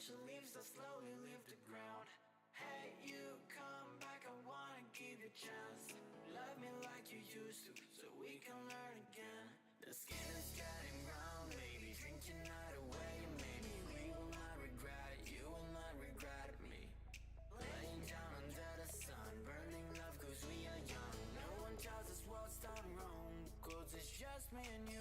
bunch of leaves that slowly leave the ground. Hey, you come back, I wanna give you a chance. Love me like you used to, so we can learn again. The skin is getting brown, baby, drink your night away. Maybe we will not regret it, you will not regret me. Laying down under the sun, burning love cause we are young. No one tells us what's done wrong, cause it's just me and you.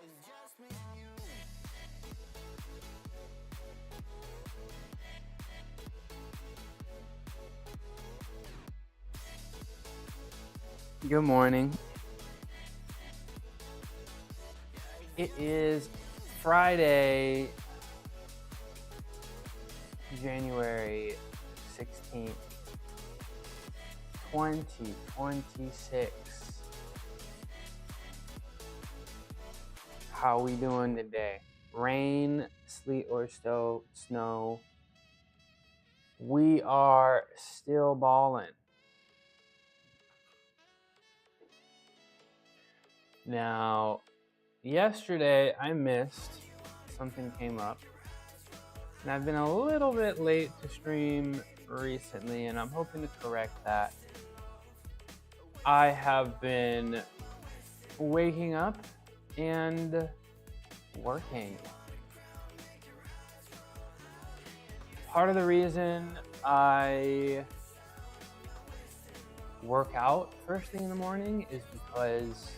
It's just me and you. Good morning. It is Friday, January 16th, 2026. How we doing today? Rain, sleet, or snow. We are still ballin'. Now, yesterday I missed, something came up, and I've been a little bit late to stream recently, and I'm hoping to correct that. I have been waking up and working. Part of the reason I work out first thing in the morning is because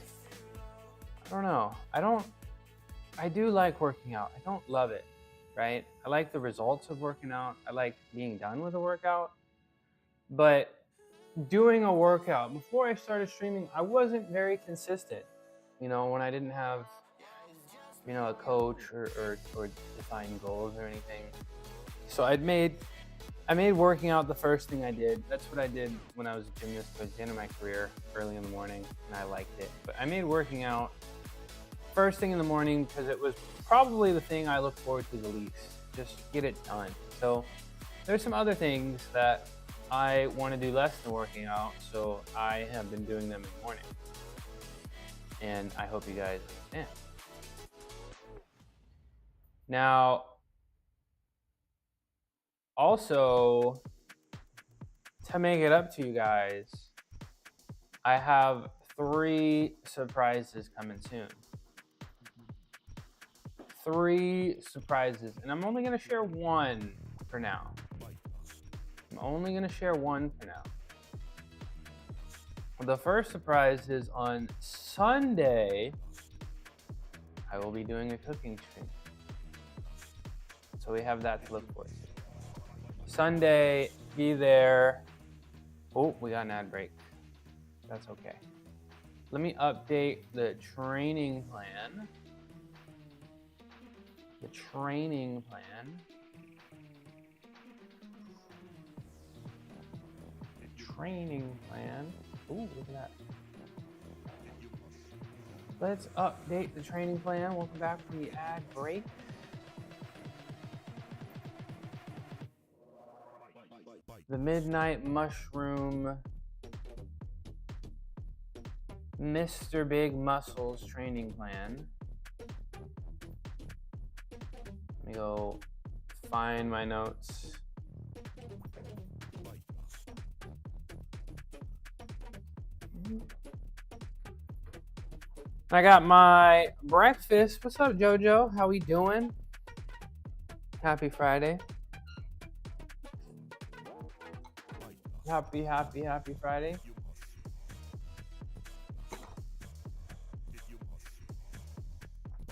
I don't know. I do like working out. I don't love it, right? I like the results of working out. I like being done with a workout. But doing a workout, before I started streaming, I wasn't very consistent. When I didn't have, a coach or defined goals or anything. So I made working out the first thing I did. That's what I did when I was a gymnast towards the end of my career, early in the morning, and I liked it. But I made working out first thing in the morning because it was probably the thing I look forward to the least. Just get it done. So there's some other things that I want to do less than working out, so I have been doing them in the morning. And I hope you guys understand. Now, also, to make it up to you guys, I have 3 surprises coming soon. 3 surprises, and I'm only going to share one for now. The first surprise is on Sunday. I will be doing a cooking stream. So we have that to look forward to. Sunday, be there. Oh, we got an ad break. That's okay. Let me update the training plan. The training plan. Ooh, look at that. Let's update the training plan. Welcome back from the ad break. The Midnight Mushroom Mr. Big Muscles training plan. Let me go find my notes. I got my breakfast. What's up, JoJo? How we doing? Happy Friday. Happy Friday.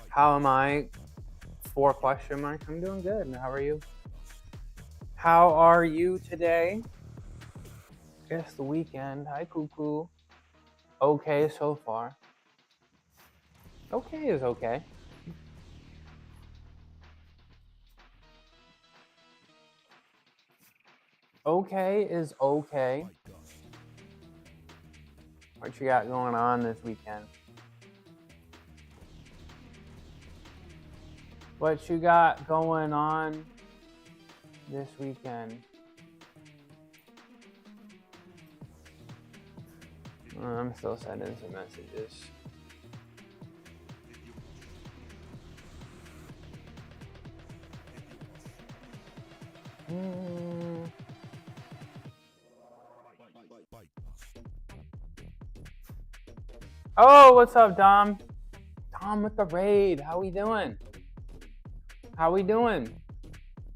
How am I? 4 question marks. I'm doing good. And how are you? How are you today? It's the weekend. Hi, Cuckoo. Okay so far. Okay is okay. Okay is okay. What you got going on this weekend? What you got going on this weekend? I'm still sending some messages. Oh, what's up, Dom? Dom with the raid. How we doing? How we doing?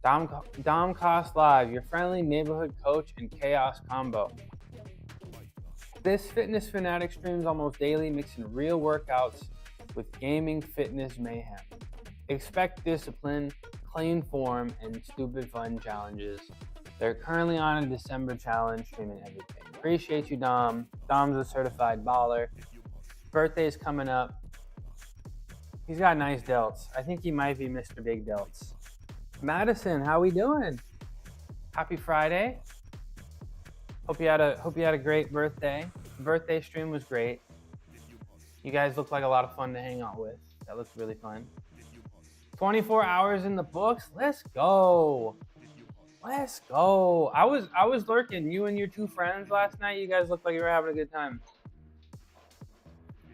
Dom Cost Live, your friendly neighborhood coach and chaos combo. This fitness fanatic streams almost daily, mixing real workouts with gaming fitness mayhem. Expect discipline, clean form, and stupid fun challenges. They're currently on a December challenge, streaming everything. Appreciate you, Dom. Dom's a certified baller. Birthday's coming up. He's got nice delts. I think he might be Mr. Big Delts. Madison, how we doing? Happy Friday. Hope you had a great birthday. The birthday stream was great. You guys look like a lot of fun to hang out with. That looks really fun. 24 hours in the books. Let's go. Let's go. I was lurking. You and your two friends last night. You guys looked like you were having a good time.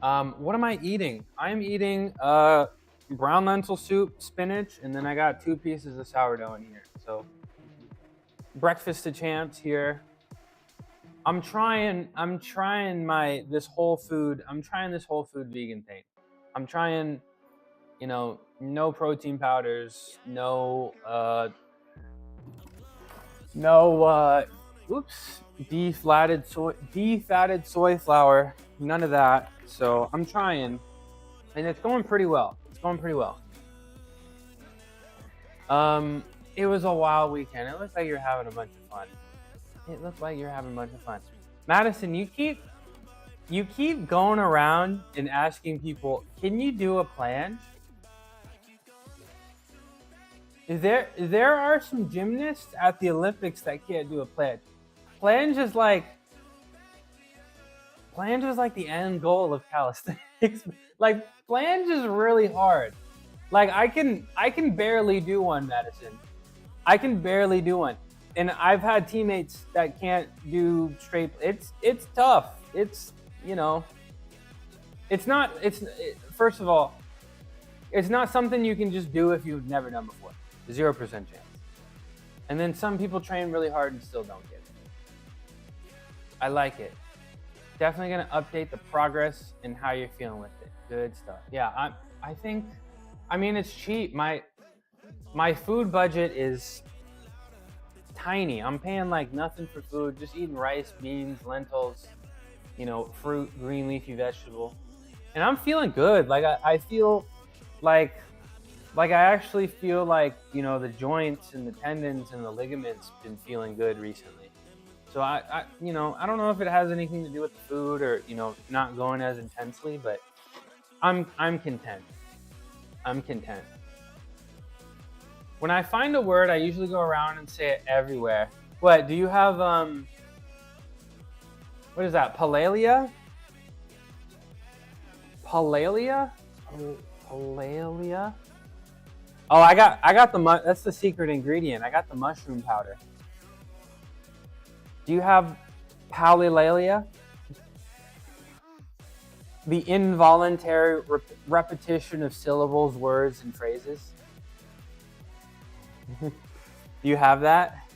What am I eating? I'm eating brown lentil soup, spinach, and then I got 2 pieces of sourdough in here. So breakfast a chance here. I'm trying this whole food vegan thing. I'm trying, no protein powders, no defatted soy flour, none of that. So I'm trying, and it's going pretty well. It was a wild weekend. It looks like you're having a bunch of fun. Madison, you keep going around and asking people, can you do a planche? There are some gymnasts at the Olympics that can't do a planche. Planche is like the end goal of calisthenics. Like, planche is really hard. Like, I can barely do one, Madison. I can barely do one. And I've had teammates that can't do straight. It's tough. First of all, it's not something you can just do if you've never done before. 0% chance. And then some people train really hard and still don't get it. I like it. Definitely gonna update the progress and how you're feeling with it. Good stuff. Yeah, I mean, it's cheap. My food budget is tiny. I'm paying like nothing for food, just eating rice, beans, lentils, fruit, green leafy vegetable. And I'm feeling good. Like I feel like I actually feel like, the joints and the tendons and the ligaments been feeling good recently. So I don't know if it has anything to do with the food or, not going as intensely, but I'm content. When I find a word, I usually go around and say it everywhere. What, do you have, what is that, Palalia? Palalia? Palalia? Oh, I got that's the secret ingredient. I got the mushroom powder. Do you have palilalia? The involuntary repetition of syllables, words, and phrases. Do you have that?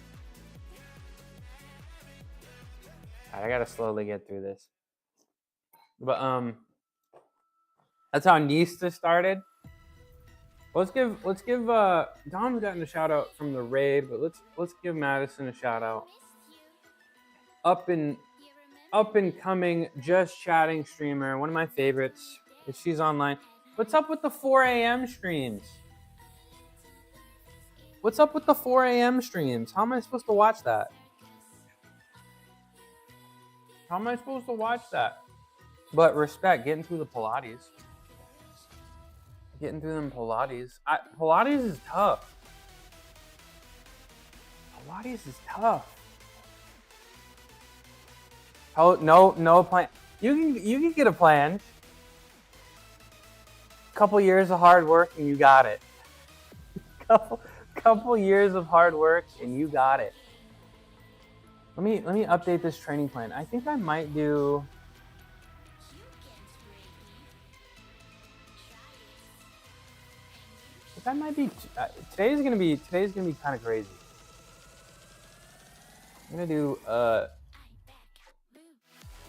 I gotta slowly get through this. But that's how Nista started. Let's give Dom's gotten a shout out from the raid, but let's give Madison a shout out. Up and coming, just chatting streamer, one of my favorites. If she's online. What's up with the 4 a.m. streams? What's up with the 4 a.m. streams? How am I supposed to watch that? But respect, getting through the Pilates. Getting through them Pilates. Pilates is tough. Oh, no plan. You can get a planche. Couple years of hard work and you got it. Couple years of hard work and you got it. Let me update this training plan. I think I might do That might be, today's gonna be kind of crazy. I'm gonna do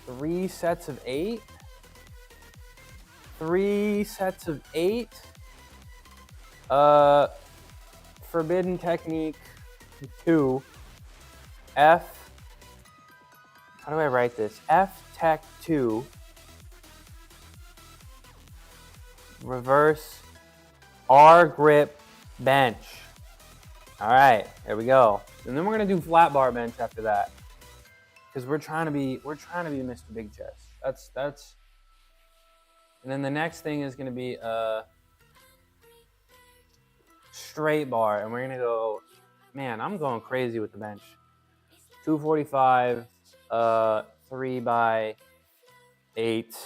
3 sets of 8. 3 sets of 8. Forbidden technique 2. F. How do I write this? F tech 2. Reverse R grip bench. All right, there we go. And then we're gonna do flat bar bench after that, because we're trying to be Mr. Big Chest. That's. And then the next thing is gonna be straight bar, and we're gonna go. Man, I'm going crazy with the bench. 245, 3 by 8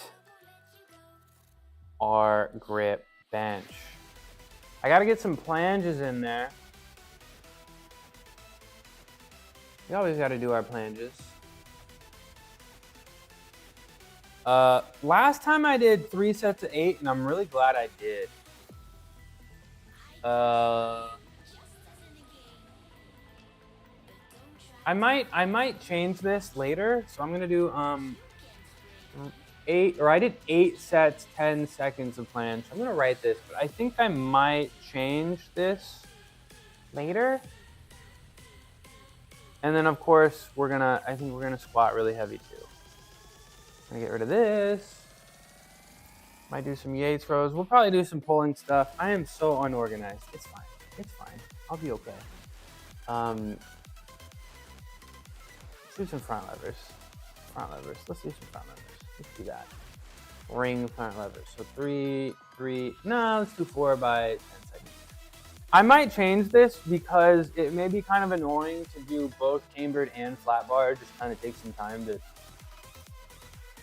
R grip bench. I gotta get some planges in there. We always gotta do our planges. Last time I did 3 sets of 8, and I'm really glad I did. I might change this later, so I'm gonna do 8, or I did 8 sets, 10 seconds of planche. I'm gonna write this, but I think I might change this later. And then of course I think we're gonna squat really heavy too. I'm gonna get rid of this. Might do some Yates rows. We'll probably do some pulling stuff. I am so unorganized. It's fine. It's fine. I'll be okay. Let's do some front levers. Let's do some front levers. Let's do that. Ring front levers. So 3. No, let's do 4 by 10 seconds. I might change this because it may be kind of annoying to do both cambered and flat bar. Just kind of take some time to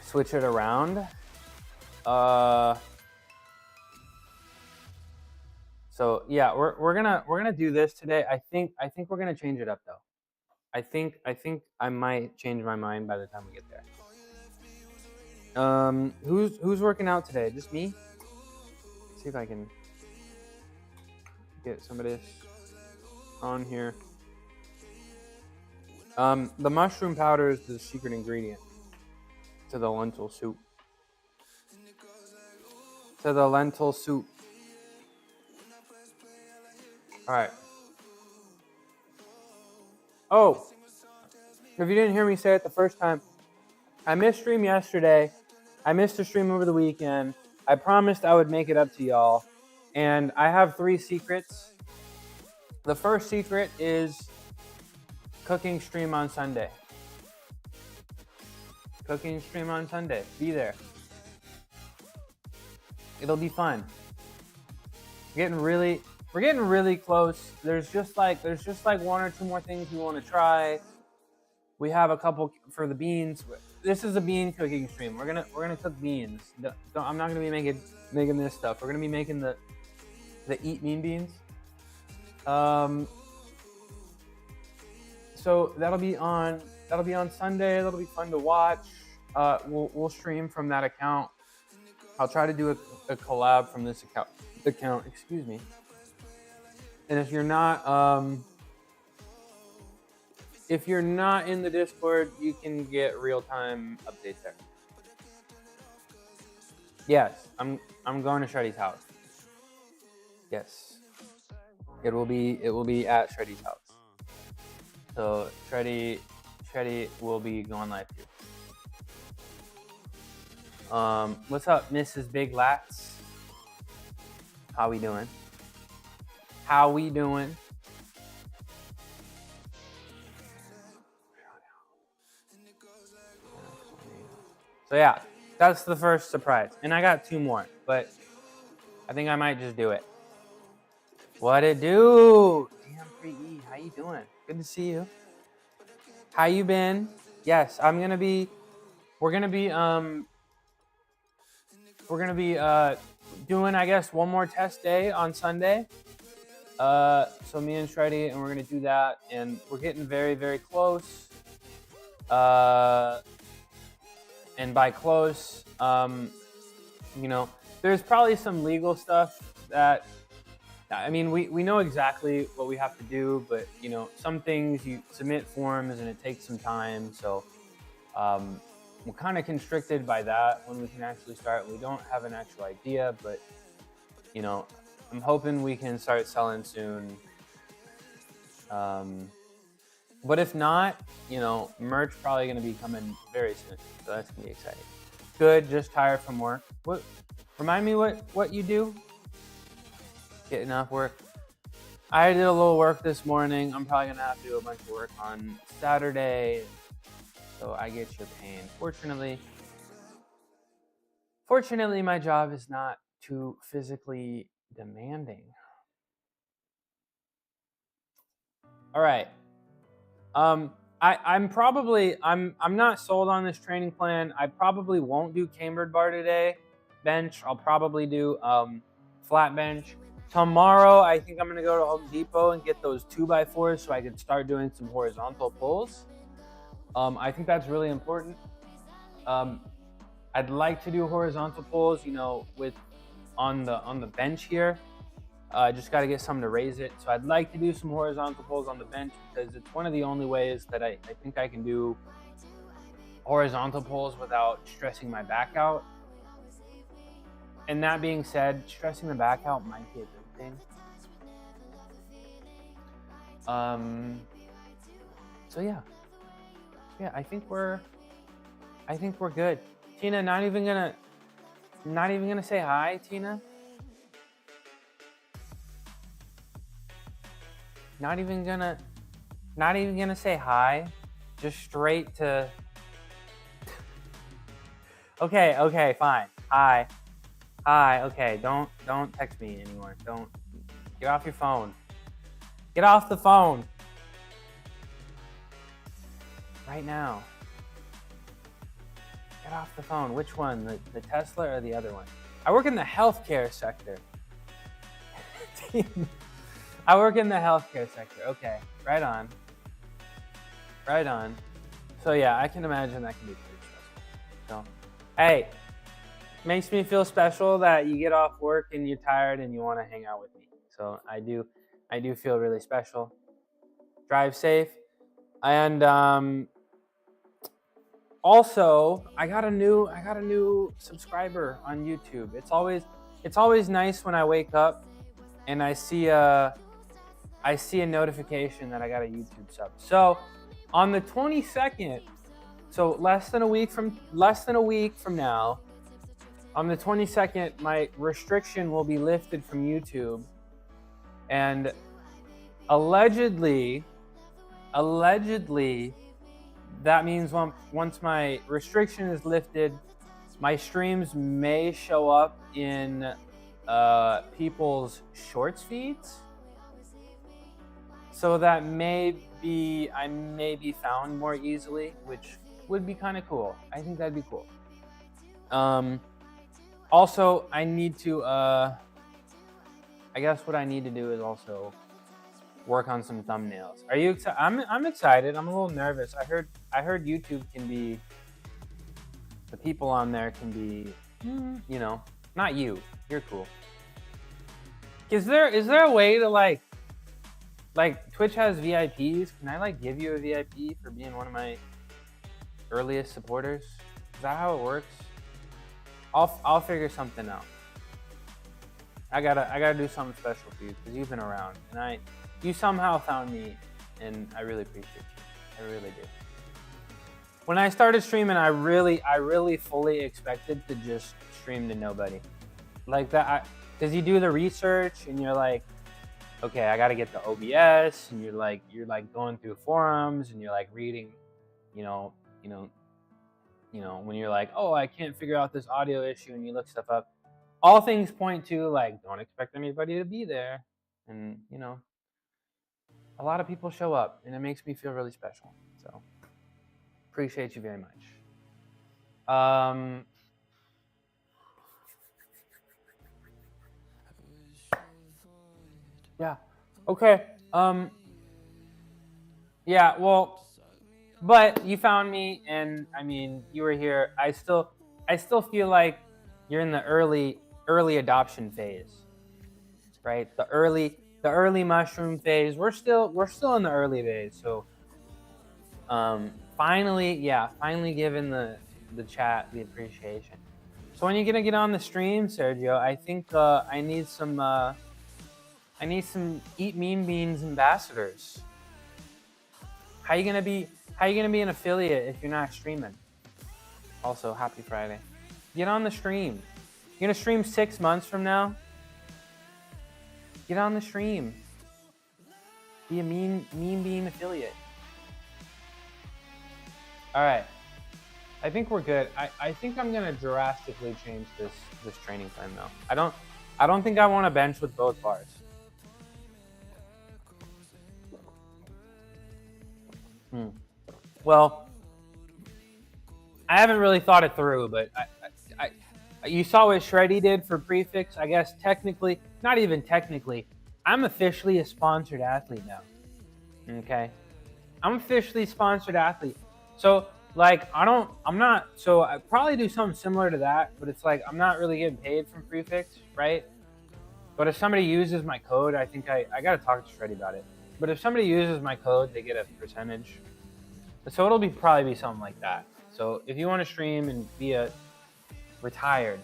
switch it around. So yeah, we're gonna do this today. I think we're gonna change it up though. I think I might change my mind by the time we get there. Who's working out today? Just me? Let's see if I can get somebody on here. The mushroom powder is the secret ingredient to the lentil soup. All right. Oh, if you didn't hear me say it the first time, I missed stream yesterday. I missed a stream over the weekend. I promised I would make it up to y'all. And I have 3 secrets. The first secret is cooking stream on Sunday. Cooking stream on Sunday. Be there. It'll be fun. We're getting really close. There's just like 1 or 2 more things we want to try. We have a couple for the beans. This is a bean cooking stream. We're gonna cook beans. I'm not gonna be making this stuff. We're gonna be making the eat mean beans. So that'll be on Sunday. That'll be fun to watch. We'll stream from that account. I'll try to do a collab from this account. Excuse me. And if you're not in the Discord, you can get real-time updates there. Yes, I'm going to Shreddy's house. Yes, it will be at Shreddy's house. So Shreddy will be going live too. What's up, Mrs. Big Lats? How we doing? So yeah, that's the first surprise. And I got 2 more, but I think I might just do it. What it do? Damn, Pre-E, how you doing? Good to see you. How you been? Yes, we're gonna be doing, I guess, 1 more test day on Sunday. So me and Shreddy, and we're gonna do that, and we're getting very, very close. And by close, there's probably some legal stuff that I mean, we know exactly what we have to do, but you know, some things you submit forms and it takes some time. So we're kind of constricted by that when we can actually start. We don't have an actual idea, but you know, I'm hoping we can start selling soon. But if not, you know, merch probably going to be coming very soon, so that's gonna be exciting. Good, just tired from work. What? Remind me what you do? Getting off work. I did a little work this morning. I'm probably gonna have to do a bunch of work on Saturday, so I get your pain. Fortunately, my job is not too physically demanding. All right. I'm not sold on this training plan. I probably won't do cambered bar today. Bench. I'll probably do flat bench. Tomorrow, I think I'm gonna go to Home Depot and get those 2x4s so I can start doing some horizontal pulls. I think that's really important. I'd like to do horizontal pulls, you know, on the bench here. I just got to get something to raise it. So I'd like to do some horizontal pulls on the bench because it's one of the only ways that I think I can do horizontal pulls without stressing my back out. And that being said, stressing the back out might be a good thing. So yeah, I think we're good. Tina, not even gonna say hi, Tina. Not even gonna say hi. Just straight to. Okay, fine. Hi. Okay, don't text me anymore. Don't. Get off your phone. Get off the phone. Right now. Get off the phone. Which one? The Tesla or the other one? I work in the healthcare sector. I work in the healthcare sector. Okay, right on. So yeah, I can imagine that can be pretty stressful. So, hey, makes me feel special that you get off work and you're tired and you want to hang out with me. So I do feel really special. Drive safe, and also I got a new subscriber on YouTube. It's always nice when I wake up and I see a notification that I got a YouTube sub. So on the 22nd, so less than a week from now, on the 22nd, my restriction will be lifted from YouTube, and allegedly, that means once my restriction is lifted, my streams may show up in people's shorts feeds. So that I may be found more easily, which would be kind of cool. I think that'd be cool. Also, I need to, I guess what I need to do is also work on some thumbnails. Are you excited? I'm excited. I'm a little nervous. I heard YouTube can be, the people on there can be, you know, not you. You're cool. Is there a way to like Twitch has VIPs? Can I like give you a VIP for being one of my earliest supporters? Is that how it works? I'll figure something out. I gotta do something special for you because you've been around and you somehow found me, and I really appreciate you. I really do. When I started streaming, I really fully expected to just stream to nobody, like that. Because you do the research and you're like, okay, I got to get the OBS, and you're like going through forums and you're like reading, you know, when you're like, oh, I can't figure out this audio issue, and you look stuff up. All things point to like, don't expect anybody to be there, and you know, a lot of people show up, and it makes me feel really special. So, appreciate you very much. Yeah. Okay. Yeah. Well, but you found me, and I mean, you were here. I still feel like you're in the early adoption phase. right? The early mushroom phase. We're still in the early days. So finally giving the chat the appreciation. So when you're gonna get on the stream, Sergio, I think I need some Eat Mean Beans ambassadors. How you gonna be an affiliate if you're not streaming? Also, happy Friday. Get on the stream. You're gonna stream 6 months from now? Get on the stream. Be a mean bean affiliate. All right. I think we're good. I think I'm gonna drastically change this training plan though. I don't think I want to bench with both bars. Well, I haven't really thought it through, but you saw what Shreddy did for Prefix. I guess technically, not even technically, I'm officially a sponsored athlete now. Okay, I'm officially a sponsored athlete. So like so I probably do something similar to that, but it's like I'm not really getting paid from Prefix, right? But if somebody uses my code, I think I gotta talk to Shreddy about it. But if somebody uses my code, they get a percentage. So it'll probably be something like that. So if you want to stream and be a retired,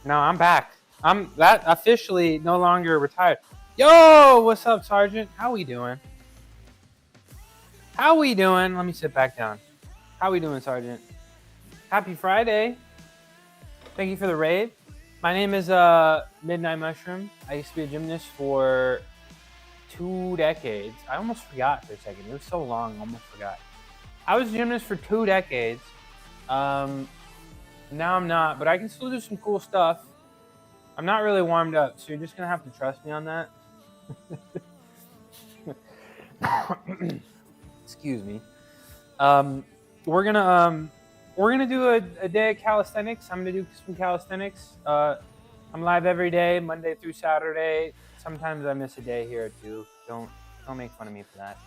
no, I'm back. I'm that officially no longer retired. Yo, what's up, Sergeant? How we doing? How we doing? Let me sit back down. How we doing, Sergeant? Happy Friday. Thank you for the raid. My name is Midnight Mushroom. I used to be a gymnast for 2 decades. I almost forgot for a second. It was so long, I almost forgot. I was a gymnast for 2 decades. Now I'm not, but I can still do some cool stuff. I'm not really warmed up, so you're just gonna have to trust me on that. Excuse me. We're gonna do a day of calisthenics. I'm gonna do some calisthenics. I'm live every day, Monday through Saturday. Sometimes I miss a day here or two. Don't make fun of me for that.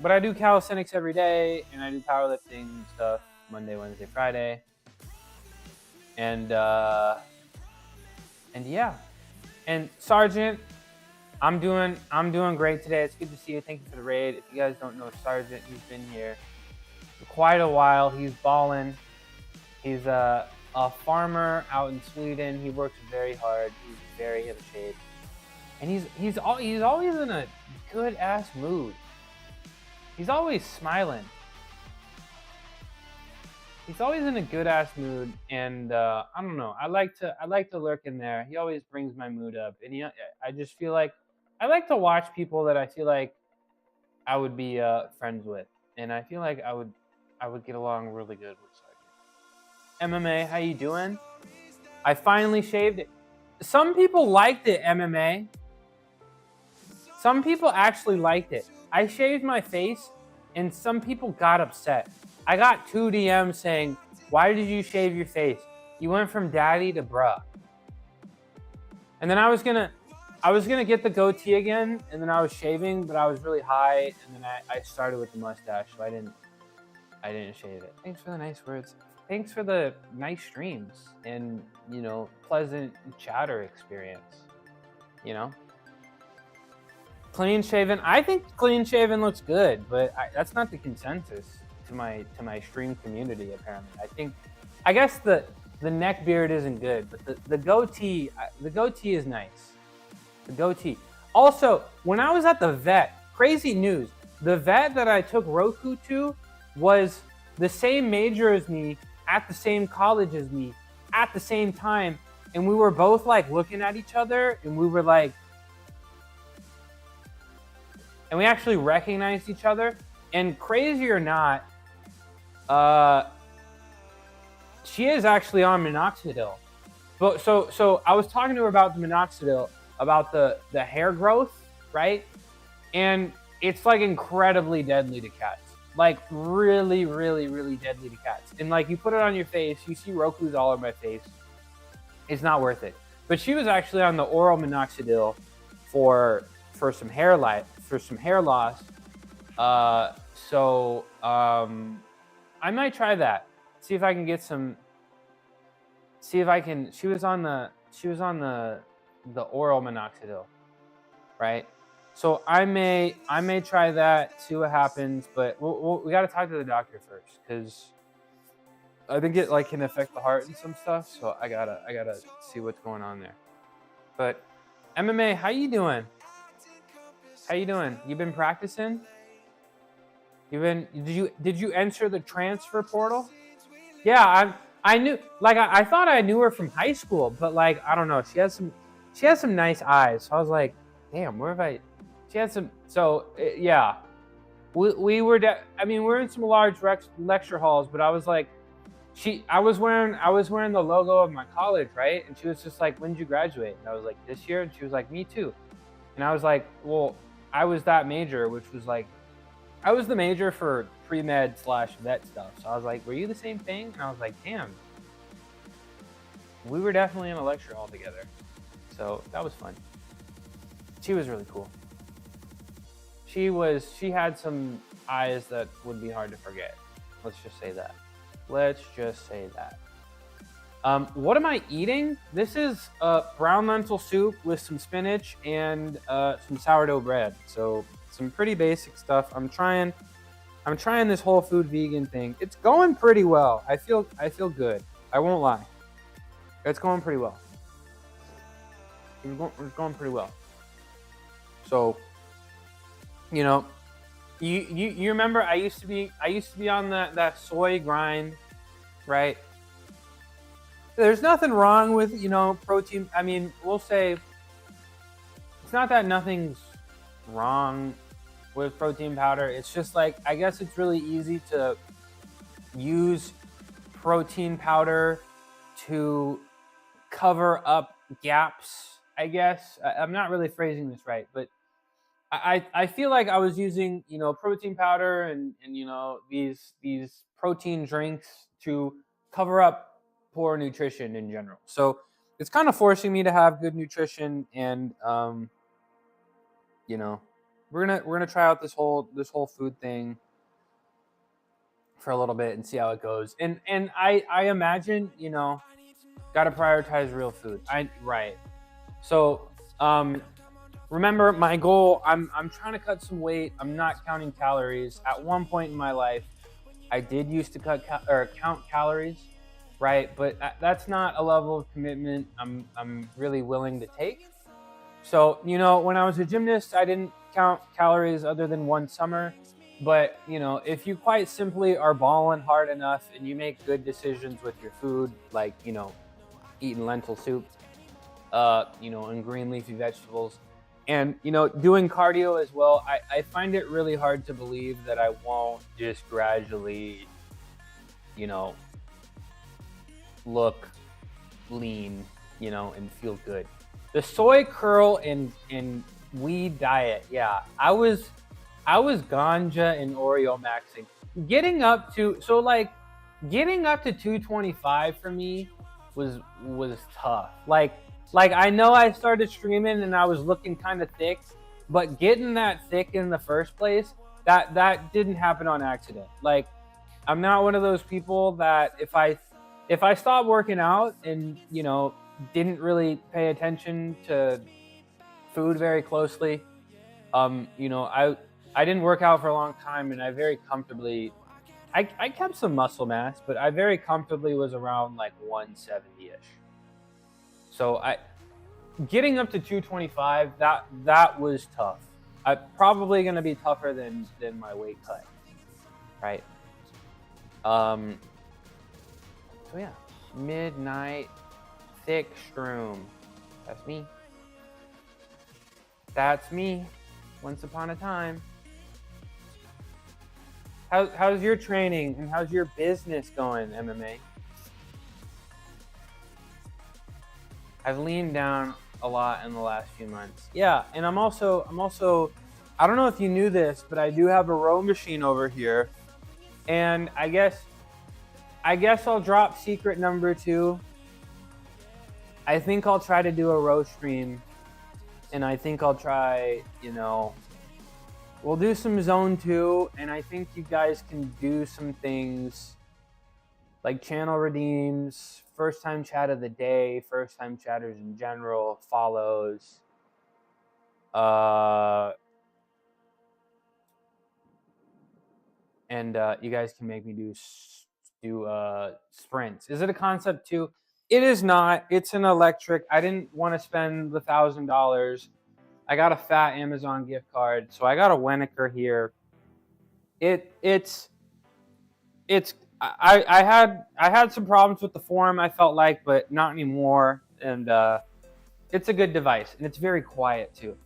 But I do calisthenics every day, and I do powerlifting stuff Monday, Wednesday, Friday, and yeah. And Sergeant, I'm doing great today. It's good to see you. Thank you for the raid. If you guys don't know Sergeant, he's been here for quite a while. He's Ballin. He's a farmer out in Sweden. He works very hard. He's very in shape, and he's always in a good ass mood. He's always smiling. He's always in a good ass mood, and I don't know. I like to lurk in there. He always brings my mood up, and I just feel like I like to watch people that I feel like I would be friends with, and I feel like I would get along really good with Sergeant. MMA, how you doing? I finally shaved it. Some people liked it, MMA. Some people actually liked it. I shaved my face, and some people got upset. I got 2 DMs saying, "Why did you shave your face? You went from daddy to bruh." And then I was gonna get the goatee again, and then I was shaving, but I was really high, and then I started with the mustache, so I didn't shave it. Thanks for the nice words. Thanks for the nice streams and pleasant chatter experience. Clean shaven. I think clean shaven looks good, but that's not the consensus to my stream community. Apparently, I guess the neck beard isn't good, but the goatee is nice. The goatee. Also, when I was at the vet, crazy news. The vet that I took Roku to was the same major as me, at the same college as me, at the same time, and we were both like looking at each other, and we were like. And we actually recognized each other. And crazy or not, she is actually on minoxidil. But so I was talking to her about the minoxidil, about the hair growth, right? And it's like incredibly deadly to cats. Like really, really, really deadly to cats. And like you put it on your face, you see Roku's all over my face. It's not worth it. But she was actually on the oral minoxidil for some hair life. For some hair loss, so I might try that. See if I can get some. See if I can. She was on the the oral minoxidil, right? So I may try that, see what happens, but we got to talk to the doctor first, because I think it like can affect the heart and some stuff. So I gotta see what's going on there. But MMA, how you doing? How you doing? You been practicing? Did you enter the transfer portal? Yeah, I knew, like I thought I knew her from high school, but like I don't know, she has some nice eyes. So I was like, damn, where have I? She had some. So yeah, we were. I mean, we're in some large lecture halls, but I was like, I was wearing the logo of my college, right? And she was just like, when did you graduate? And I was like, this year. And she was like, me too. And I was like, well, I was that major, which was like, I was the major for pre-med / vet stuff. So I was like, were you the same thing? And I was like, damn, we were definitely in a lecture hall together. So that was fun. She was really cool. She had some eyes that would be hard to forget. Let's just say that. What am I eating? This is brown lentil soup with some spinach and some sourdough bread. So some pretty basic stuff. I'm trying this whole food vegan thing. It's going pretty well. I feel good. I won't lie. It's going pretty well. It's going pretty well. So, you know, you remember I used to be on that soy grind, right? There's nothing wrong with, protein. I mean, we'll say it's not that nothing's wrong with protein powder. It's just like, I guess it's really easy to use protein powder to cover up gaps, I guess. I'm not really phrasing this right, but I feel like I was using, protein powder and these protein drinks to cover up poor nutrition in general. So it's kind of forcing me to have good nutrition, and we're gonna try out this whole food thing for a little bit and see how it goes. And I imagine, got to prioritize real food. Right. So remember my goal. I'm trying to cut some weight. I'm not counting calories. At one point in my life, I did used to count calories, right? But that's not a level of commitment I'm really willing to take. So when I was a gymnast, I didn't count calories other than one summer. But if you quite simply are balling hard enough and you make good decisions with your food, like eating lentil soup, and green leafy vegetables, and doing cardio as well, I find it really hard to believe that I won't just gradually look lean and feel good. The soy curl and weed diet, yeah, I was ganja and Oreo maxing. Getting up to 225 for me was tough. Like I know I started streaming and I was looking kind of thick, but getting that thick in the first place, that didn't happen on accident. Like, I'm not one of those people that if I stopped working out and didn't really pay attention to food very closely, I didn't work out for a long time, and I very comfortably, I kept some muscle mass, but I very comfortably was around like 170-ish. So getting up to 225, that was tough. Probably going to be tougher than my weight cut, right? So yeah, midnight thick shroom. That's me. That's me. Once upon a time. How's your training and how's your business going, MMA? I've leaned down a lot in the last few months. Yeah, and I'm also I don't know if you knew this, but I do have a row machine over here. And I guess I'll drop secret number 2. I think I'll try to do a row stream, and I think I'll try, we'll do some zone 2, and I think you guys can do some things like channel redeems, first time chat of the day, first time chatters in general, follows, and you guys can make me do sprints. Is it a concept too? It is not. It's an electric. I didn't want to spend the $1,000. I got a fat Amazon gift card, so I got a Weniker here. I had some problems with the form, I felt like, but not anymore. And it's a good device, and it's very quiet too.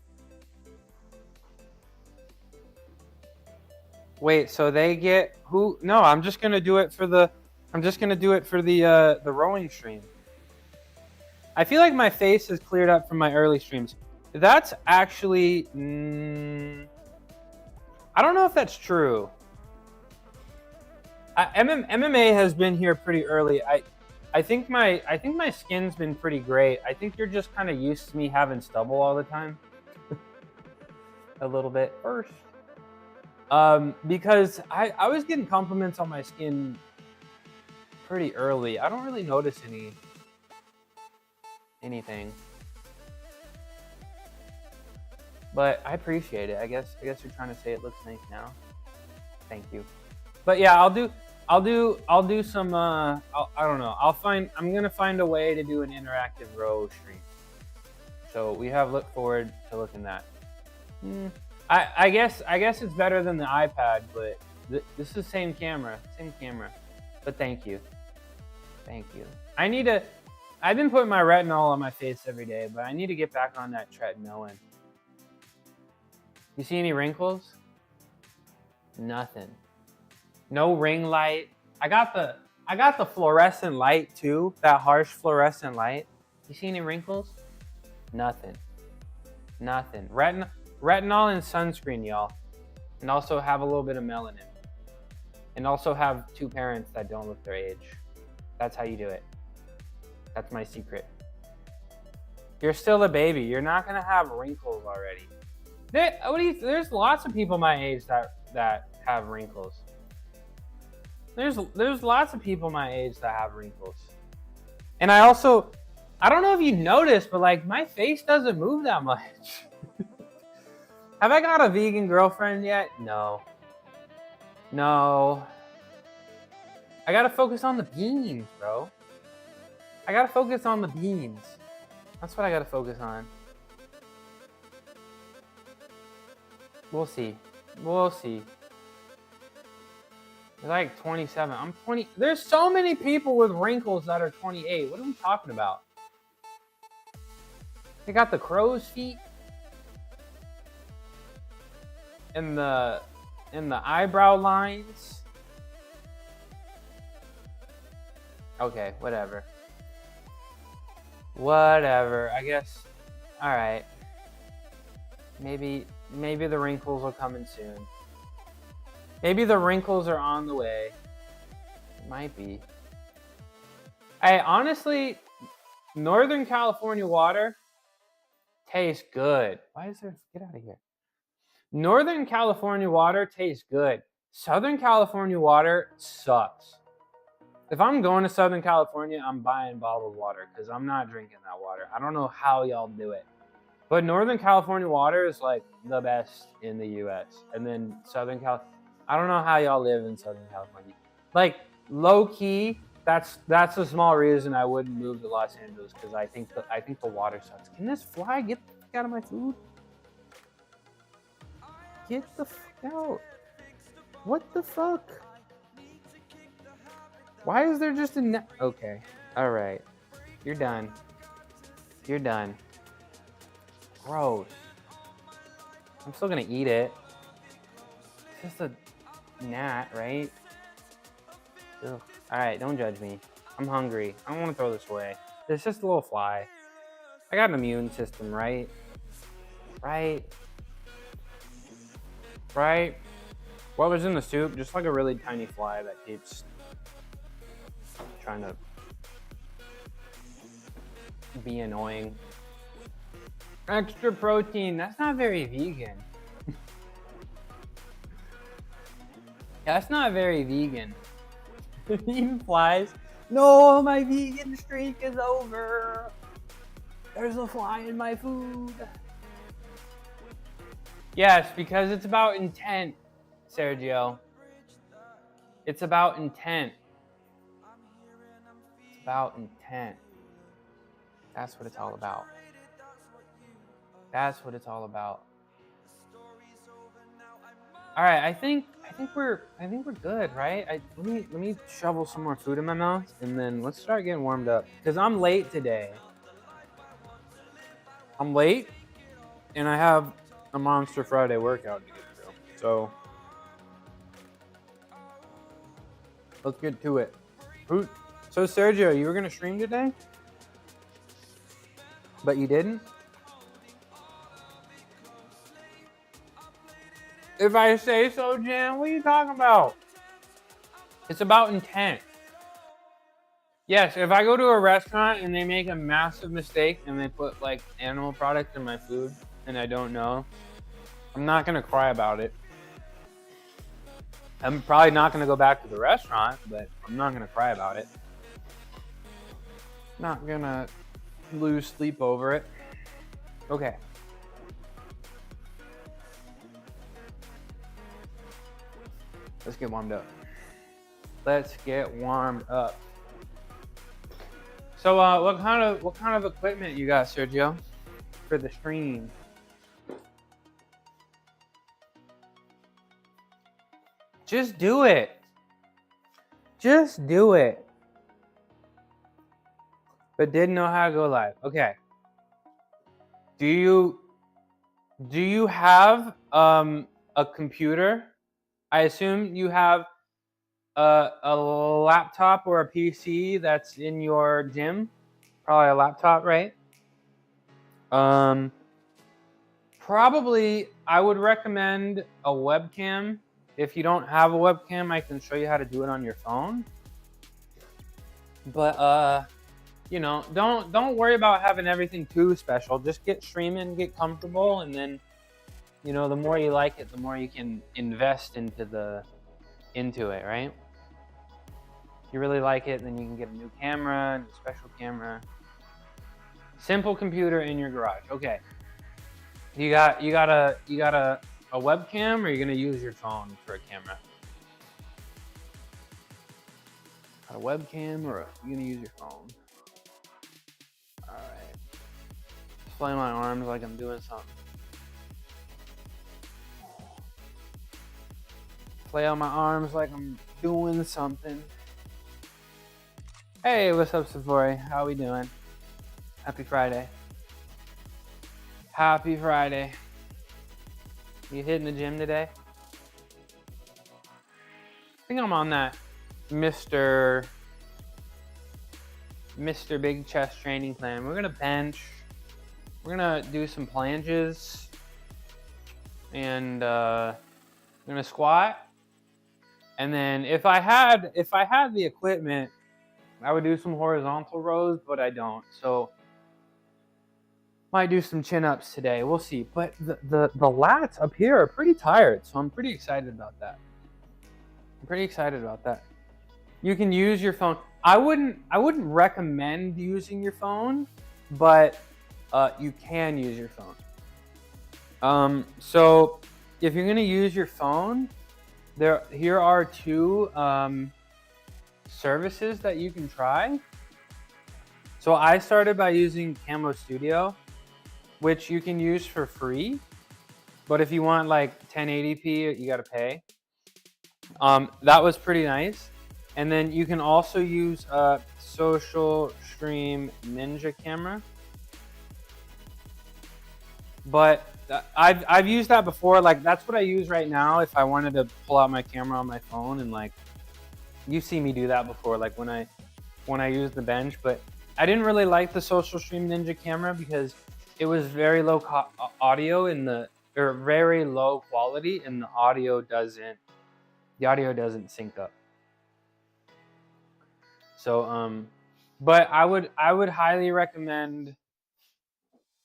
Wait, so they get who? No, I'm just gonna do it for the. I'm just gonna do it for the rowing stream. I feel like my face has cleared up from my early streams. That's actually. I don't know if that's true. MMA has been here pretty early. I think my skin's been pretty great. I think you're just kind of used to me having stubble all the time. A little bit first. Because I was getting compliments on my skin pretty early. I don't really notice anything. But I appreciate it. I guess you're trying to say it looks nice now. Thank you. But yeah, I'll do some I don't know. I'm gonna find a way to do an interactive row stream. So we have look forward to looking at that. I guess it's better than the iPad, but this is same camera. But thank you. I've been putting my retinol on my face every day, but I need to get back on that tretinoin. You see any wrinkles? Nothing. No ring light. I got the fluorescent light too, that harsh fluorescent light. You see any wrinkles? Nothing. Retinol and sunscreen, y'all. And also have a little bit of melanin. And also have 2 parents that don't look their age. That's how you do it. That's my secret. You're still a baby. You're not gonna have wrinkles already. There's lots of people my age that have wrinkles. There's lots of people my age that have wrinkles. And I don't know if you noticed, but like my face doesn't move that much. Have I got a vegan girlfriend yet? No. I gotta focus on the beans, bro. I gotta focus on the beans. That's what I gotta focus on. We'll see. They're like 27. I'm 20. There's so many people with wrinkles that are 28. What are we talking about? They got the crow's feet and the eyebrow lines. Okay, whatever. I guess. All right. Maybe the wrinkles are coming soon. Maybe the wrinkles are on the way. It might be. Hey, honestly, Northern California water tastes good. Get out of here. Northern California water tastes good. Southern California water sucks. If I'm going to Southern California, I'm buying bottled water because I'm not drinking that water. I don't know how y'all do it. But Northern California water is like the best in the US. And then Southern California, I don't know how y'all live in Southern California. Like low key, that's a small reason I wouldn't move to Los Angeles because I think the water sucks. Can this fly get the fuck out of my food? Get the fuck out. What the fuck? Why is there just a net? Okay. All right. You're done. Gross. I'm still gonna eat it. It's just a gnat, right? Ugh. All right, don't judge me. I'm hungry. I don't want to throw this away. It's just a little fly. I got an immune system, right? What was in the soup? Just like a really tiny fly that keeps trying to be annoying. Extra protein. That's not very vegan. That's not very vegan. Eating flies. No, my vegan streak is over. There's a fly in my food. Yes, because it's about intent, Sergio. It's about intent. It's about intent. That's what it's all about. That's what it's all about. All right, I think we're good, right? Let me shovel some more food in my mouth, and then let's start getting warmed up. Cause I'm late today. I'm late, and I have a Monster Friday workout to get through. So let's get to it. So Sergio, you were gonna stream today, but you didn't. If I say so, Jan, what are you talking about? It's about intent. Yes, if I go to a restaurant and they make a massive mistake and they put like animal products in my food and I don't know, I'm not gonna cry about it. I'm probably not gonna go back to the restaurant, but I'm not gonna cry about it. Not gonna lose sleep over it. Okay. Let's get warmed up. Let's get warmed up. So, what kind of equipment you got, Sergio, for the stream? Just do it. Just do it. But didn't know how to go live. Okay. Do you have a computer? I assume you have a laptop or a PC that's in your gym. Probably a laptop, right? Probably I would recommend a webcam. If you don't have a webcam, I can show you how to do it on your phone. But you know, don't worry about having everything too special. Just get streaming, get comfortable, and then, you know, the more you like it, the more you can invest into it, right? If you really like it, then you can get a new camera, a new special camera. Simple computer in your garage. Okay. You got a webcam, or you're gonna use your phone for a camera? A webcam, or you're gonna use your phone? All right. Display my arms like I'm doing something. Play on my arms like I'm doing something. Hey, what's up, Safari? How we doing? Happy Friday. Happy Friday. You hitting the gym today? I think I'm on that Mr. Big Chest training plan. We're gonna bench. We're gonna do some planches, and we're gonna squat. And then if I had the equipment, I would do some horizontal rows, but I don't. So might do some chin-ups today. We'll see. But the lats up here are pretty tired, so I'm pretty excited about that. You can use your phone. I wouldn't recommend using your phone, but you can use your phone. So if you're gonna use your phone, here are two services that you can try. So I started by using Camo Studio, which you can use for free, but if you want like 1080p, you gotta pay. That was pretty nice. And then you can also use a Social Stream Ninja camera. But I've used that before. Like, that's what I use right now if I wanted to pull out my camera on my phone, and like, you see me do that before, like when I use the bench. But I didn't really like the Social Stream Ninja camera because it was very low audio or very low quality, and the audio doesn't sync up. So but I would highly recommend,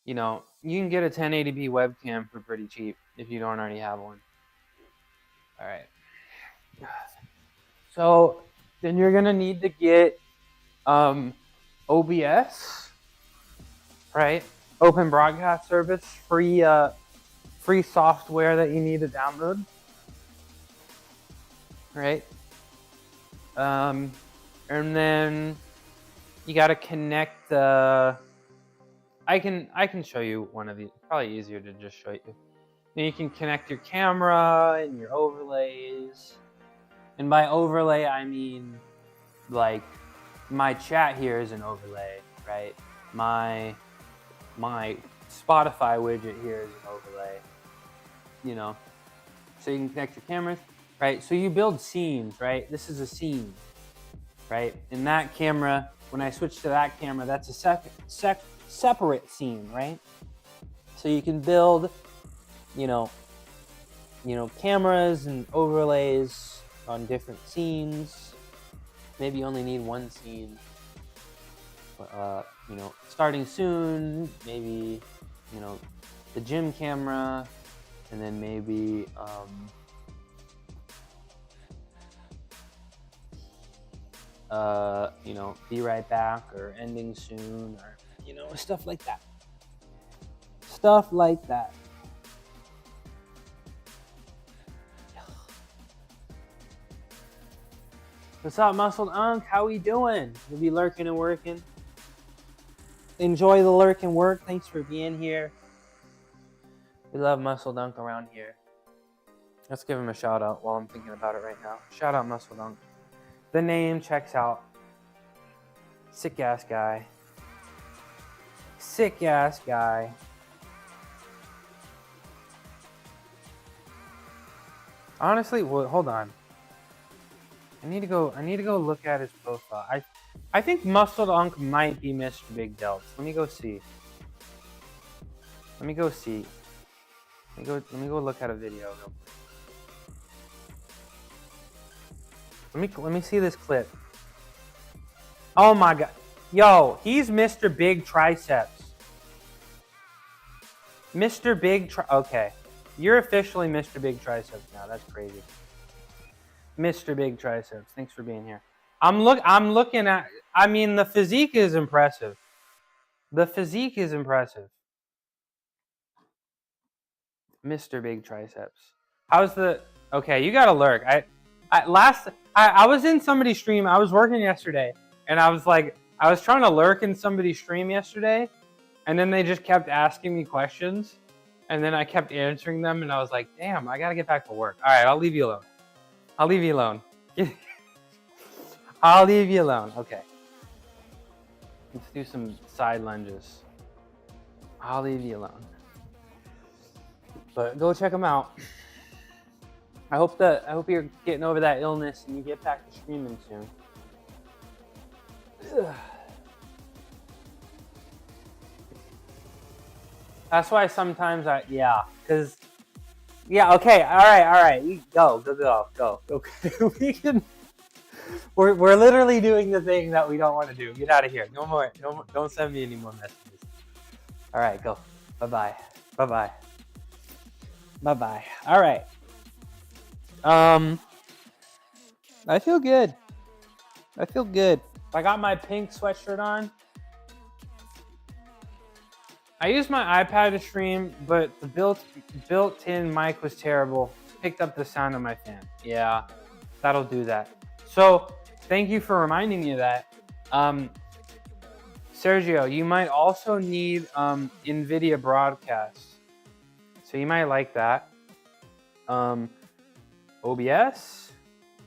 you know, you can get a 1080p webcam for pretty cheap if you don't already have one. All right. So then you're gonna need to get OBS, right? Open Broadcast Service, free software that you need to download, right? And then you got to connect the. I can show you one of these. Probably easier to just show you. And you can connect your camera and your overlays. And by overlay, I mean like my chat here is an overlay, right? My Spotify widget here is an overlay. You know, so you can connect your cameras, right? So you build scenes, right? This is a scene, right? And that camera, when I switch to that camera, that's a separate scene, right? So you can build, you know, cameras and overlays on different scenes. Maybe you only need one scene. You know, starting soon, maybe, you know, the gym camera, and then maybe you know, be right back or ending soon, or, you know, stuff like that. Stuff like that. What's up, Muscled Unk? How we doing? You'll be lurking and working. Enjoy the lurk and work. Thanks for being here. We love Muscle Dunk around here. Let's give him a shout out while I'm thinking about it right now. Shout out Muscle Dunk. The name checks out. Sick ass guy. Sick ass guy. Honestly, well, hold on. I need to go look at his profile. I think Muscle Dunk might be Mr. Big Delts. Let me go see. Let me go look at a video real quick. Let me see this clip. Oh my god. Yo, he's Mr. Big Triceps. Mr. Big okay. You're officially Mr. Big Triceps now. That's crazy. Mr. Big Triceps. Thanks for being here. I'm looking at, I mean, the physique is impressive. The physique is impressive. Mr. Big Triceps. How's the, okay, you gotta lurk. I was in somebody's stream. I was working yesterday, and I was trying to lurk in somebody's stream yesterday, and then they just kept asking me questions, and then I kept answering them, and I was like, damn, I gotta get back to work. All right, I'll leave you alone. I'll leave you alone. I'll leave you alone. Okay. Let's do some side lunges. I'll leave you alone. But go check them out. I hope you're getting over that illness and you get back to streaming soon. That's why sometimes okay, all right. Go. Okay, we're literally doing the thing that we don't want to do. Get out of here. No more. Don't send me any more messages. All right, go. Bye-bye. All right. I feel good. I got my pink sweatshirt on. I used my iPad to stream, but the built-in mic was terrible. Picked up the sound of my fan. Yeah, that'll do that. So, thank you for reminding me of that. Sergio, you might also need NVIDIA Broadcast. So you might like that. OBS,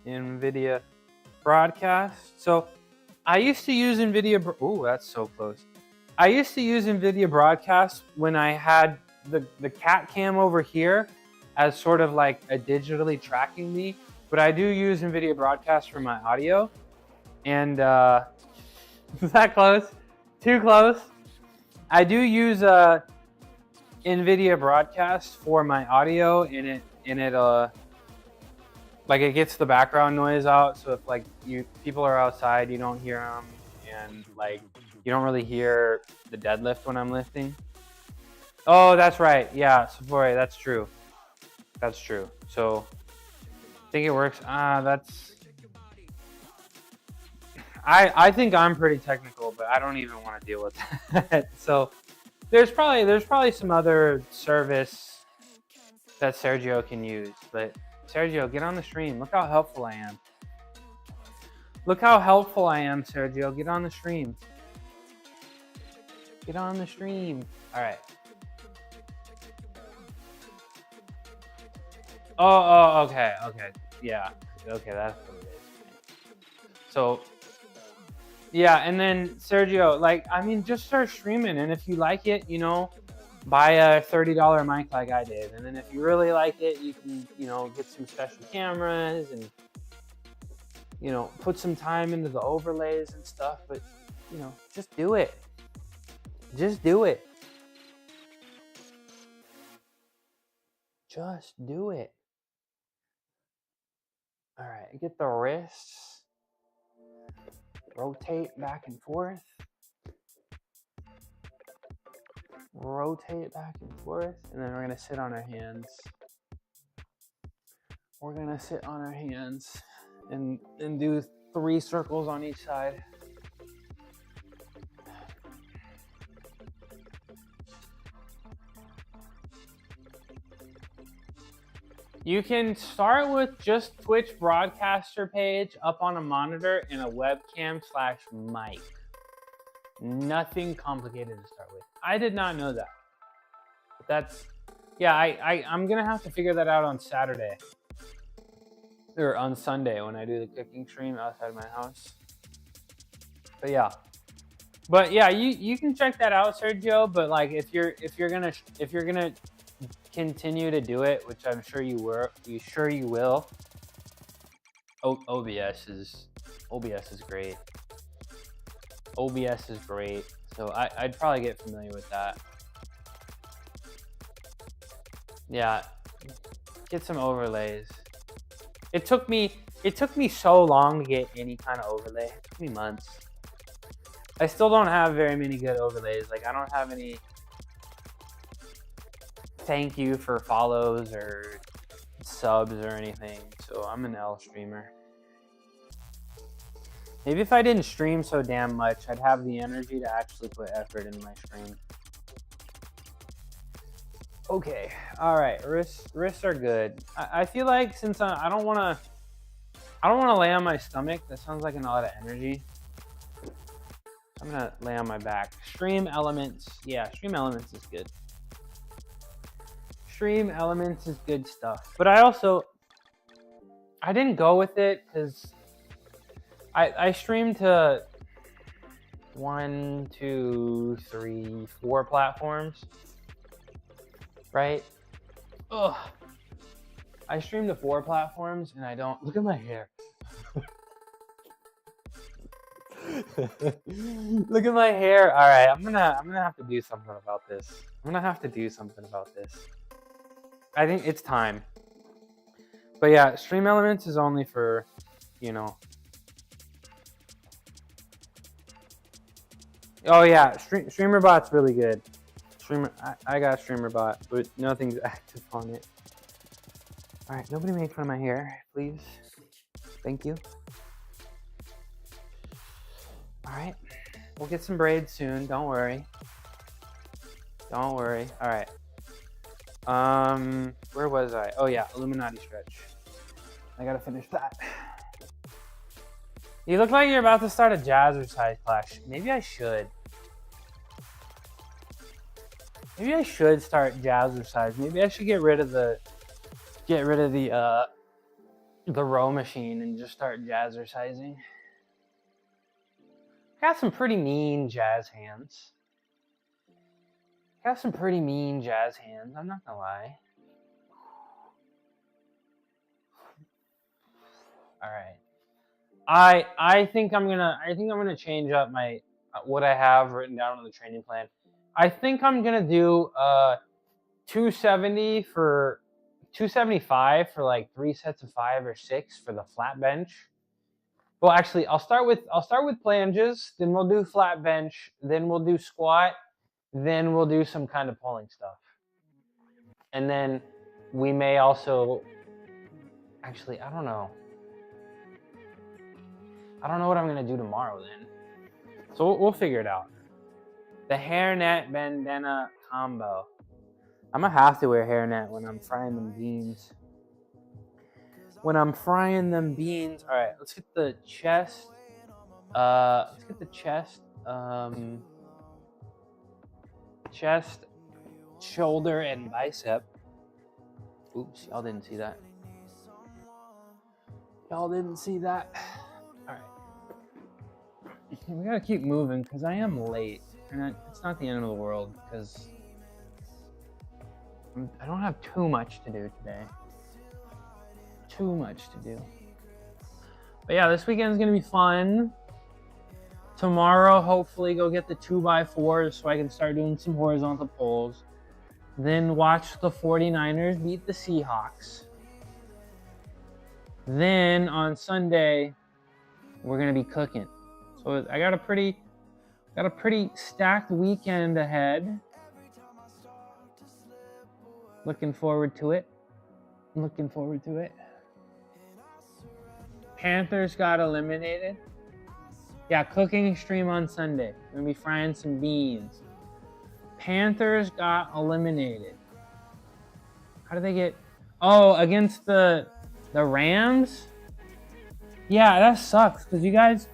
NVIDIA Broadcast. So I used to use NVIDIA. Oh, that's so close. I used to use NVIDIA Broadcast when I had the cat cam over here as sort of like a digitally tracking me. But I do use NVIDIA Broadcast for my audio. And is that close? Too close? I do use NVIDIA Broadcast for my audio, and it like it gets the background noise out. So if like people are outside, you don't hear them, and like you don't really hear the deadlift when I'm lifting. Oh, that's right. Yeah, Safori, that's true. So I think it works. I think I'm pretty technical, but I don't even want to deal with that. So there's probably some other service that Sergio can use, but Sergio, get on the stream. Look how helpful I am. Look how helpful I am, Sergio. Get on the stream. Get on the stream. All right. Oh, okay. Yeah. Okay, that's what it is. So, yeah, and then Sergio, like, I mean, just start streaming, and if you like it, you know, buy a $30 mic like I did, and then if you really like it, you can, you know, get some special cameras and, you know, put some time into the overlays and stuff, but, you know, just do it. Just do it. Just do it. All right, get the wrists, rotate back and forth, rotate back and forth, and then we're gonna sit on our hands. We're gonna sit on our hands and do 3 circles on each side. You can start with just Twitch broadcaster page up on a monitor and a webcam/mic. Nothing complicated to start with. I did not know that. But that's, yeah, I'm gonna have to figure that out on Saturday. Or on Sunday when I do the cooking stream outside my house. But yeah, you can check that out, Sergio. But like, if you're gonna continue to do it, which I'm sure you will. OBS is great. OBS is great. So I'd probably get familiar with that. Yeah, get some overlays. It took me so long to get any kind of overlay. It took me months. I still don't have very many good overlays. Like, I don't have any thank you for follows or subs or anything. So I'm an L streamer. Maybe if I didn't stream so damn much, I'd have the energy to actually put effort into my stream. Okay, all right, wrists are good. I feel like since I don't want to lay on my stomach. That sounds like a lot of energy. I'm gonna lay on my back. Stream elements, yeah, stream elements is good. Stream elements is good stuff. But I didn't go with it because I streamed to 1, 2, 3, 4 platforms. Right? Ugh. I stream to 4 platforms and I don't look at my hair. Look at my hair. All right, I'm gonna have to do something about this. I think it's time. But yeah, stream elements is only for, you know. Oh yeah, StreamerBot's really good. I got StreamerBot, but nothing's active on it. All right, nobody make fun of my hair, please. Thank you. All right, we'll get some braids soon. Don't worry. All right. Where was I? Oh yeah, Illuminati stretch. I gotta finish that. You look like you're about to start a jazzercise class. Maybe I should. Start jazzercise. Maybe I should get rid of the row machine and just start jazzercising. Got some pretty mean jazz hands. I'm not gonna lie. All right. I think I'm gonna change up my what I have written down on the training plan. I think I'm gonna do 275 for like 3 sets of 5 or 6 for the flat bench. Well, actually, I'll start with flanges, then we'll do flat bench, then we'll do squat, then we'll do some kind of pulling stuff. And then we may also, actually, I don't know. I don't know what I'm gonna do tomorrow then. So we'll figure it out. The hairnet bandana combo. I'm gonna have to wear hairnet when I'm frying them beans. All right, let's get the chest. Chest, shoulder, and bicep. Oops, y'all didn't see that. All right. We gotta keep moving because I am late. And it's not the end of the world because I don't have too much to do today. But yeah, this weekend's gonna be fun. Tomorrow, hopefully, go get the 2x4s so I can start doing some horizontal pulls. Then watch the 49ers beat the Seahawks. Then on Sunday, we're gonna be cooking. So I got a pretty stacked weekend ahead. Looking forward to it. Panthers got eliminated. Yeah, cooking stream on Sunday. We're gonna be frying some beans. Panthers got eliminated. How did they get? Oh, against the Rams? Yeah, that sucks because you guys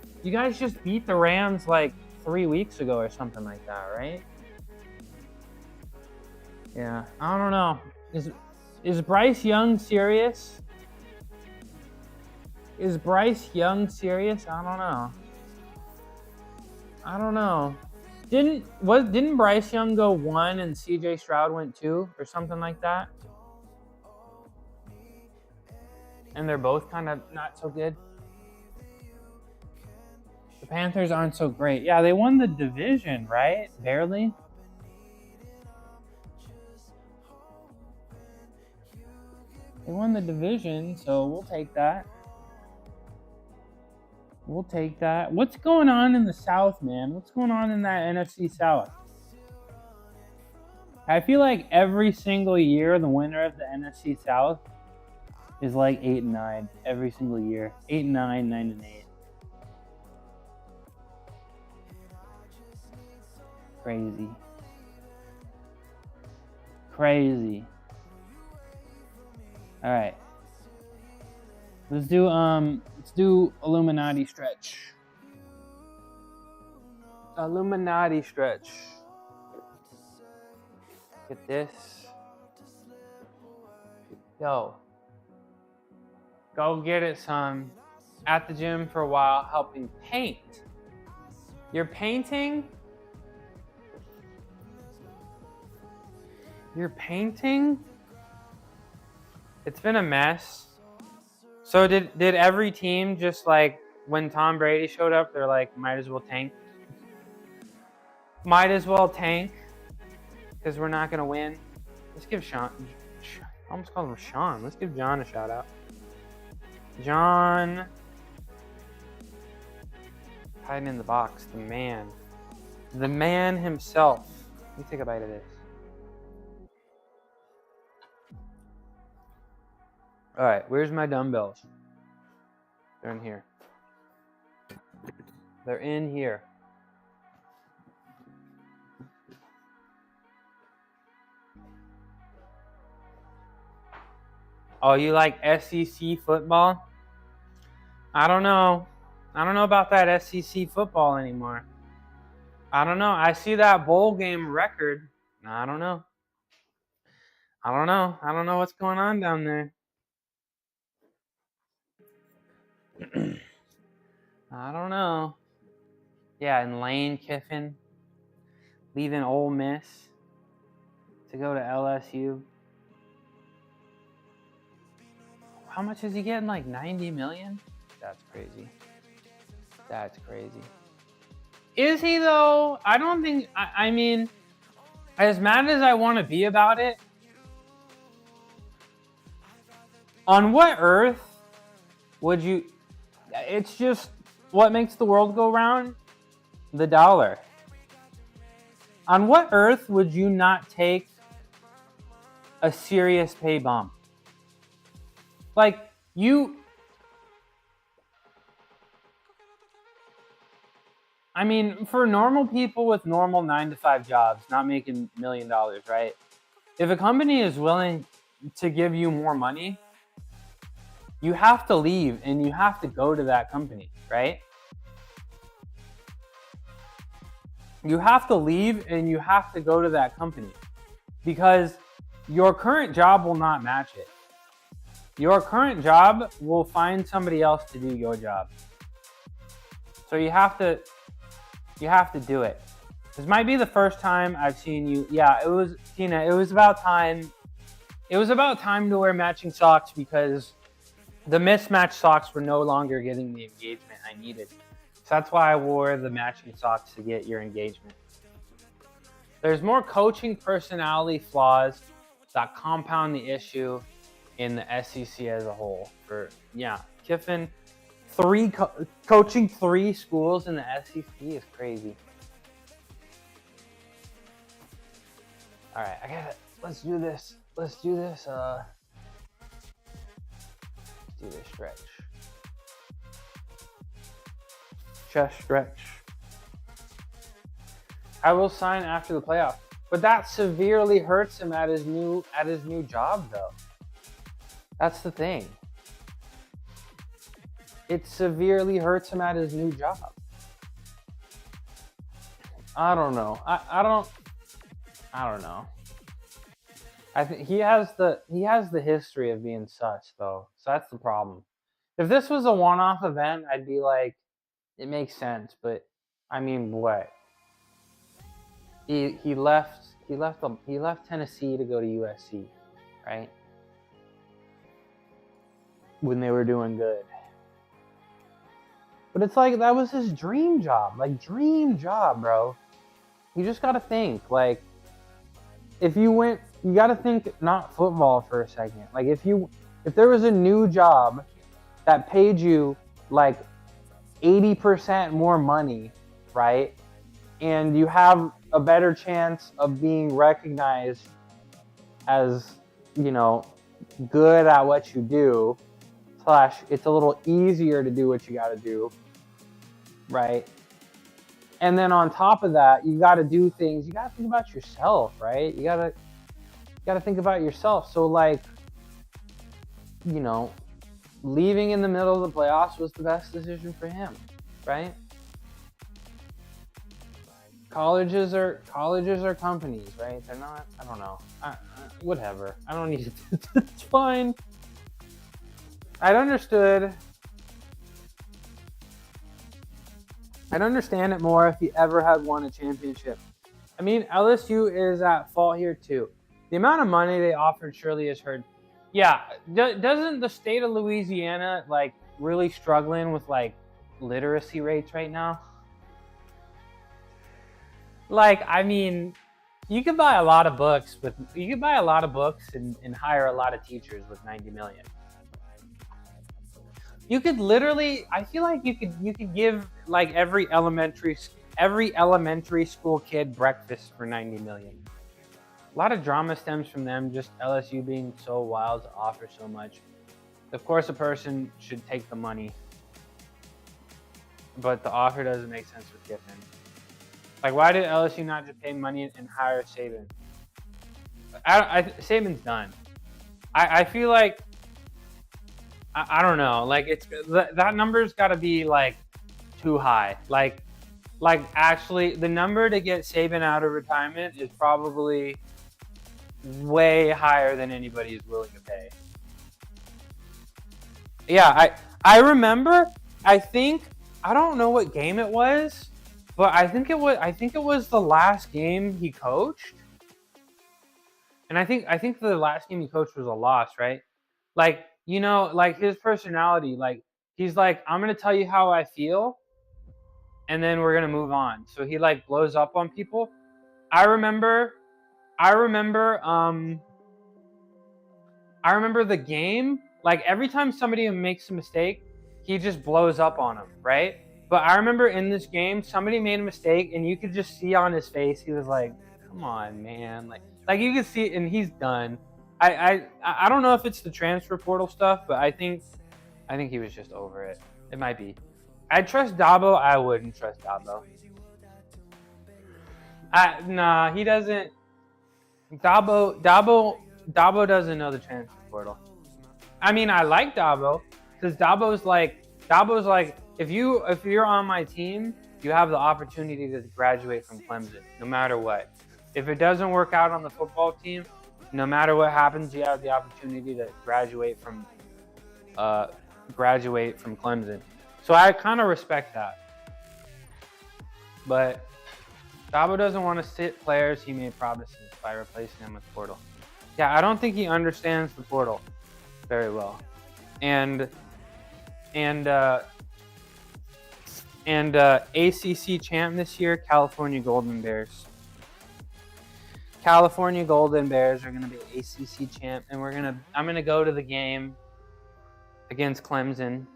just beat the Rams like 3 weeks ago or something like that, right? Yeah, I don't know. Is Bryce Young serious? I don't know. Didn't Bryce Young go 1 and CJ Stroud went 2 or something like that? And they're both kind of not so good. The Panthers aren't so great. Yeah, they won the division, right? Barely. They won the division, so we'll take that. What's going on in the South, man? What's going on in that NFC South? I feel like every single year, the winner of the NFC South is like 8-9 every single year. 8-9, 9-8. Crazy. All right. Let's do Illuminati stretch. Get this. Yo. Go get it, son. At the gym for a while, helping paint. You're painting? It's been a mess. So did every team just like when Tom Brady showed up, they're like, might as well tank because we're not gonna win. Let's give Sean. I almost called him Sean. Let's give John a shout out. John, hiding in the box, the man himself. Let me take a bite of this. All right, where's my dumbbells? They're in here. Oh, you like SEC football? I don't know about that SEC football anymore. I don't know. I see that bowl game record. I don't know. I don't know what's going on down there. I don't know. Yeah, and Lane Kiffin leaving Ole Miss to go to LSU. How much is he getting? Like 90 million? That's crazy. Is he though? I don't think, I mean, as mad as I want to be about it, on what earth would you, it's just what makes the world go round? The dollar. On what earth would you not take a serious pay bump? Like, I mean, for normal people with normal 9 to 5 jobs, not making $1 million, right? If a company is willing to give you more money, you have to leave and you have to go to that company, right? You have to leave and you have to go to that company because your current job will not match it. Your current job will find somebody else to do your job. So you have to do it. This might be the first time I've seen you. Yeah, it was, Tina, it was about time. It was about time to wear matching socks because the mismatched socks were no longer getting the engagement I needed. So that's why I wore the matching socks to get your engagement. There's more coaching personality flaws that compound the issue in the SEC as a whole. Kiffin, coaching 3 schools in the SEC is crazy. All right, let's do this. Let's do this stretch. Chest stretch. I will sign after the playoff, but that severely hurts him at his new job, though. That's the thing. It severely hurts him at his new job. I don't know. I don't know. I think he has the history of being such, though. So that's the problem. If this was a one-off event, I'd be like, it makes sense. But I mean, what? He left Tennessee to go to USC, right? When they were doing good. But it's like that was his dream job. Like, dream job, bro. You just gotta think, like, you gotta think not football for a second. Like, if there was a new job that paid you like 80% more money, right? And you have a better chance of being recognized as, good at what you do, / it's a little easier to do what you gotta do, right? And then on top of that, you gotta do things, you gotta think about yourself, right? You gotta think about yourself. So, like, leaving in the middle of the playoffs was the best decision for him, right? Colleges are companies, right? They're not, I don't know. Whatever. I don't need it. It's fine. I'd understand it more if he ever had won a championship. I mean, LSU is at fault here too. The amount of money they offered surely is hurt. Yeah, doesn't the state of Louisiana like really struggling with like literacy rates right now? Like, I mean, you could buy a lot of books and hire a lot of teachers with $90 million. You could literally, I feel like you could give like every elementary school kid breakfast for $90 million. A lot of drama stems from them, just LSU being so wild to offer so much. Of course, a person should take the money, but the offer doesn't make sense with Kiffin. Like, why did LSU not just pay money and hire Saban? Saban's done. I feel like, I don't know. Like, it's that number's got to be like too high. Like actually, the number to get Saban out of retirement is probably way higher than anybody is willing to pay. Yeah, I remember. I don't know what game it was, but I think it was the last game he coached. And I think the last game he coached was a loss, right? Like, like his personality, like he's like, I'm going to tell you how I feel and then we're going to move on. So he like blows up on people. I remember the game, like every time somebody makes a mistake, he just blows up on them, right? But I remember in this game, somebody made a mistake and you could just see on his face, he was like, come on, man. Like you could see it, and he's done. I don't know if it's the transfer portal stuff, but I think he was just over it. It might be. I trust Dabo. I wouldn't trust Dabo. Nah, he doesn't. Dabo doesn't know the transfer portal. I mean, I like Dabo because Dabo's like if you're on my team, you have the opportunity to graduate from Clemson no matter what. If it doesn't work out on the football team, no matter what happens, you have the opportunity to graduate from Clemson. So I kind of respect that. But Dabo doesn't want to sit players he made promises by replacing them with portal. Yeah, I don't think he understands the portal very well. And ACC champ this year, California Golden Bears. California Golden Bears are going to be ACC champ, and I'm going to go to the game against Clemson, and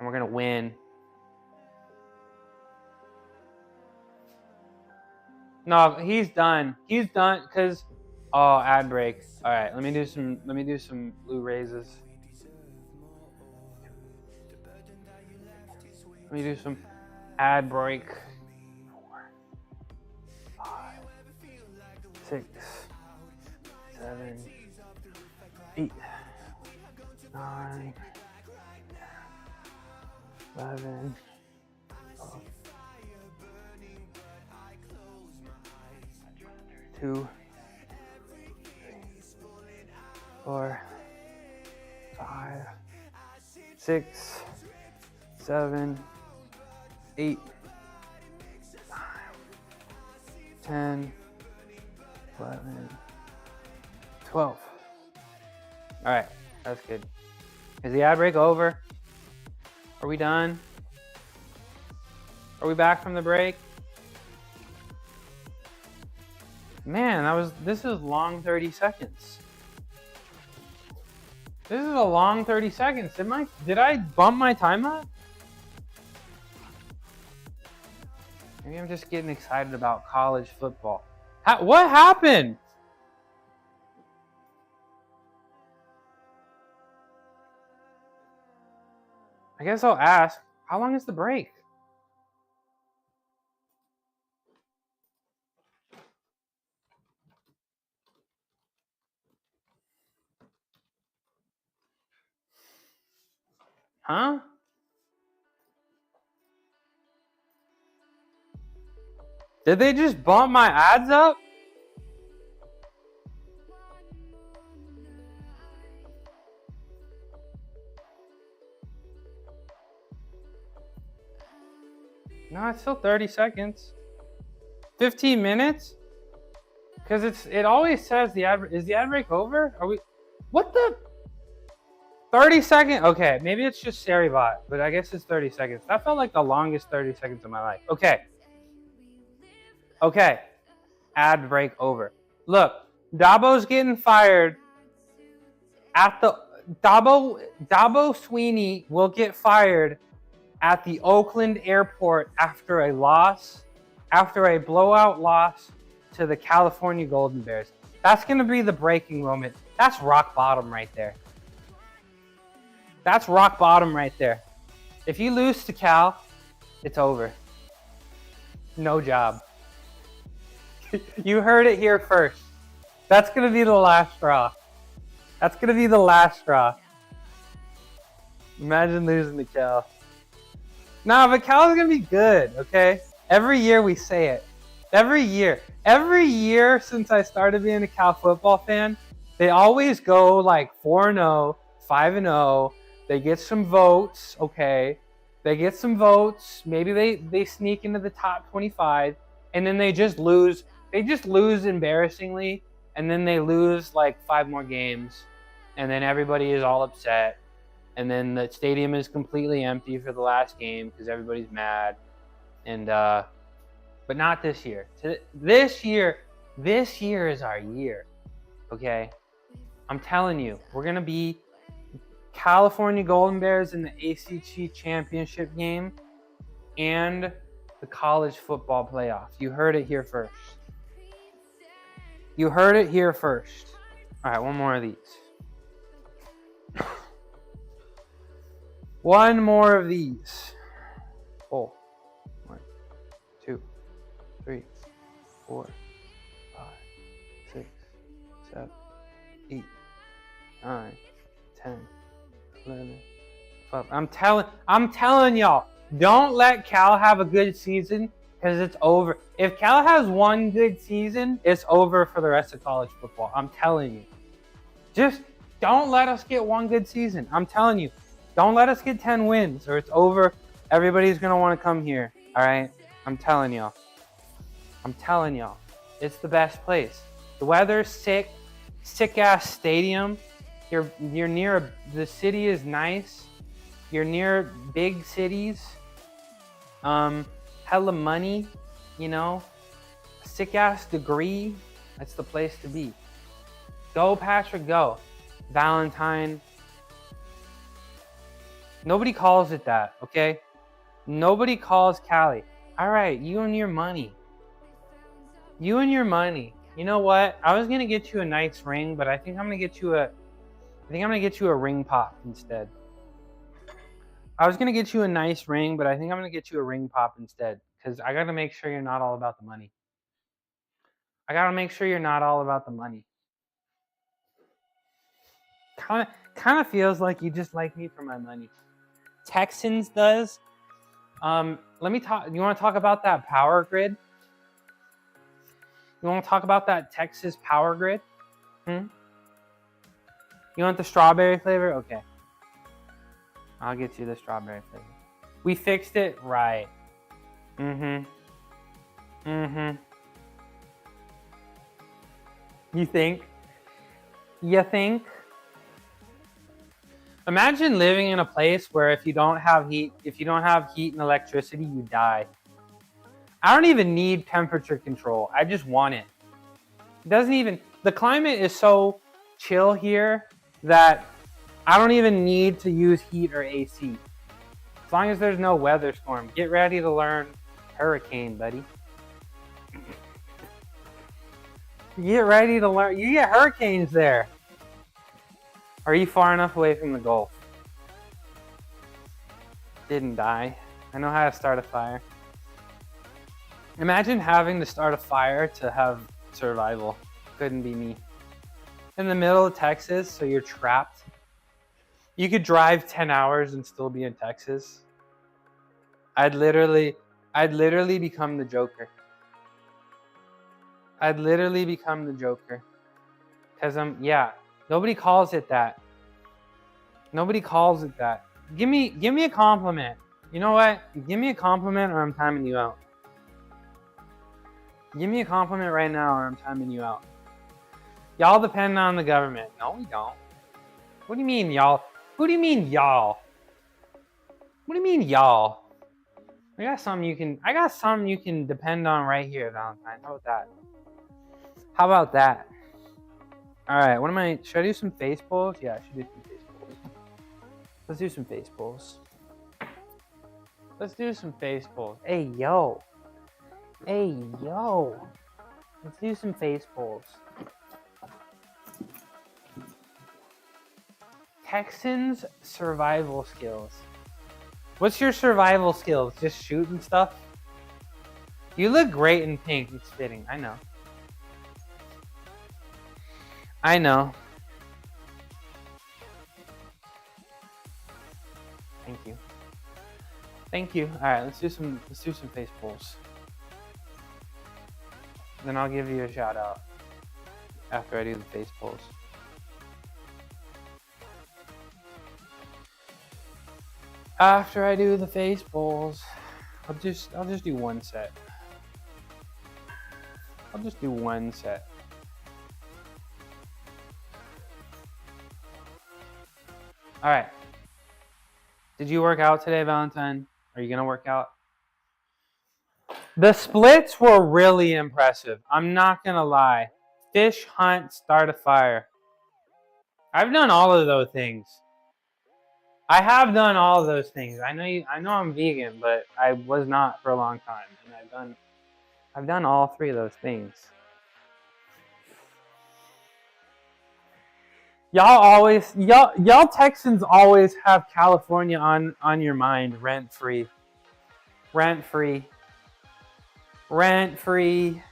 we're going to win. No, he's done. He's done because ad break. All right, let me do some blue raises. Let me do some ad break. 4, 5, 6, 7, 8, 9, 11, 12, 2, 3, 4, 5, 6, 7, 8, 9, 10, 11, 12. All right, that's good. Is the ad break over? Are we done? Are we back from the break? Man, this is long 30 seconds. This is a long 30 seconds. Did I bump my time up? Maybe I'm just getting excited about college football. What happened? I guess I'll ask, how long is the break? Huh? Did they just bump my ads up? No, it's still 30 seconds. 15 minutes? Because it always says is the ad break over? What the? 30 seconds? Okay, maybe it's just Seribot, but I guess it's 30 seconds. That felt like the longest 30 seconds of my life. Okay. Ad break over. Look, Dabo's getting fired Dabo Sweeney will get fired at the Oakland airport after a blowout loss to the California Golden Bears. That's going to be the breaking moment. That's rock bottom right there. That's rock bottom right there. If you lose to Cal, it's over. No job. You heard it here first. That's going to be the last straw. That's going to be the last straw. Imagine losing to Cal. Nah, but Cal's going to be good, okay? Every year we say it. Every year since I started being a Cal football fan, they always go like 4-0, 5-0. They get some votes, okay? They get some votes. Maybe they sneak into the top 25, and then they just lose. They just lose embarrassingly, and then they lose like 5 more games, and then everybody is all upset, and then the stadium is completely empty for the last game because everybody's mad, and but not this year. This year is our year, okay? I'm telling you, we're gonna be California Golden Bears in the ACC championship game and the college football playoff. You heard it here first. You heard it here first. All right, one more of these. One more of these. Pull. 1, 2, 3, 4, 5, 6, 7, 8, 9, 10, 11, 12. I'm telling y'all, don't let Cal have a good season because it's over. If Cal has one good season, it's over for the rest of college football. I'm telling you. Just don't let us get one good season. I'm telling you. Don't let us get 10 wins or it's over. Everybody's going to want to come here. All right? I'm telling y'all. It's the best place. The weather's sick. Sick-ass stadium. You're near the city is nice. You're near big cities. Hella money, you know. Sick-ass degree. That's the place to be. Go, Patrick, go. Valentine. Nobody calls it that, okay? Nobody calls Cali. All right, you and your money. You and your money. You know what? I was gonna get you a nice ring, but I think I'm gonna get you a ring pop instead. I was gonna get you a nice ring, but I think I'm gonna get you a ring pop instead. Because I gotta make sure you're not all about the money. Kind of feels like you just like me for my money. Texans does. Let me talk. You want to talk about that power grid? You want to talk about that Texas power grid? You want the strawberry flavor? Okay. I'll get you the strawberry flavor. We fixed it right. You think? Imagine living in a place where if you don't have heat and electricity, you die. I don't even need temperature control. I just want it. The climate is so chill here that I don't even need to use heat or AC. As long as there's no weather storm. Get ready to learn hurricane, buddy. Get ready to learn. You get hurricanes there. Are you far enough away from the Gulf? Didn't die. I know how to start a fire. Imagine having to start a fire to have survival. Couldn't be me. In the middle of Texas, so you're trapped. You could drive 10 hours and still be in Texas. I'd literally become the Joker. Because nobody calls it that. Give me a compliment. You know what? Give me a compliment or I'm timing you out. Give me a compliment right now or I'm timing you out. Y'all depend on the government. No, we don't. What do you mean, y'all? Who do you mean, y'all? What do you mean, y'all? I got something you can depend on right here, Valentine. How about that? All right, should I do some face pulls? Yeah, I should do some face pulls. Let's do some face pulls. Hey, yo. Let's do some face pulls. Texans survival skills. What's your survival skills? Just shooting stuff? You look great in pink. It's fitting. I know. Thank you. All right, let's do some face pulls. Then I'll give you a shout out after I do the face pulls. After I do the face pulls, I'll just do one set. All right. Did you work out today, Valentine? Are you gonna work out? The splits were really impressive. I'm not gonna lie. Fish, hunt, start a fire. I've done all of those things. I have done all of those things. I know I'm vegan, but I was not for a long time, and I've done all three of those things. Y'all Texans always have California on your mind rent free. Rent free. Rent free.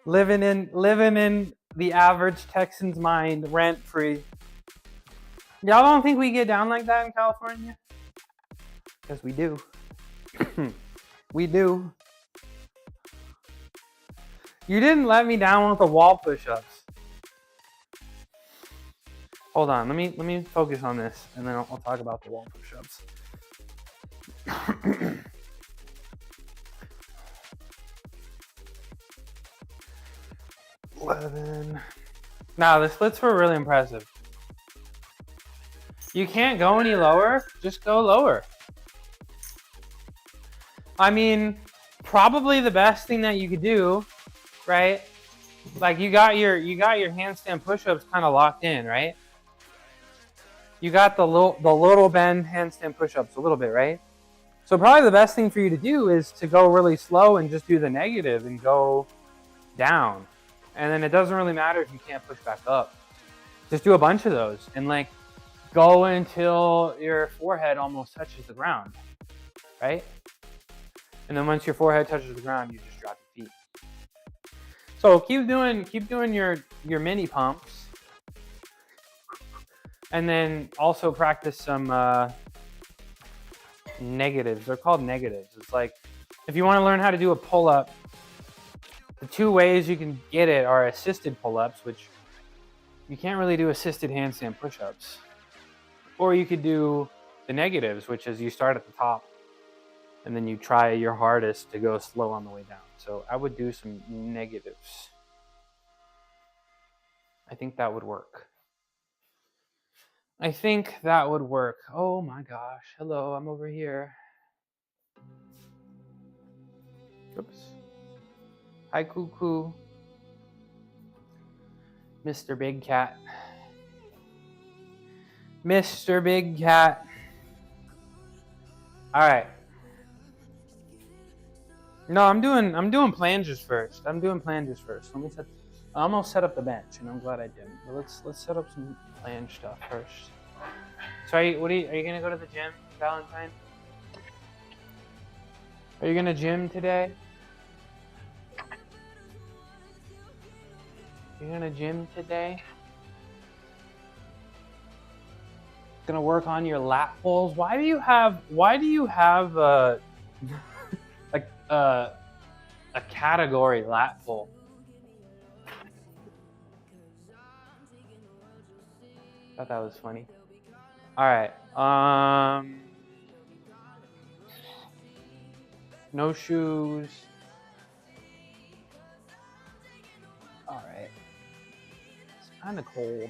Living in the average Texan's mind, rent free. Y'all don't think we get down like that in California? Because we do. We do. You didn't let me down with the wall push-ups. Hold on, let me focus on this, and then I'll talk about the wall push-ups. 11. Now, the splits were really impressive. You can't go any lower, just go lower. I mean, probably the best thing that you could do, right? Like you got your handstand push-ups kind of locked in, right? You got the little bend handstand push-ups a little bit, right? So probably the best thing for you to do is to go really slow and just do the negative and go down. And then it doesn't really matter if you can't push back up. Just do a bunch of those and like go until your forehead almost touches the ground, right? And then once your forehead touches the ground, you just drop your feet. So keep doing your mini pumps. And then also practice some negatives. They're called negatives. It's like if you want to learn how to do a pull-up, the two ways you can get it are assisted pull-ups, which you can't really do assisted handstand push-ups. Or you could do the negatives, which is you start at the top and then you try your hardest to go slow on the way down. So I would do some negatives. I think that would work. I think that would work. Oh my gosh. Hello, I'm over here. Oops. Hi, Cuckoo. Mr. Big Cat. Mr. Big Cat. All right. No, I'm doing planges first. I'm almost set up the bench, and I'm glad I didn't. But let's set up some flange stuff first. So are you gonna go to the gym, Valentine? Are you gonna gym today? You're gonna gym today? Gonna work on your lat pulls. Why do you have a category lat pull? Thought that was funny. All right. No shoes. All right. It's kind of cold.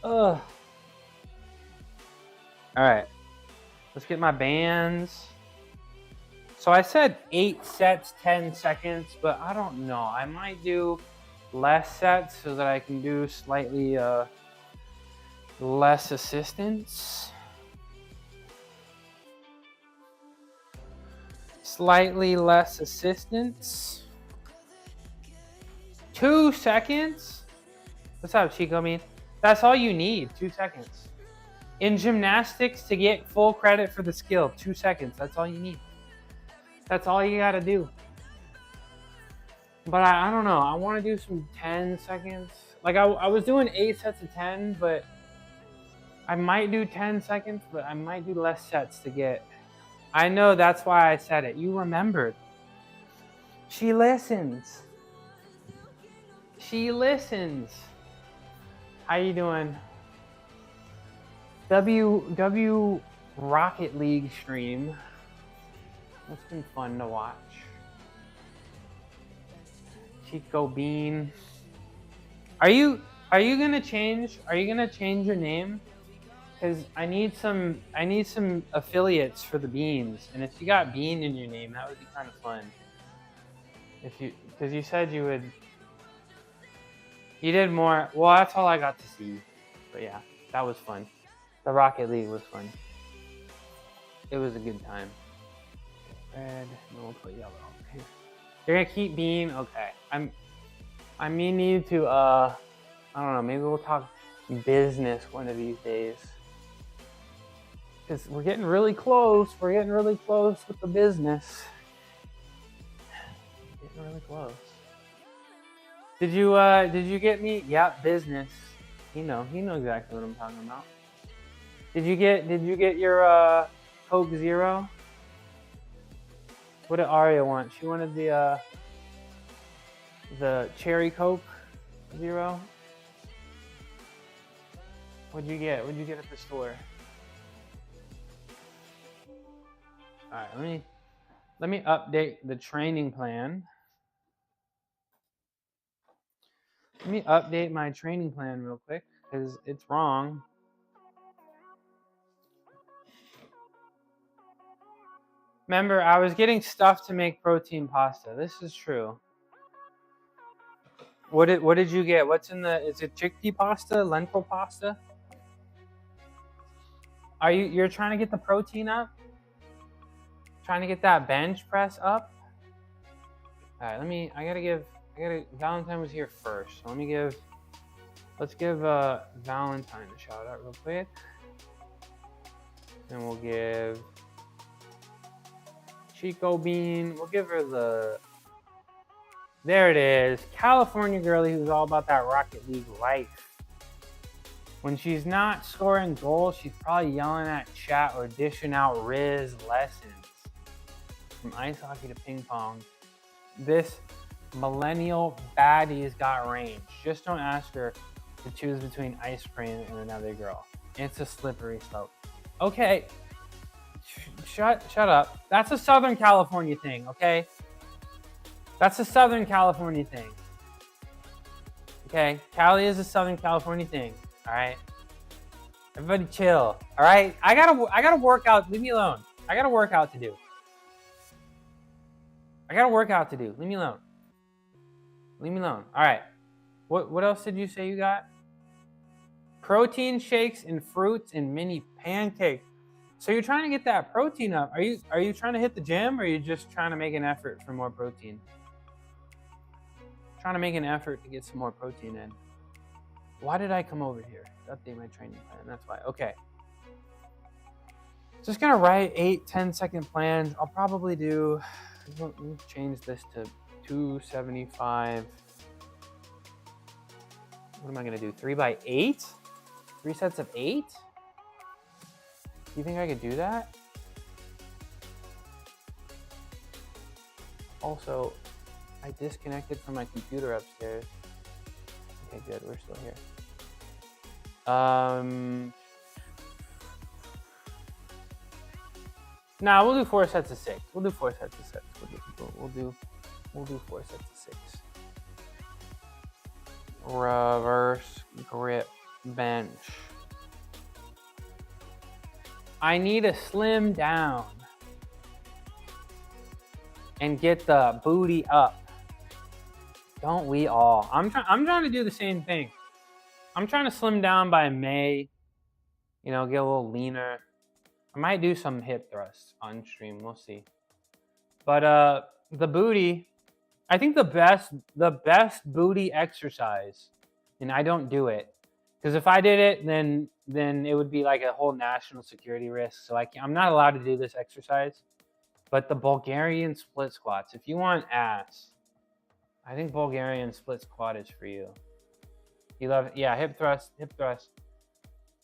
Ugh. All right. Let's get my bands. So I said 8 sets, 10 seconds, but I don't know. I might do less sets so that I can do slightly less assistance. Slightly less assistance. 2 seconds? What's up, Chico? That's all you need, 2 seconds. In gymnastics, to get full credit for the skill, 2 seconds. That's all you need. That's all you gotta do. But I don't know. I want to do some 10 seconds. Like I was doing 8 sets of 10, but I might do 10 seconds, but I might do less sets to get. I know that's why I said it. You remembered. She listens. She listens. How you doing? W Rocket League stream. It's been fun to watch. Chico Bean. Are you gonna change your name? Cause I need some affiliates for the beans. And if you got Bean in your name, that would be kind of fun. Cause you said you would. You did more. Well, that's all I got to see. But yeah, that was fun. The Rocket League was fun. It was a good time. Red, and we'll put yellow over here. You're gonna keep Bean? Okay. I may need to I don't know, maybe we'll talk business one of these days. Because we're getting really close. We're getting really close with the business. Getting really close. Did you get me? Yeah, business. He knows exactly what I'm talking about. Did you get your Coke Zero? What did Aria want? She wanted the cherry Coke Zero. What'd you get? What'd you get at the store? All right, let me update the training plan. Let me update my training plan real quick because it's wrong. Remember, I was getting stuff to make protein pasta. This is true. What did you get? What's in the? Is it chickpea pasta, lentil pasta? You're trying to get the protein up? Trying to get that bench press up? All right, Valentine was here first. So let's give Valentine a shout out real quick. And we'll give Chico Bean, we'll give her there it is, California girlie who's all about that Rocket League life. When she's not scoring goals, she's probably yelling at chat or dishing out Riz lessons. From ice hockey to ping pong, this millennial baddie's got range. Just don't ask her to choose between ice cream and another girl. It's a slippery slope. Okay, shut up. That's a Southern California thing, okay? That's a Southern California thing. Okay, Cali is a Southern California thing. All right, everybody chill. All right, I gotta work out. Leave me alone. I got a workout to do. Leave me alone. All right. What else did you say you got? Protein shakes and fruits and mini pancakes. So you're trying to get that protein up. Are you trying to hit the gym, or are you just trying to make an effort for more protein? Trying to make an effort to get some more protein in. Why did I come over here? To update my training plan. That's why. Okay. Just gonna write 8-10 second plans. I'll probably do. Let me change this to 275. What am I gonna do? 3x8? 3 sets of 8? Do you think I could do that? Also, I disconnected from my computer upstairs. Okay, good. We're still here. Nah, we'll do 4 sets of 6. We'll do 4 sets of 6. We'll do 4 sets of 6. Reverse grip bench. I need to slim down and get the booty up. Don't we all? I'm trying to do the same thing. I'm trying to slim down by May. Get a little leaner. I might do some hip thrusts on stream. We'll see. But the booty, I think the best booty exercise, and I don't do it because if I did it, then it would be like a whole national security risk. So I'm not allowed to do this exercise. But the Bulgarian split squats, if you want ass, I think Bulgarian split squat is for you. You love it, yeah. Hip thrust.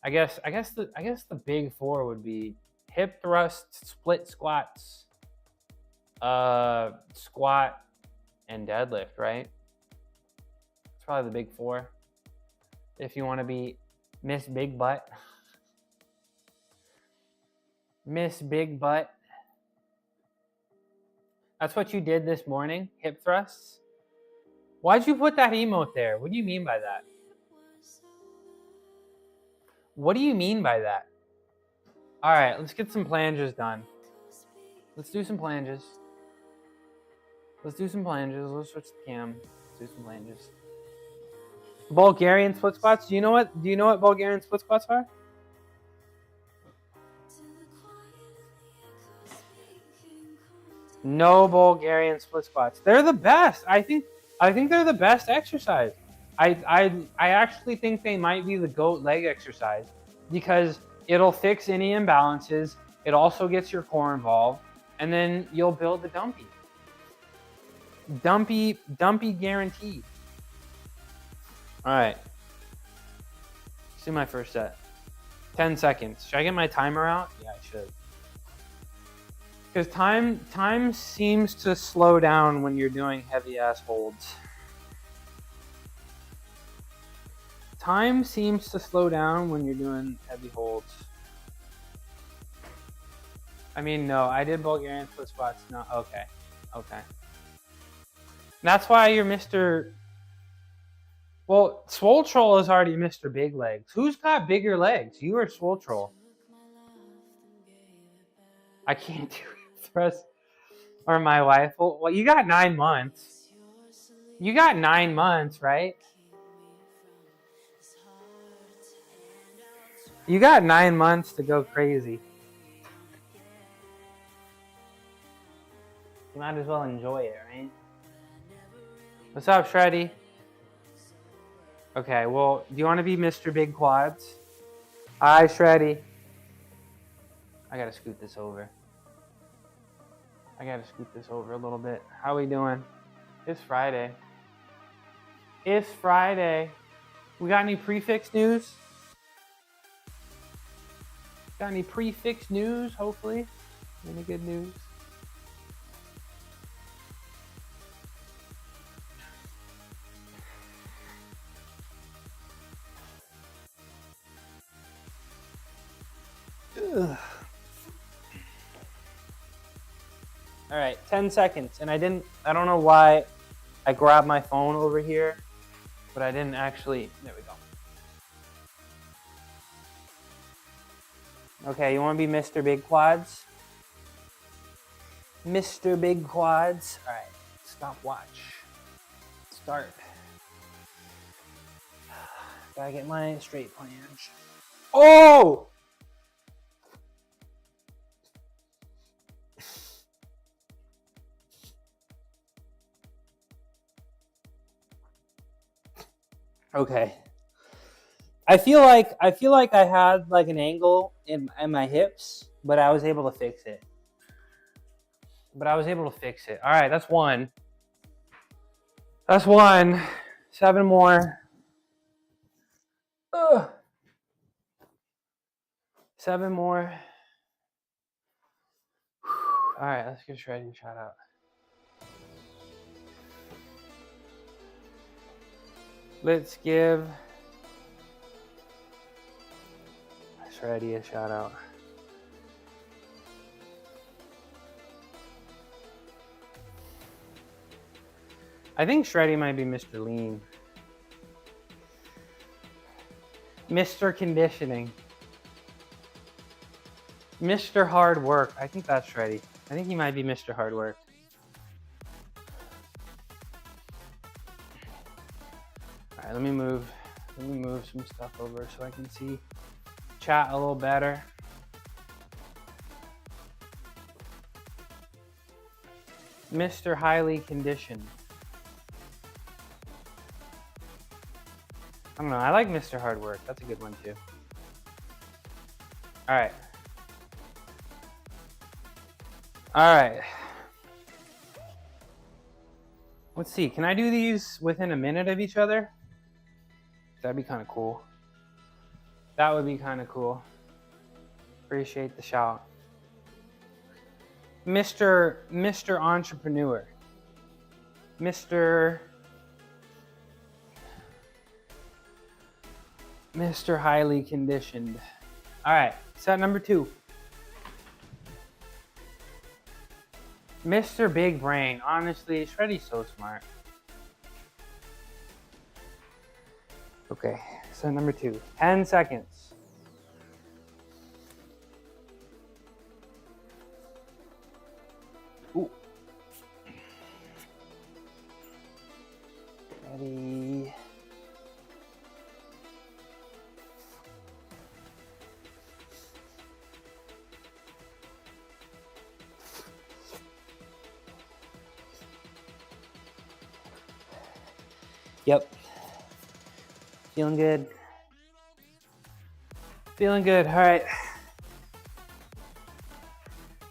I guess the big 4 would be hip thrust, split squats, squat, and deadlift, right? It's probably the big 4. If you want to be Miss Big Butt. Miss Big Butt. That's what you did this morning? Hip thrusts? Why'd you put that emote there? What do you mean by that? What do you mean by that? All right, let's get some planges done. Let's do some planges. Let's switch the cam. Let's do some planges. Bulgarian split squats. Do you know what Bulgarian split squats are? No Bulgarian split squats. They're the best. I think they're the best exercise. I actually think they might be the GOAT leg exercise because it'll fix any imbalances. It also gets your core involved, and then you'll build the dumpy. Dumpy guaranteed. All right. Let's do my first set. 10 seconds. Should I get my timer out? Yeah, I should. Because time seems to slow down when you're doing heavy ass holds. Time seems to slow down when you're doing heavy holds. I mean, no, I did Bulgarian split squats. No, okay. That's why you're Mr. Well, Swole Troll is already Mr. Big Legs. Who's got bigger legs? You or Swole Troll? I can't do thrust. Or my wife. Well, you got 9 months. You got 9 months, right? You got 9 months to go crazy. You might as well enjoy it, right? What's up, Shreddy? Okay, well, do you want to be Mr. Big Quads? Hi, Shreddy. I gotta scoot this over. A little bit. How we doing? It's Friday. We got any prefix news? Hopefully? Any good news? Ugh. All right, 10 seconds. And I don't know why I grabbed my phone over here, but I didn't actually, there we go. Okay, you want to be Mr. Big Quads? Mr. Big Quads. All right, stopwatch. Start. Gotta get my straight planche. Oh! Okay. I feel like I had like an angle in my hips, but I was able to fix it. All right, that's one. 7 more. Ugh. 7 more. All right, let's give Shreddy a shout out. Let's give Shreddy a shout out. I think Shreddy might be Mr. Lean. Mr. Conditioning. Mr. Hard Work. I think that's Shreddy. I think he might be Mr. Hard Work. All right, let me move some stuff over so I can see chat a little better. Mr. Highly Conditioned. I don't know. I like Mr. Hard Work. That's a good one too. All right. Let's see. Can I do these within a minute of each other? That'd be kind of cool. That would be kind of cool. Appreciate the shout. Mr. Entrepreneur. Mr. Highly Conditioned. All right, set number 2. Mr. Big Brain. Honestly, Shreddy's so smart. Okay, set number 2. 10 seconds. Ooh. Ready. Yep. Feeling good. Feeling good. All right.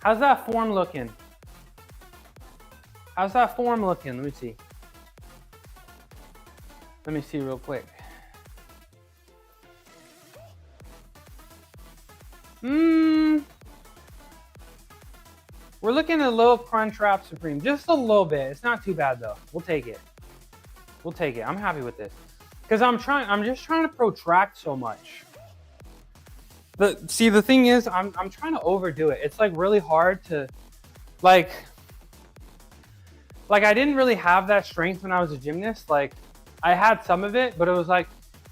How's that form looking? How's that form looking? Let me see. Let me see real quick. We're looking at a little crunch wrap supreme, just a little bit. It's not too bad though. We'll take it. We'll take it. I'm happy with this because I'm just trying to protract so much. The thing is, I'm trying to overdo it. It's like really hard to, like I didn't really have that strength when I was a gymnast. Like I had some of it, but it was like,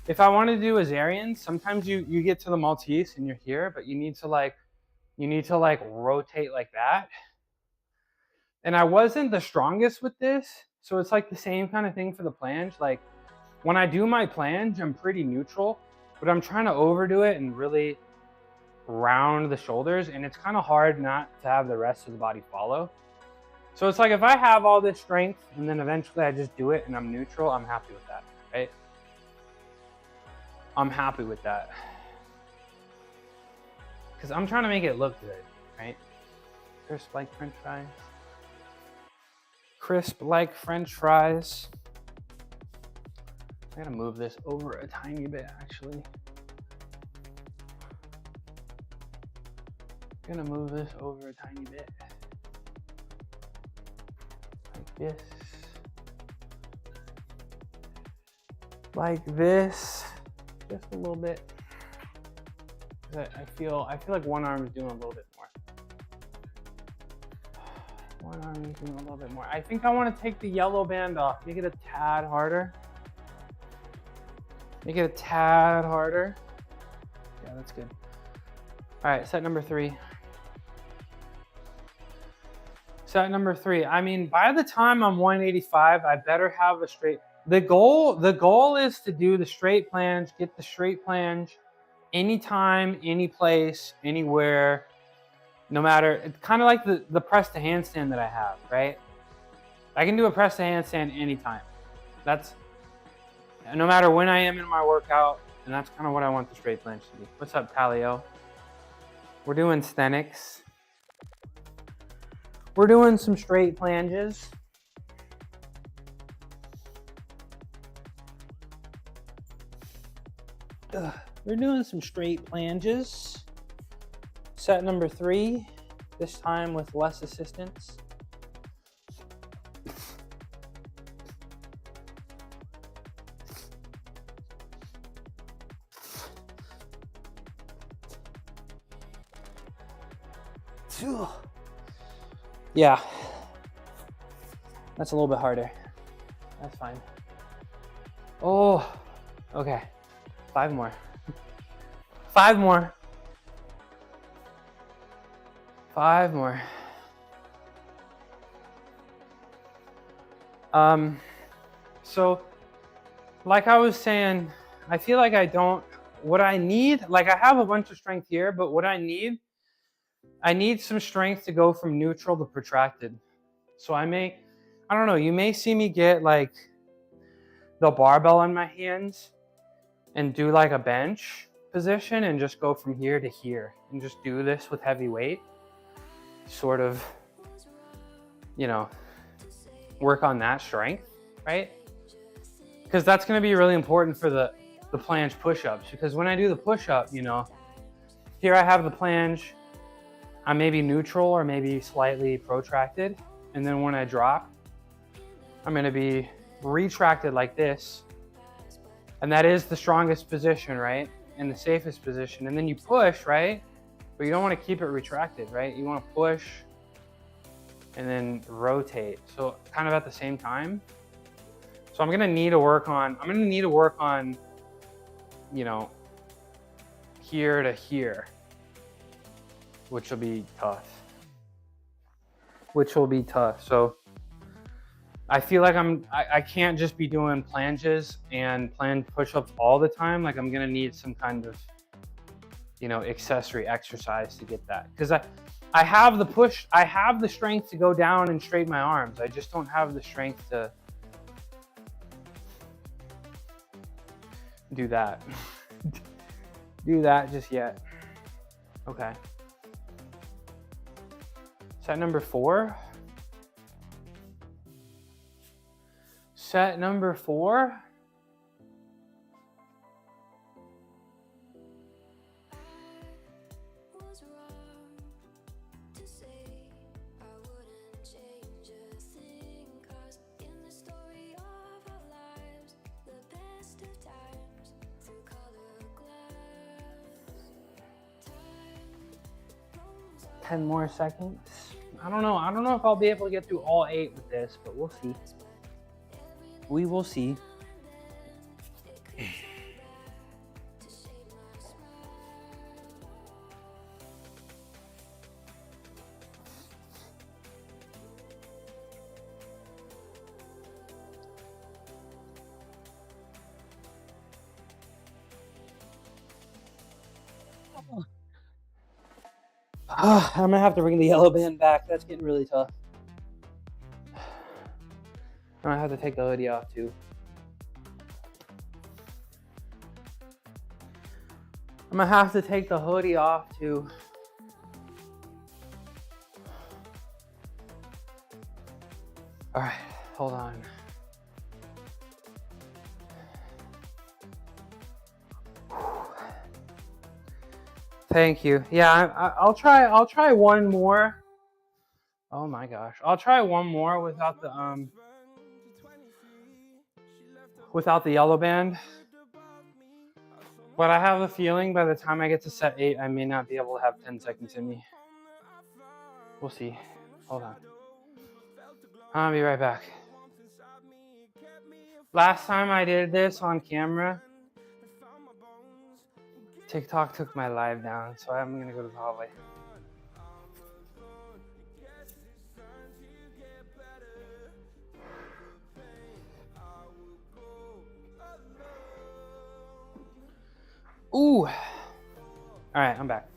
if I wanted to do Azarians, sometimes you get to the Maltese and you're here, but you need to rotate like that. And I wasn't the strongest with this. So it's like the same kind of thing for the planche. Like when I do my planche, I'm pretty neutral, but I'm trying to overdo it and really round the shoulders. And it's kind of hard not to have the rest of the body follow. So it's like, if I have all this strength and then eventually I just do it and I'm neutral, I'm happy with that, right? I'm happy with that. Because I'm trying to make it look good, right? Crisp like French fries. Crisp like French fries. I gotta move this over a tiny bit, actually. Gonna move this over a tiny bit. Like this. Like this. Just a little bit. I feel like one arm is doing a little bit more. One arm is doing a little bit more. I think I want to take the yellow band off. Make it a tad harder. Make it a tad harder. Yeah, that's good. All right, set number 3. Set number 3. I mean, by the time I'm 185, I better have a straight. The goal is to do the straight planche, get the straight planche anytime, any place, anywhere, no matter. It's kind of like the press to handstand that I have, right? I can do a press to handstand anytime. That's no matter when I am in my workout, and that's kind of what I want the straight planche to be. What's up, Paleo? We're doing sthenics. We're doing some straight planches. We're doing some straight planches. Set number 3, this time with less assistance. Yeah, that's a little bit harder. That's fine. Oh, okay. 5 more. 5 more. 5 more. So like I was saying, I feel like I don't, what I need, like I have a bunch of strength here, but what I need some strength to go from neutral to protracted. So I don't know, you may see me get like the barbell in my hands and do like a bench position and just go from here to here and just do this with heavy weight. Sort of, you know, work on that strength, right? Because that's going to be really important for the planche push-ups. Because when I do the push-up, you know, here I have the planche, I'm maybe neutral or maybe slightly protracted. And then when I drop, I'm going to be retracted like this. And that is the strongest position, right? And the safest position. And then you push, right? But you don't want to keep it retracted, right? You want to push and then rotate. So kind of at the same time. So I'm going to need to work on, you know, here to here, which will be tough. So I feel like I can't just be doing planches and planche push-ups all the time. Like I'm going to need some kind of, you know, accessory exercise to get that. Because I have the strength to go down and straighten my arms. I just don't have the strength to do that. Do that just yet. Okay. Set number 4. Set number 4. Ten more seconds. I don't know if I'll be able to get through all 8 with this, but we'll see. We will see. I'm gonna have to bring the yellow band back. That's getting really tough. I'm gonna have to take the hoodie off too. I'm gonna have to take the hoodie off too. All right, hold on. Thank you. Yeah, I'll try one more. Oh my gosh, I'll try one more without the yellow band. But I have a feeling by the time I get to set 8, I may not be able to have 10 seconds in me. We'll see. Hold on. I'll be right back. Last time I did this on camera, TikTok took my live down, so I'm gonna go to the hallway. Ooh. All right, I'm back.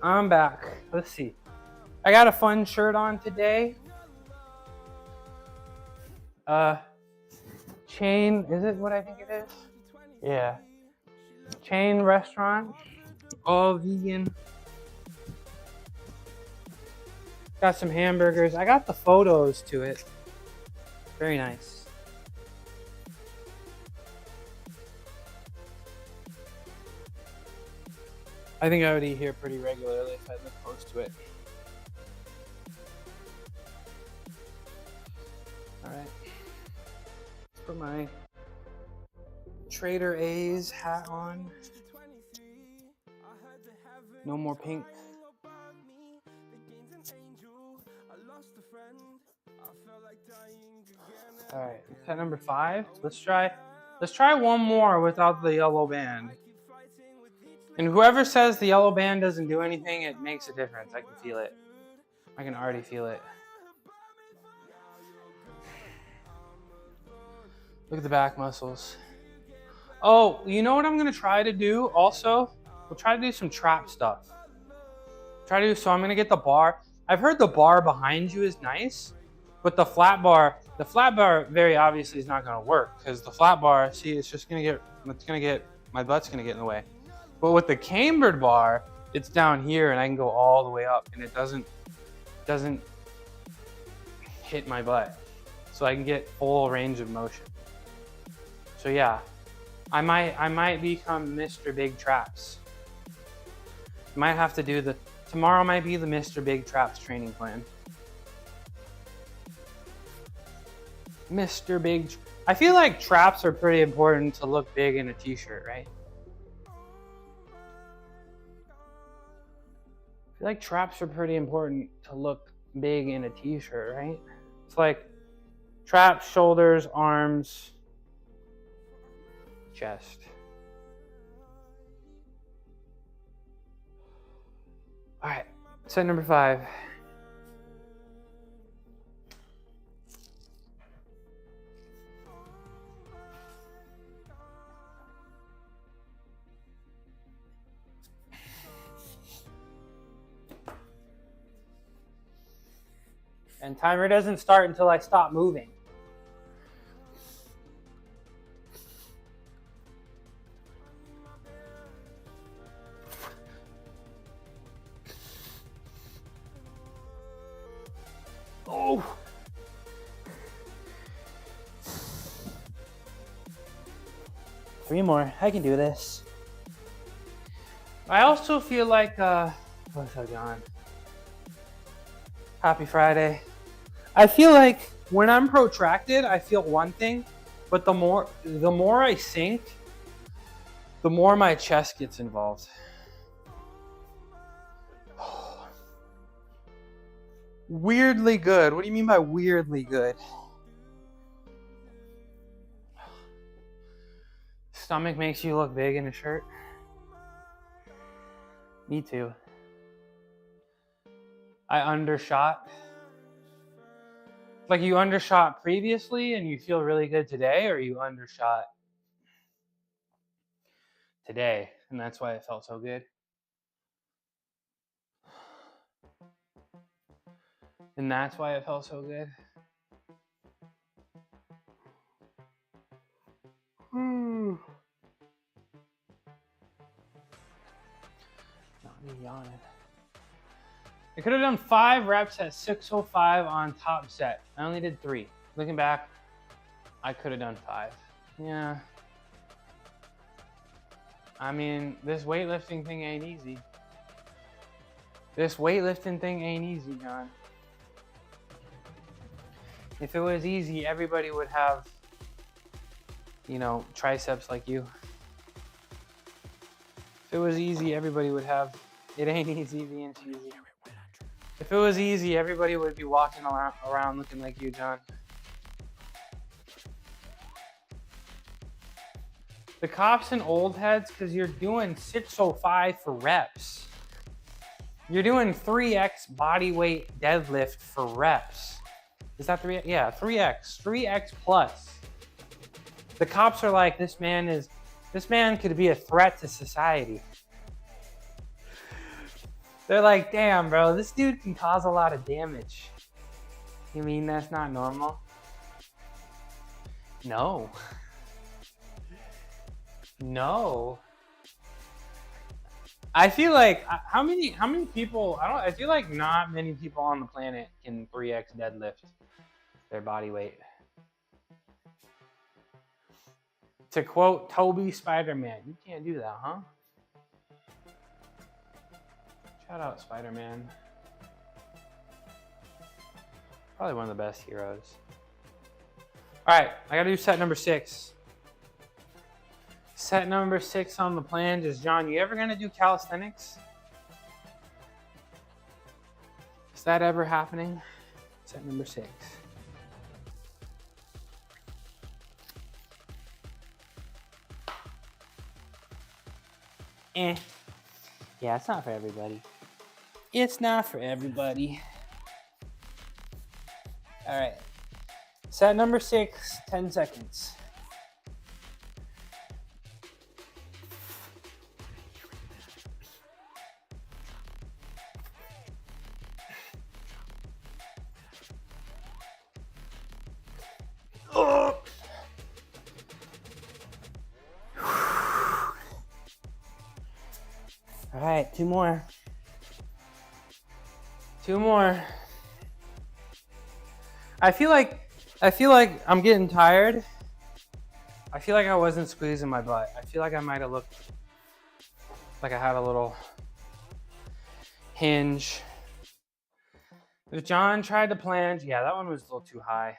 I'm back. Let's see. I got a fun shirt on today. Chain, is it what I think it is? Yeah. Chain restaurant, all vegan. Got some hamburgers. I got the photos to it. Very nice. I think I would eat here pretty regularly if I lived close to it. All right. Put my Trader A's hat on. No more pink. All right, set number 5. Let's try one more without the yellow band. And whoever says the yellow band doesn't do anything, it makes a difference. I can feel it. I can already feel it. Look at the back muscles. Oh, you know what I'm gonna try to do also? We'll try to do some trap stuff. So I'm gonna get the bar. I've heard the bar behind you is nice, but the flat bar very obviously is not gonna work because the flat bar, see, my butt's gonna get in the way. But with the cambered bar, it's down here and I can go all the way up and it doesn't hit my butt. So I can get full range of motion. So yeah, I might become Mr. Big Traps. Might have to do tomorrow might be the Mr. Big Traps training plan. Mr. Big, I feel like traps are pretty important to look big in a t-shirt, right? I feel like traps are pretty important to look big in a t-shirt, right? It's like traps, shoulders, arms, chest. All right, set number 5. And timer doesn't start until I stop moving. 3 more. I can do this. I also feel like, what's up, John? Happy Friday. I feel like when I'm protracted, I feel one thing, but the more I sink, the more my chest gets involved. Weirdly good. What do you mean by weirdly good? Stomach makes you look big in a shirt. Me too. I undershot. Like you undershot previously and you feel really good today, or you undershot today and that's why it felt so good? And that's why it felt so good? Not me yawning. I could have done 5 reps at 605 on top set. I only did 3. Looking back, I could have done 5. Yeah. I mean, this weightlifting thing ain't easy. This weightlifting thing ain't easy, John. If it was easy, everybody would have, you know, triceps like you. If it was easy, everybody would have. It ain't easy being cheesy. If it was easy, everybody would be walking around looking like you, John. The cops and old heads, because you're doing 605 for reps. You're doing 3x body weight deadlift for reps. Is that 3x? Yeah, 3x. 3x plus. The cops are like, this man could be a threat to society. They're like, damn, bro, this dude can cause a lot of damage. You mean that's not normal? No. No. I feel like how many people, I feel like not many people on the planet can 3x deadlift their body weight. To quote Toby Spider-Man, you can't do that, huh? Shout out Spider-Man. Probably one of the best heroes. All right, I gotta do set number 6. Set number 6 on the plan is, John, you ever gonna do calisthenics? Is that ever happening? Set number 6. Yeah, it's not for everybody. It's not for everybody. All right. Set number 6, 10 seconds. Oh. All right, 2 more. 2 more. I feel like I'm getting tired. I feel like I wasn't squeezing my butt. I feel like I might have looked like I had a little hinge. If John tried to planche, yeah, that one was a little too high.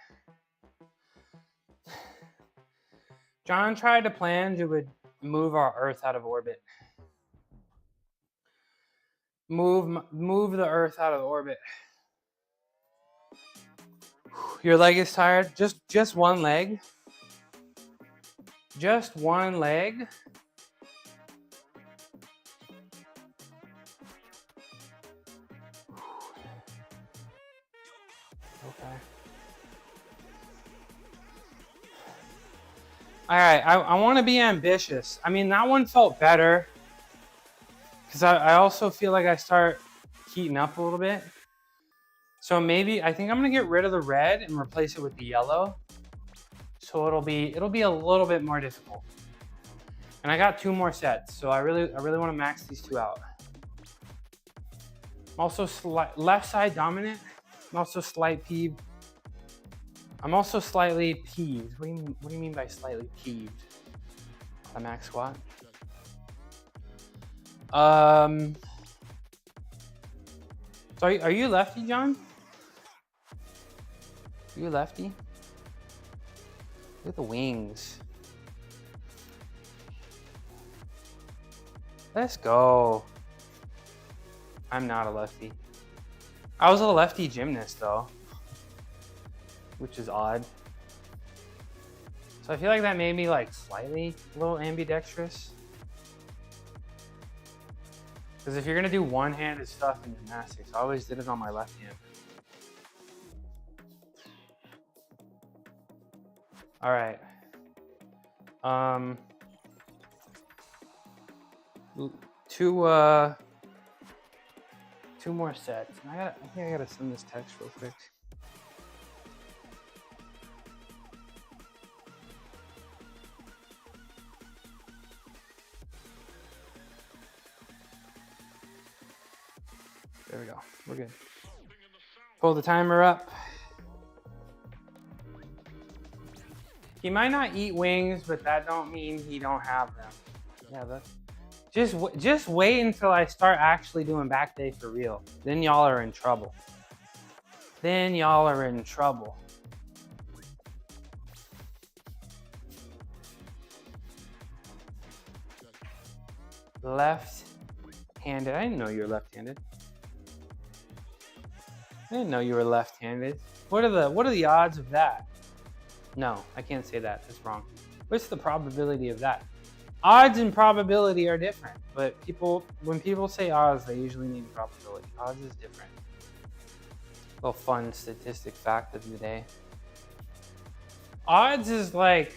John tried to planche, it would move our Earth out of orbit. Move the Earth out of orbit. Your leg is tired? Just one leg? Just one leg? Okay. All right, I want to be ambitious. I mean, that one felt better because I also feel like I start heating up a little bit. So maybe I think I'm gonna get rid of the red and replace it with the yellow. So it'll be a little bit more difficult. And I got 2 more sets, so I really want to max these 2 out. I'm also left side dominant. I'm also slightly peeved. What do you mean by slightly peeved? A max squat. So are you lefty, John? Are you lefty? Look at the wings. Let's go. I'm not a lefty. I was a lefty gymnast though, which is odd. So I feel like that made me like slightly a little ambidextrous. Because if you're gonna do one-handed stuff in gymnastics, I always did it on my left hand. All right. Two more sets. I think I gotta send this text real quick. There we go. We're good. Pull the timer up. He might not eat wings, but that don't mean he don't have them. Yeah, that's just wait until I start actually doing back day for real. Then y'all are in trouble. Then y'all are in trouble. Left-handed. I didn't know you were left-handed. I didn't know you were left-handed. What are the odds of that? No, I can't say that. That's wrong. What's the probability of that? Odds and probability are different, but when people say odds, they usually mean probability. Odds is different. Little fun statistic fact of the day. Odds is like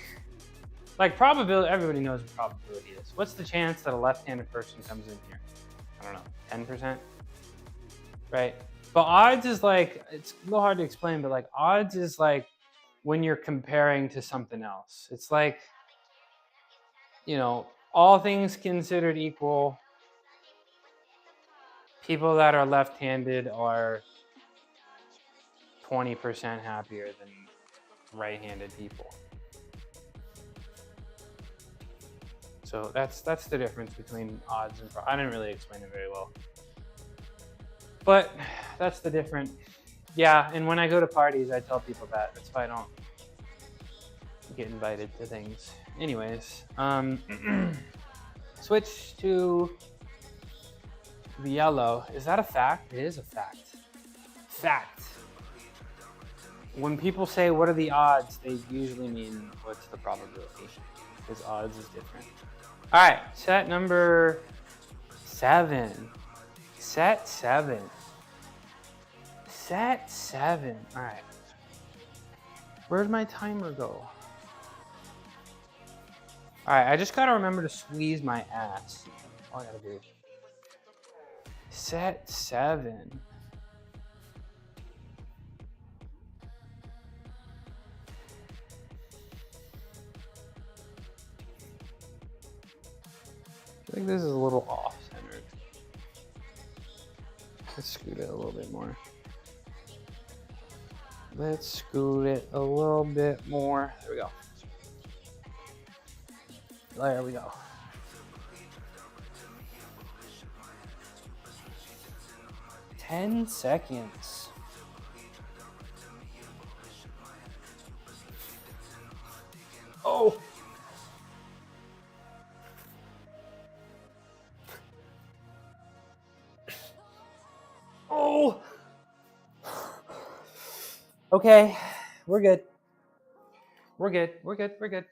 probability. Everybody knows what probability is. What's the chance that a left-handed person comes in here? I don't know, 10%, right? But odds is like, it's a little hard to explain, but like odds is like when you're comparing to something else. It's like, you know, all things considered equal, people that are left-handed are 20% happier than right-handed people. So that's the difference between odds and I didn't really explain it very well. But that's the difference. Yeah, and when I go to parties, I tell people that. That's why I don't get invited to things. Anyways, switch to the yellow. Is that a fact? It is a fact. Fact. When people say, what are the odds? They usually mean, what's the probability? Because odds is different. All right, set number 7. Set 7. Set 7. All right. Where'd my timer go? All right, I just gotta remember to squeeze my ass. All I gotta do. Set 7. I think this is a little off-centered. Let's scoot it a little bit more. Let's scoot it a little bit more. There we go. There we go. Ten seconds. Oh. Oh. Okay, we're good. We're good. We're good. We're good.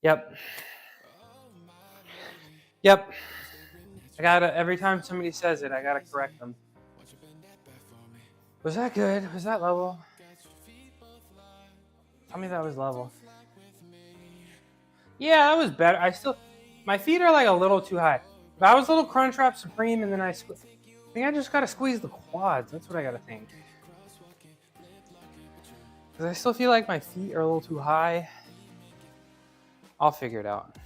Yep. Yep. I gotta, every time somebody says it, I gotta correct them. Was that good? Was that level? Tell me that was level. Yeah, that was better. My feet are like a little too high. But I was a little crunch wrap supreme, and then I think I just gotta squeeze the quads. That's what I gotta think. Because I still feel like my feet are a little too high. I'll figure it out.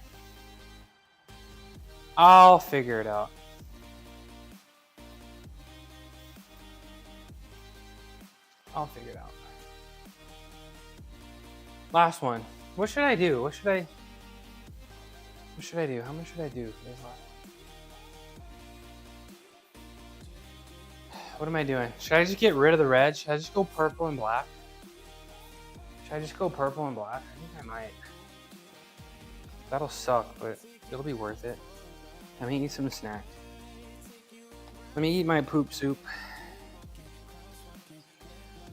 I'll figure it out. I'll figure it out. Last one. What should I do? What should I do? How much should I do? What am I doing? Should I just get rid of the red? Should I just go purple and black? Should I just go purple and black? I think I might. That'll suck, but it'll be worth it. Let me eat some snacks. Let me eat my poop soup.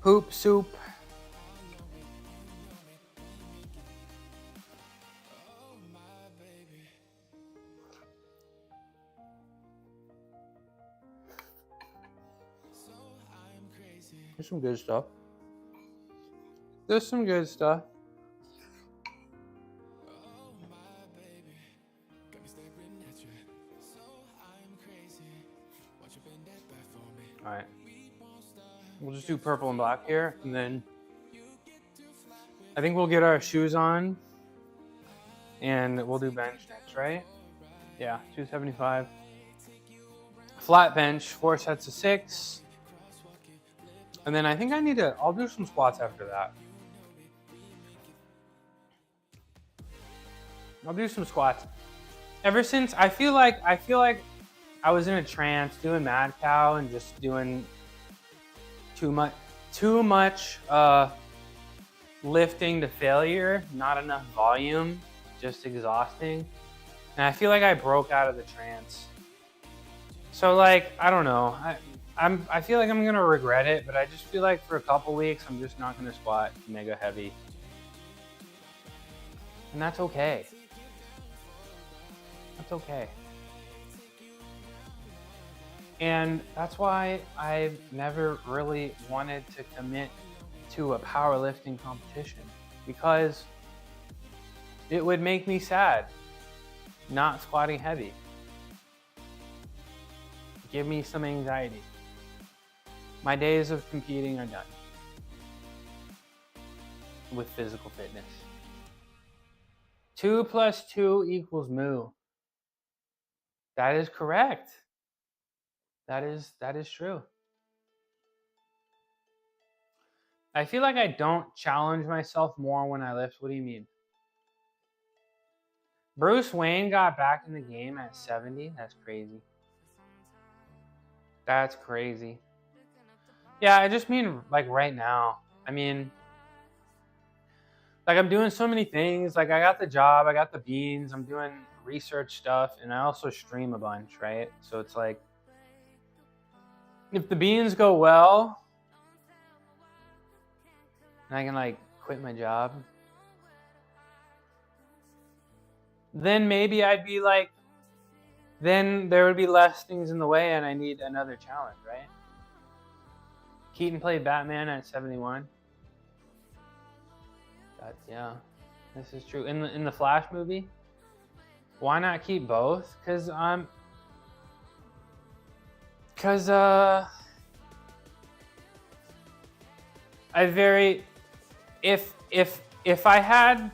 Poop soup. There's some good stuff. There's some good stuff. All right. We'll just do purple and black here, and then I think we'll get our shoes on, and we'll do bench next, right? Yeah, 275. Flat bench, 4 sets of 6. And then I think I'll do some squats after that. I'll do some squats. Ever since, I feel like I was in a trance doing Mad Cow and just doing too much lifting to failure, not enough volume, just exhausting. And I feel like I broke out of the trance. So like, I don't know. I feel like I'm gonna regret it, but I just feel like for a couple weeks I'm just not gonna squat mega heavy. And that's okay. That's okay. And that's why I've never really wanted to commit to a powerlifting competition, because it would make me sad not squatting heavy. Give me some anxiety. My days of competing are done with physical fitness. 2 + 2 = moo. That is correct. That is true. I feel like I don't challenge myself more when I lift. What do you mean? Bruce Wayne got back in the game at 70? That's crazy. That's crazy. Yeah, I just mean like right now. I mean, like I'm doing so many things. Like I got the job, I got the beans, I'm doing research stuff, and I also stream a bunch, right? So it's like, if the beans go well, and I can like quit my job, then maybe I'd be like, then there would be less things in the way and I need another challenge, right? Keaton played Batman at 71. Yeah, this is true. In the Flash movie, why not keep both? Because if I had,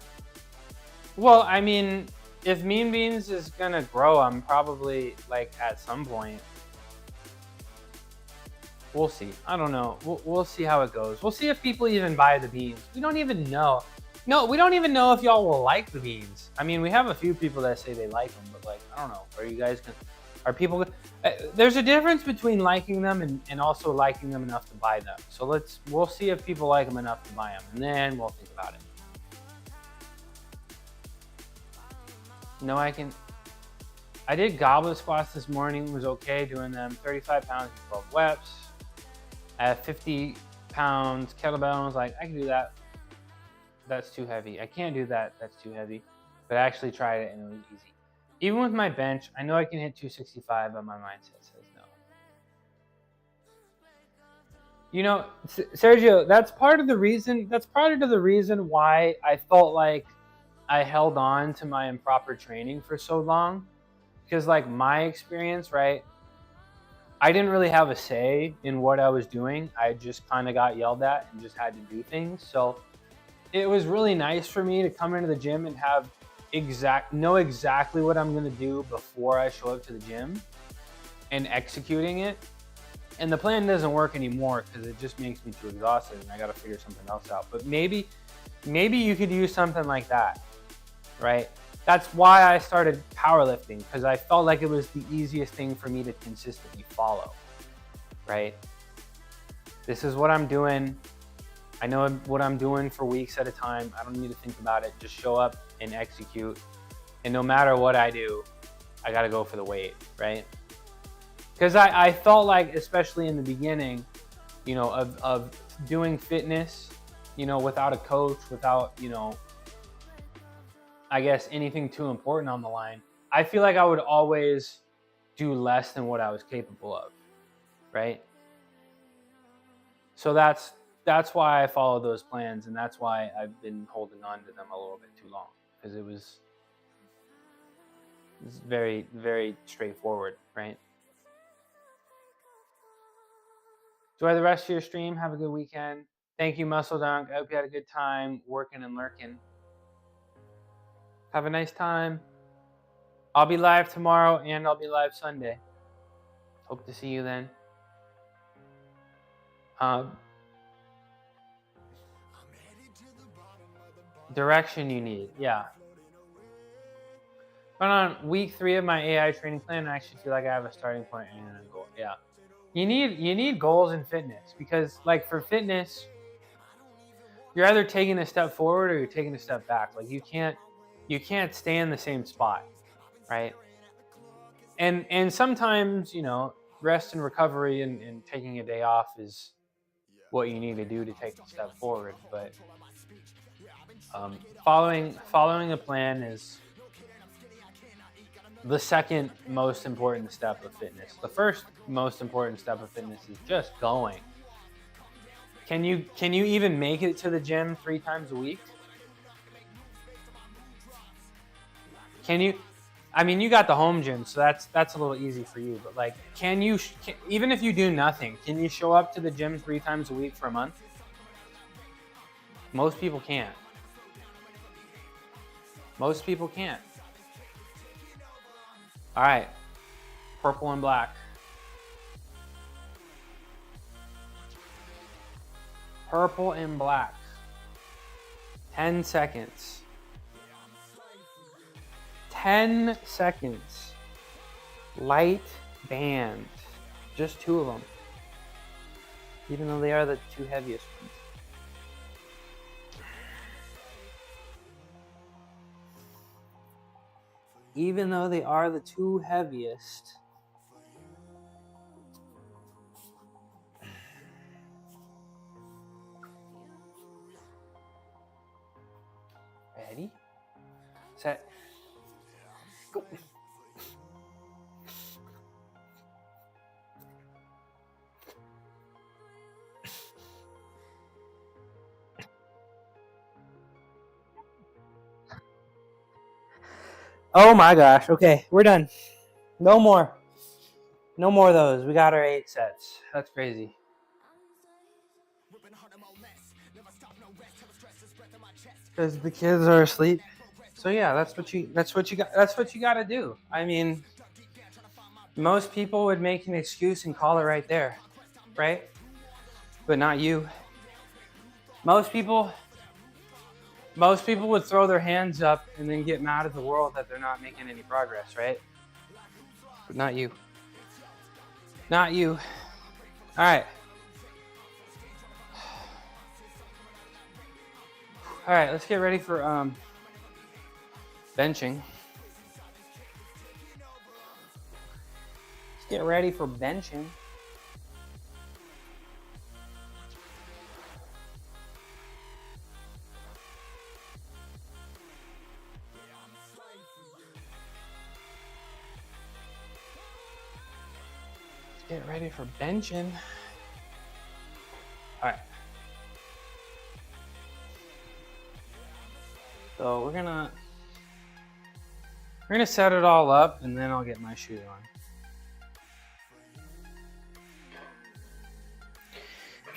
well, I mean, if Mean Beans is gonna grow, I'm probably like at some point. We'll see. I don't know. We'll see how it goes. We'll see if people even buy the beans. We don't even know. No, we don't even know if y'all will like the beans. I mean, we have a few people that say they like them, but like, I don't know. Are you guys gonna? Are people? There's a difference between liking them and also liking them enough to buy them. So we'll see if people like them enough to buy them, and then we'll think about it. No, I did goblet squats this morning. It was okay doing them. 35 pounds, 12 reps. I have 50 pounds kettlebell. I was like, I can do that. That's too heavy. I can't do that. That's too heavy. But I actually tried it and it was easy. Even with my bench, I know I can hit 265, but my mindset says no. You know, Sergio, that's part of the reason why I felt like I held on to my improper training for so long. Because like my experience, right? I didn't really have a say in what I was doing. I just kind of got yelled at and just had to do things. So it was really nice for me to come into the gym and have know exactly what I'm gonna do before I show up to the gym and executing it. And the plan doesn't work anymore because it just makes me too exhausted and I gotta figure something else out. But maybe maybe you could use something like that, right? That's why I started powerlifting, because I felt like it was the easiest thing for me to consistently follow, right? This is what I'm doing. I know what I'm doing for weeks at a time. I don't need to think about it. Just show up and execute. And no matter what I do, I got to go for the weight, right? Because I felt like, especially in the beginning, you know, of doing fitness, you know, without a coach, without, you know, I guess anything too important on the line, I feel like I would always do less than what I was capable of, right? So that's why I followed those plans, and that's why I've been holding on to them a little bit too long, because it's very, very straightforward, right? Enjoy the rest of your stream. Have a good weekend. Thank you, Muscle Dunk. I hope you had a good time working and lurking. Have a nice time. I'll be live tomorrow, and I'll be live Sunday. Hope to see you then. Direction you need, yeah. But on week 3 of my AI training plan, I actually feel like I have a starting point and a goal. Yeah, you need goals in fitness, because like for fitness, you're either taking a step forward or you're taking a step back. Like you can't stay in the same spot, right? And sometimes, you know, rest and recovery and taking a day off is what you need to do to take a step forward. But following a plan is the second most important step of fitness. The first most important step of fitness is just going. Can you even make it to the gym 3 times a week? Can you? I mean, you got the home gym, so that's a little easy for you. But like, even if you do nothing, can you show up to the gym 3 times a week for a month? Most people can't. Most people can't. All right, purple and black. Purple and black. 10 seconds. 10 seconds. Light band. Just 2 of them. Even though they are the 2 heaviest ones. Even though they are the 2 heaviest. Ready? Set. Go. Oh my gosh. Okay, we're done. No more. No more of those. We got our 8 sets. That's crazy. Because the kids are asleep. So yeah, that's what you got to do. I mean, most people would make an excuse and call it right there, right? But not you. Most people would throw their hands up and then get mad at the world that they're not making any progress, right? But not you. Not you. All right. All right, let's get ready for benching. Let's get ready for benching. Get ready for benching. All right. So we're gonna set it all up, and then I'll get my shoe on.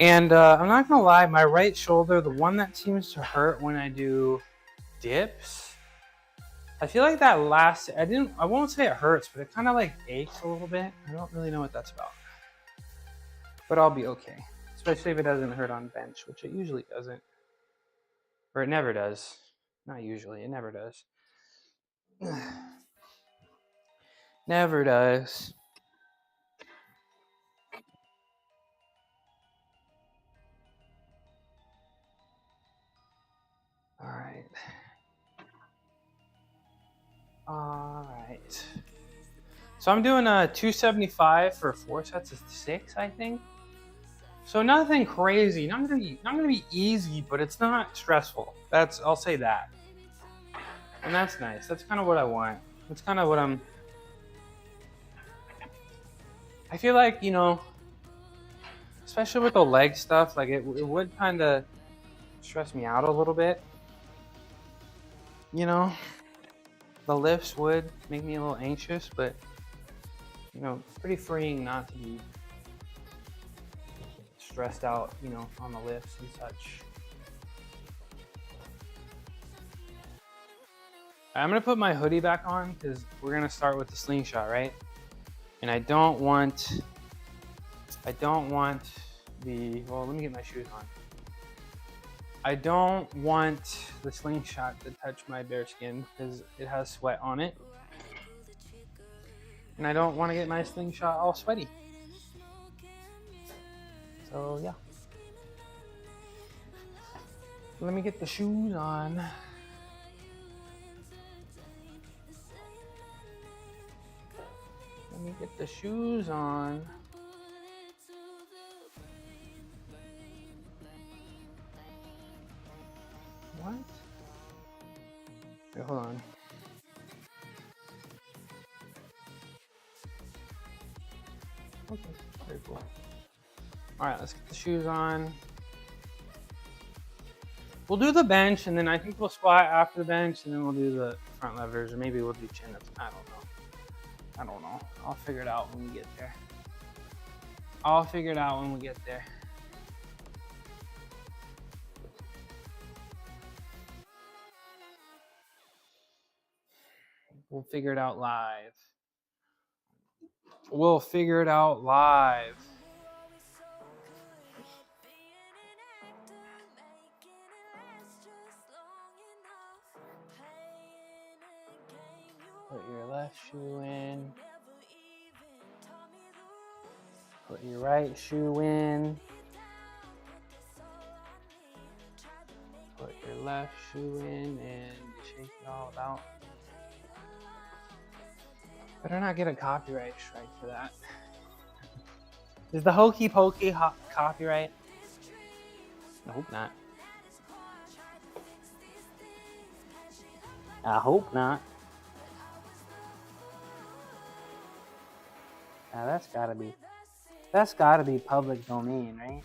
And I'm not gonna lie, my right shoulder, the one that seems to hurt when I do dips, I feel like that last, I won't say it hurts, but it kind of like aches a little bit. I don't really know what that's about. But I'll be okay. Especially if it doesn't hurt on bench, which it usually doesn't. Or it never does. Not usually, it never does. Never does. All right. All right. So I'm doing a 275 for 4 sets of 6, I think. So nothing crazy. Not gonna be easy, but it's not stressful. I'll say that. And that's nice. That's kind of what I want. That's kind of what I feel like, you know, especially with the leg stuff, like it would kind of stress me out a little bit. You know, the lifts would make me a little anxious, but you know, pretty freeing not to be stressed out, you know, on the lifts and such. I'm gonna put my hoodie back on because we're gonna start with the slingshot, right? And I don't want the, well, let me get my shoes on. I don't want the slingshot to touch my bare skin because it has sweat on it. And I don't want to get my slingshot all sweaty. So yeah. Let me get the shoes on. Let me get the shoes on. What? Wait, hold on. Okay, very cool. All right, let's get the shoes on. We'll do the bench, and then I think we'll squat after the bench, and then we'll do the front levers, or maybe we'll do chin-ups. I don't know. I'll figure it out when we get there. We'll figure it out live. Put your left shoe in. Put your right shoe in. Put your left shoe in and shake it all out. Better not get a copyright strike for that. Is the hokey pokey copyright? I hope not. Now that's gotta be public domain, right?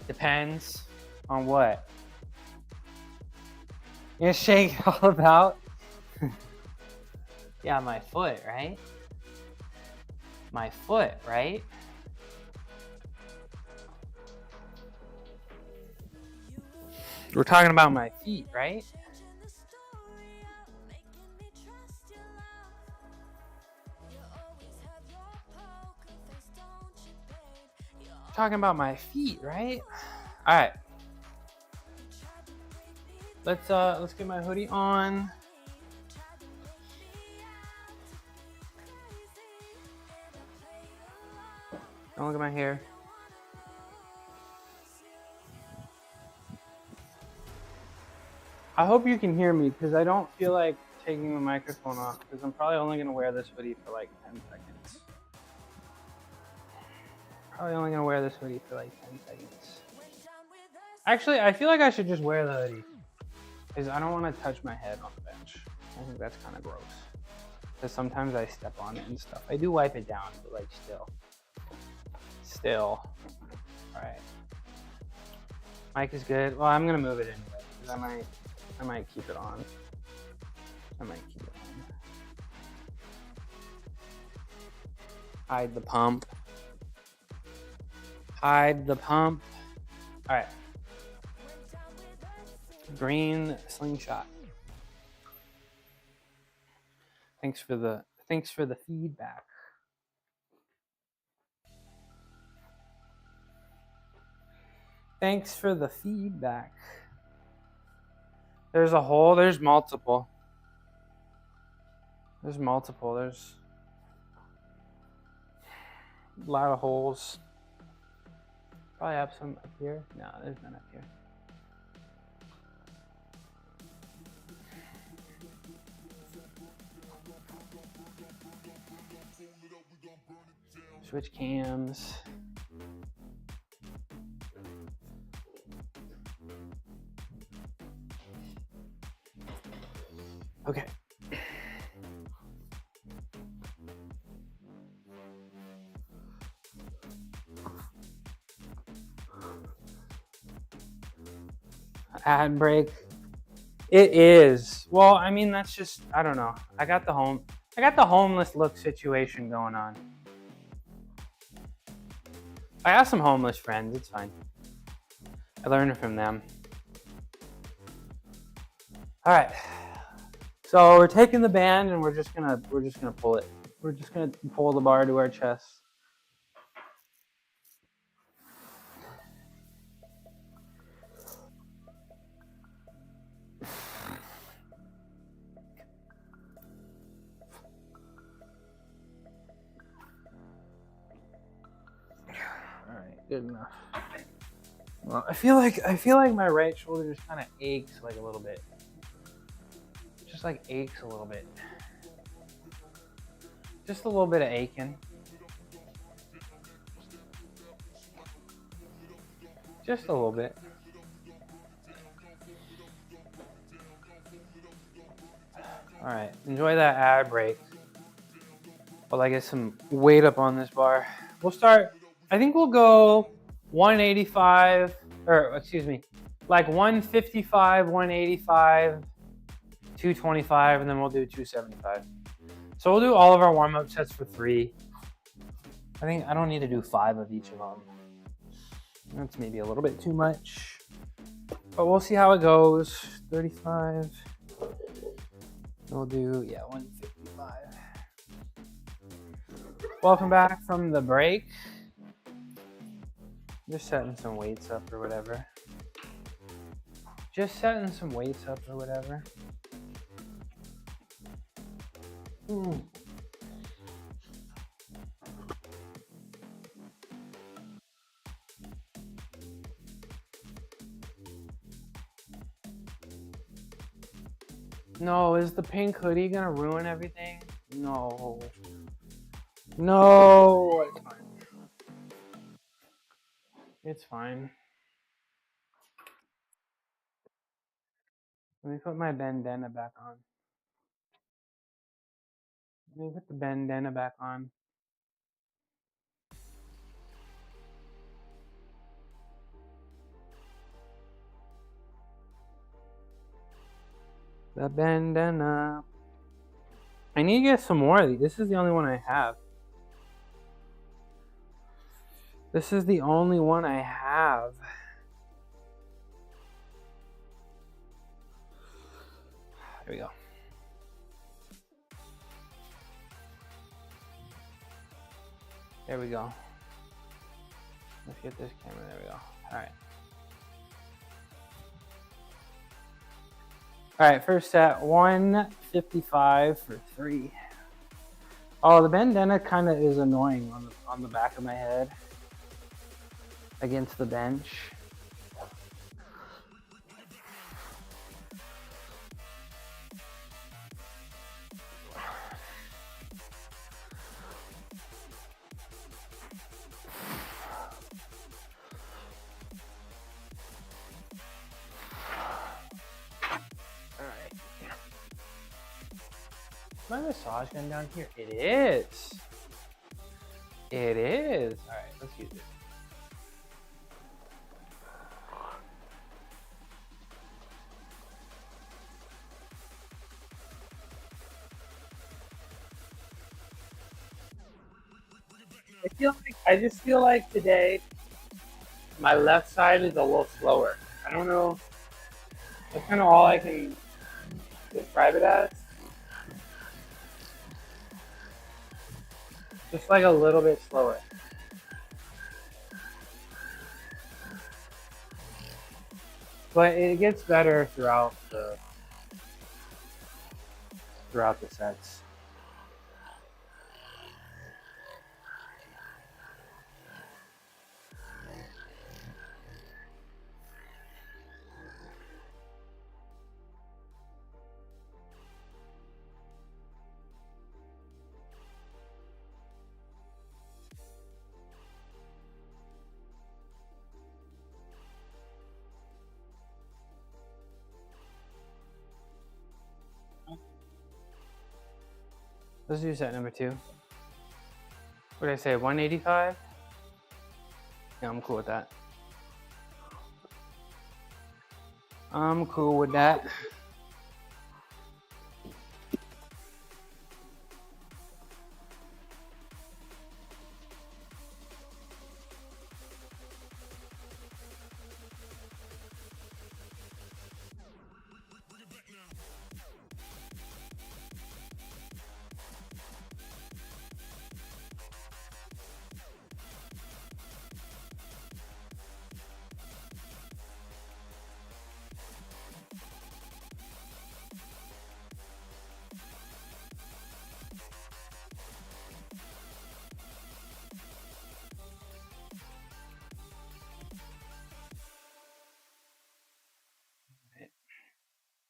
Depends on what. You gonna shake it all about? Yeah, my foot, right? We're talking about my feet, right? Talking about my feet, right? All right. Let's get my hoodie on. Don't look at my hair. I hope you can hear me because I don't feel like taking the microphone off because I'm probably only going to wear this hoodie for like 10 seconds. Actually, I feel like I should just wear the hoodie because I don't want to touch my head on the bench. I think that's kind of gross because sometimes I step on it and stuff. I do wipe it down, but like still. All right. Mic is good. Well, I'm going to move it anyway because I might keep it on. Hide the pump. All right. Green slingshot. Thanks for the feedback. Thanks for the feedback. There's a hole. There's multiple. There's multiple. There's a lot of holes. Probably have some up here. No, there's none up here. Switch cams. Okay. Ad break. It is. Well, I mean, that's just, I don't know. I got the homeless look situation going on. I have some homeless friends. It's fine. I learned from them. All right. So we're taking the band and we're just gonna pull it. We're just gonna pull the bar to our chest. All right, good enough. Well, I feel like my right shoulder just kind of aches like a little bit. Just like aches a little bit. Just a little bit of aching. Just a little bit. All right, enjoy that ad break while I get some weight up on this bar. We'll start, I think we'll go 185, or excuse me, like 155, 185, 225, and then we'll do 275. So we'll do all of our warm-up sets for 3. I think I don't need to do 5 of each of them. That's maybe a little bit too much, but we'll see how it goes. 35. We'll do, 155. Welcome back from the break. Just setting some weights up or whatever. No, is the pink hoodie gonna ruin everything? No. No, it's fine. It's fine. Let me put my bandana back on. Let me put the bandana back on. The bandana. I need to get some more of these. This is the only one I have. Here we go. There we go. Let's get this camera. There we go. All right. All right, first set, 155 for 3. Oh, the bandana kind of is annoying on the back of my head against the bench. My massage gun down here? It is. It is. All right, let's use it. I just feel like today my left side is a little slower. I don't know That's kind of all I can describe it as. Just like a little bit slower. But it gets better throughout the sets. Let's do set number 2. What did I say, 185? Yeah, I'm cool with that. I'm cool with that.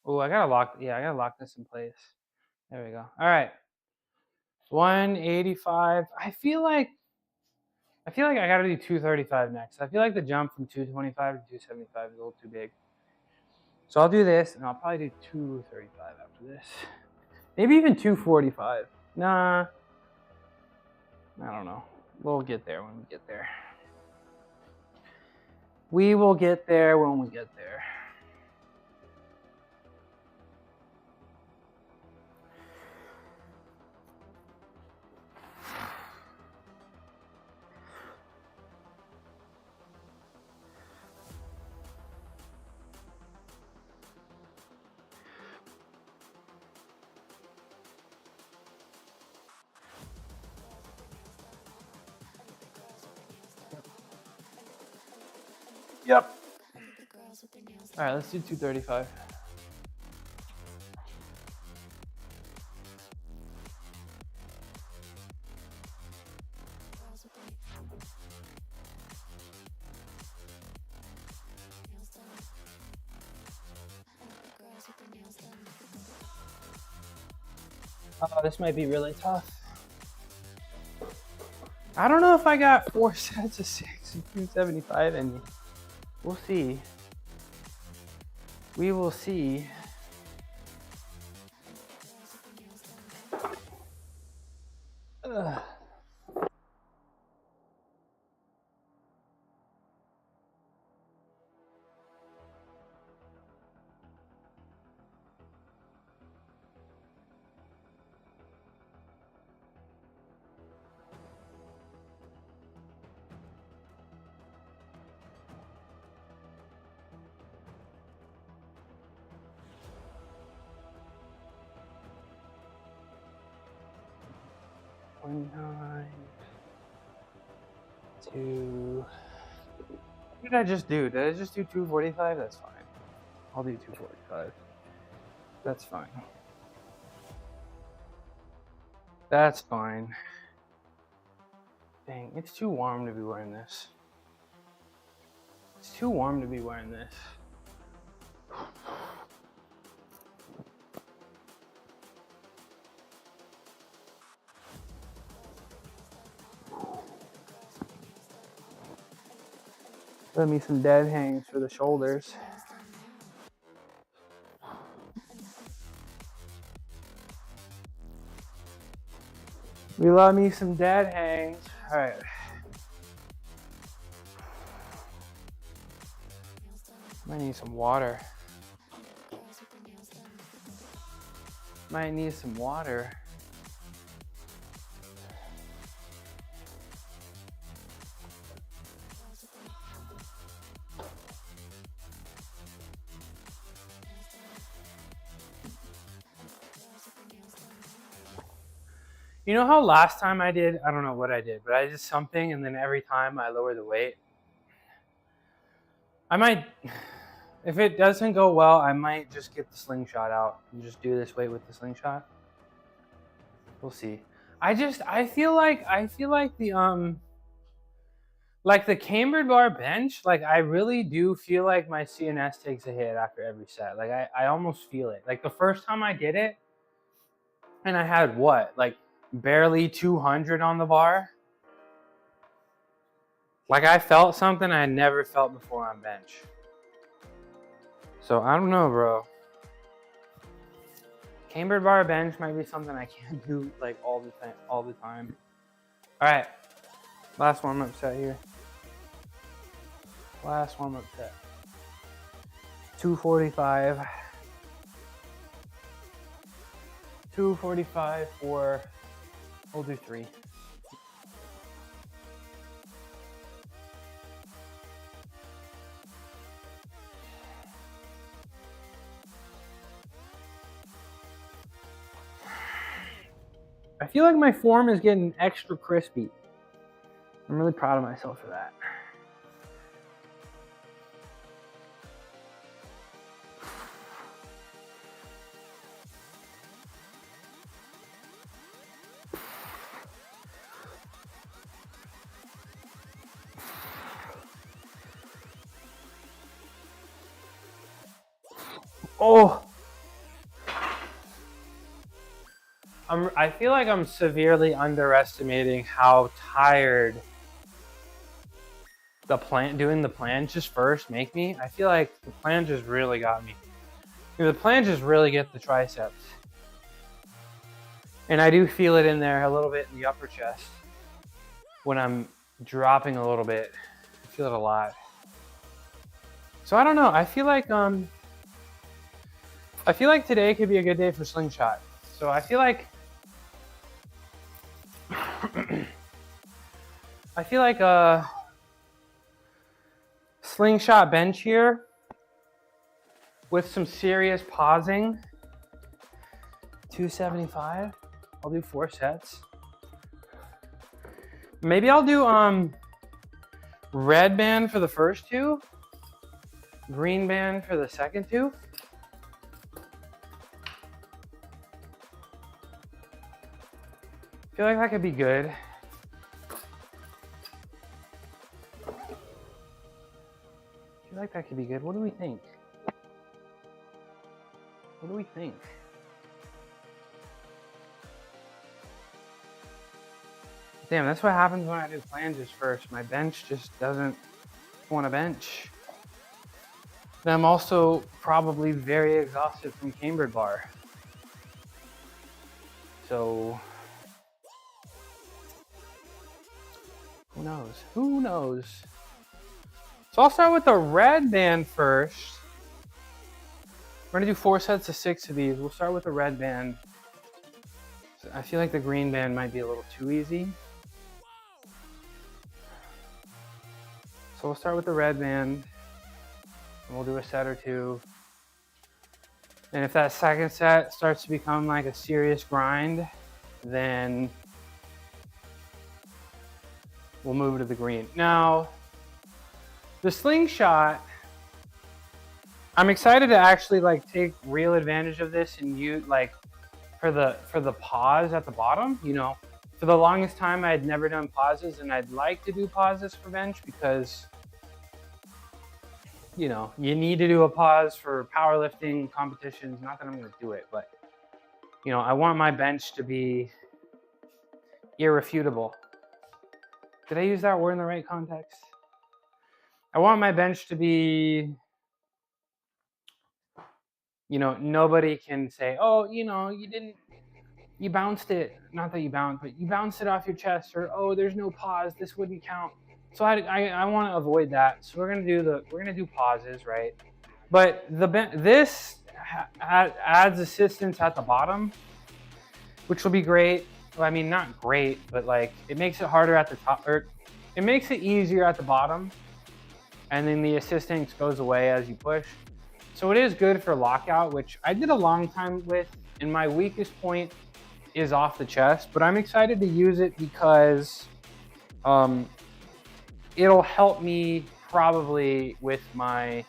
Oh, I gotta lock this in place. There we go. All right. 185. I feel like I gotta do 235 next. I feel like the jump from 225 to 275 is a little too big. So I'll do this, and I'll probably do 235 after this. Maybe even 245. Nah. I don't know. We'll get there when we get there. We will get there when we get there. Yep. All right, let's do 235. Oh, this might be really tough. I don't know if I got 4 sets of 6 and 275 in me. We'll see. We will see. Ugh. One, 9, 2. What did I just do? Did I just do 245? That's fine. I'll do 245. That's fine. That's fine. Dang, it's too warm to be wearing this. It's too warm to be wearing this. Let me some dead hangs for the shoulders. We love me some dead hangs. All right. Might need some water. Might need some water. You know how last time I did, I don't know what I did, but I did something and then every time I lower the weight, I might, if it doesn't go well, I might just get the slingshot out and just do this weight with the slingshot. We'll see. I feel like the cambered bar bench, like I really do feel like my CNS takes a hit after every set. Like I almost feel it. Like the first time I did it, and I had what, like barely 200 on the bar. Like I felt something I had never felt before on bench. So I don't know, bro. Cambered bar bench might be something I can't do like all the time. All right, last warm-up set here. Last warm-up set. 245. 245 for, we'll do 3. I feel like my form is getting extra crispy. I'm really proud of myself for that. Oh, I feel like I'm severely underestimating how tired doing the planches first make me. I feel like the planches really got me. The planches really get the triceps. And I do feel it in there a little bit in the upper chest. When I'm dropping a little bit, I feel it a lot. So I don't know, I feel like today could be a good day for slingshot. So I feel like a slingshot bench here with some serious pausing. 275. I'll do 4 sets. Maybe I'll do red band for the first 2, green band for the second 2. I feel like that could be good. I feel like that could be good. What do we think? What do we think? Damn, that's what happens when I do flanges first. My bench just doesn't want to bench. Then I'm also probably very exhausted from cambered bar. So who knows? Who knows? So I'll start with the red band first. We're gonna do 4 sets of 6 of these. We'll start with the red band. I feel like the green band might be a little too easy. So we'll start with the red band, and we'll do a set or 2. And if that second set starts to become like a serious grind, then we'll move to the green. Now, the slingshot, I'm excited to actually like take real advantage of this and use like for the pause at the bottom. You know, for the longest time I had never done pauses, and I'd like to do pauses for bench because, you know, you need to do a pause for powerlifting competitions. Not that I'm going to do it, but you know, I want my bench to be irrefutable. Did I use that word in the right context? I want my bench to be, you know, nobody can say, oh, you know, you bounced it. Not that you bounced, but you bounced it off your chest, or, oh, there's no pause, this wouldn't count. So I want to avoid that. So we're gonna do pauses, right? But this adds assistance at the bottom, which will be great. Well, I mean, not great, but like it makes it harder at the top, or it makes it easier at the bottom, and then the assistance goes away as you push. So it is good for lockout, which I did a long time with. And my weakest point is off the chest, but I'm excited to use it because it'll help me probably with my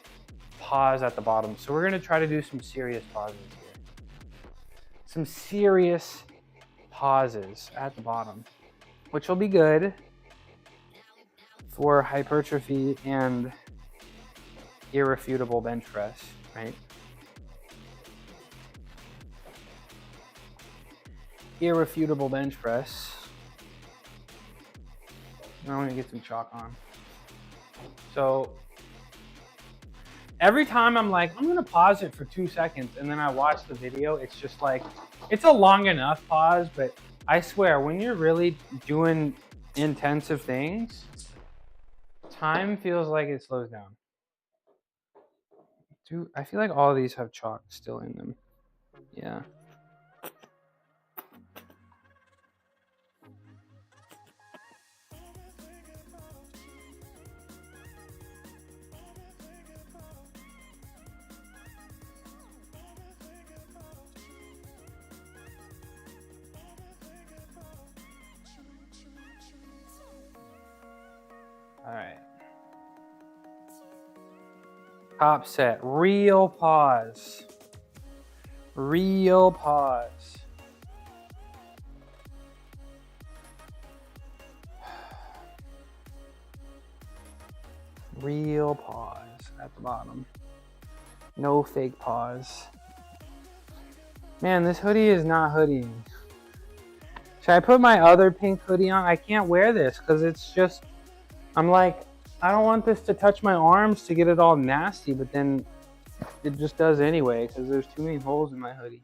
pause at the bottom. So we're gonna try to do some serious pauses here. Some serious pauses at the bottom, which will be good for hypertrophy and irrefutable bench press, right? Irrefutable bench press. Now I'm gonna get some chalk on. So every time I'm like, I'm gonna pause it for 2 seconds, and then I watch the video, it's just like, it's a long enough pause, but I swear, when you're really doing intensive things, time feels like it slows down. Dude, I feel like all of these have chalk still in them. Yeah. All right. Top set, real pause. Real pause. Real pause at the bottom. No fake pause. Man, this hoodie is not hoodieing. Should I put my other pink hoodie on? I can't wear this because it's just, I'm like, I don't want this to touch my arms to get it all nasty, but then it just does anyway because there's too many holes in my hoodie.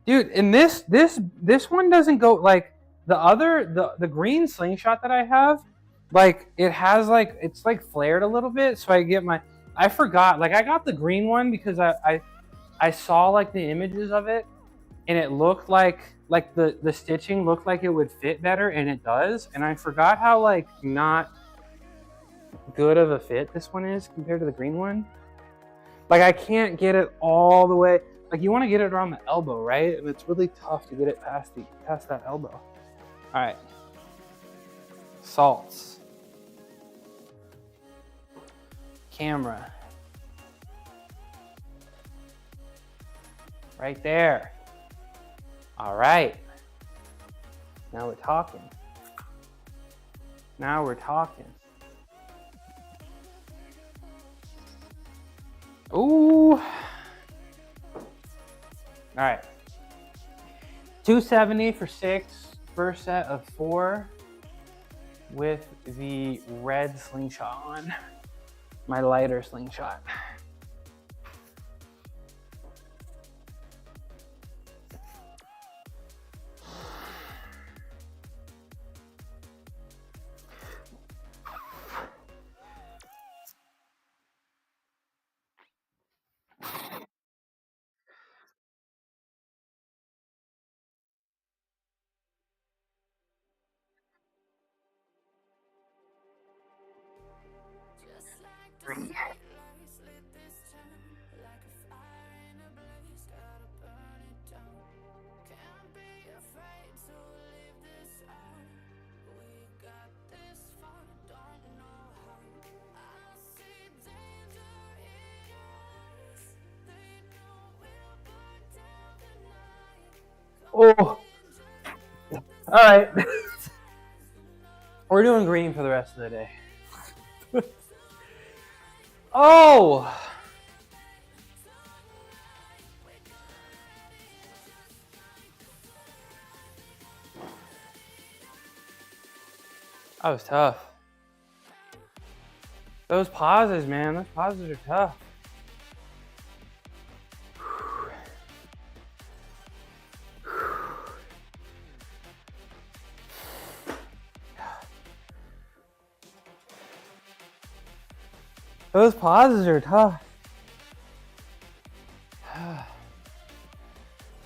Dude, and this one doesn't go like the green slingshot that I have, like it has like, it's like flared a little bit, so I forgot, like I got the green one because I saw like the images of it and it looked like the stitching looked like it would fit better, and it does, and I forgot how like not good of a fit this one is compared to the green one. Like I can't get it all the way. Like you want to get it around the elbow, right? And it's really tough to get it past that elbow. All right. Salts. Camera. Right there. All right. Now we're talking. Now we're talking. Ooh. All right. 270 for 6, first set of 4 with the red slingshot on. My lighter slingshot. Oh, all right. We're doing green for the rest of the day. Oh, that was tough. Those pauses, man, those pauses are tough. Those pauses are tough.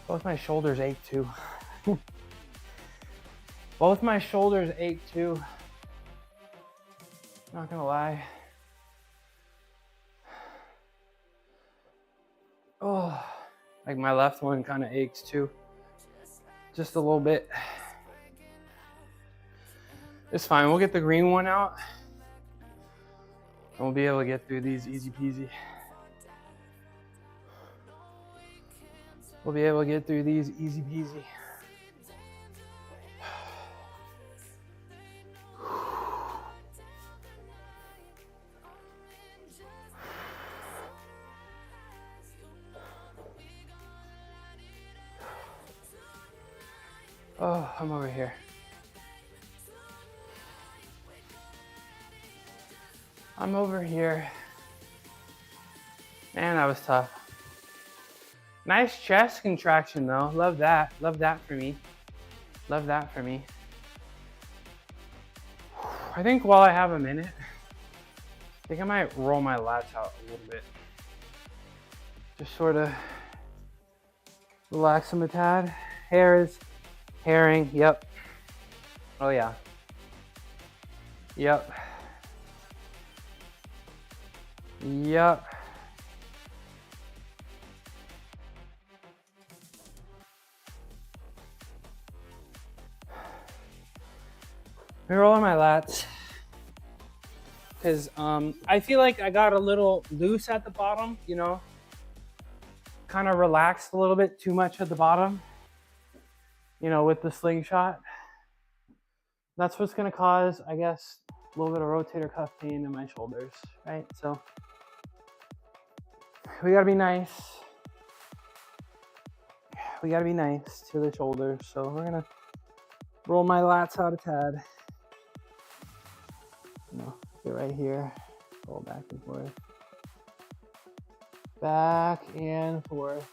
Both my shoulders ache too. Both my shoulders ache too. Not gonna lie. Oh, like my left one kind of aches too. just a little bit. It's fine. We'll get the green one out. And we'll be able to get through these easy peasy. We'll be able to get through these easy peasy. Oh, I'm over here. I'm over here. Man, that was tough. Nice chest contraction though. Love that. Love that for me. Love that for me. I think while I have a minute, I think I might roll my lats out a little bit. Just sort of relax them a tad. Herring, yep. Oh yeah. Yep. Yep. I'm rolling my lats because I feel like I got a little loose at the bottom, you know, kind of relaxed a little bit too much at the bottom, you know, with the slingshot. That's what's going to cause, I guess, a little bit of rotator cuff pain in my shoulders, right? So we got to be nice. We got to be nice to the shoulders. So we're going to roll my lats out a tad. No, get right here. Roll back and forth. Back and forth.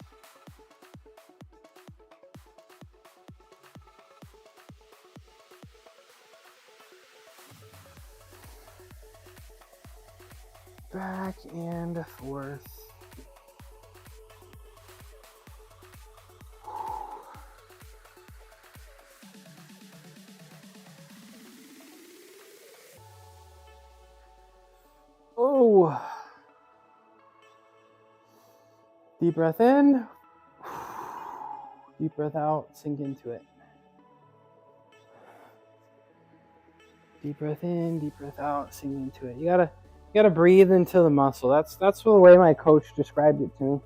Back and forth. Oh. Deep breath in. Deep breath out. Sink into it. Deep breath in, deep breath out, sink into it. You gotta breathe into the muscle. That's the way my coach described it to me.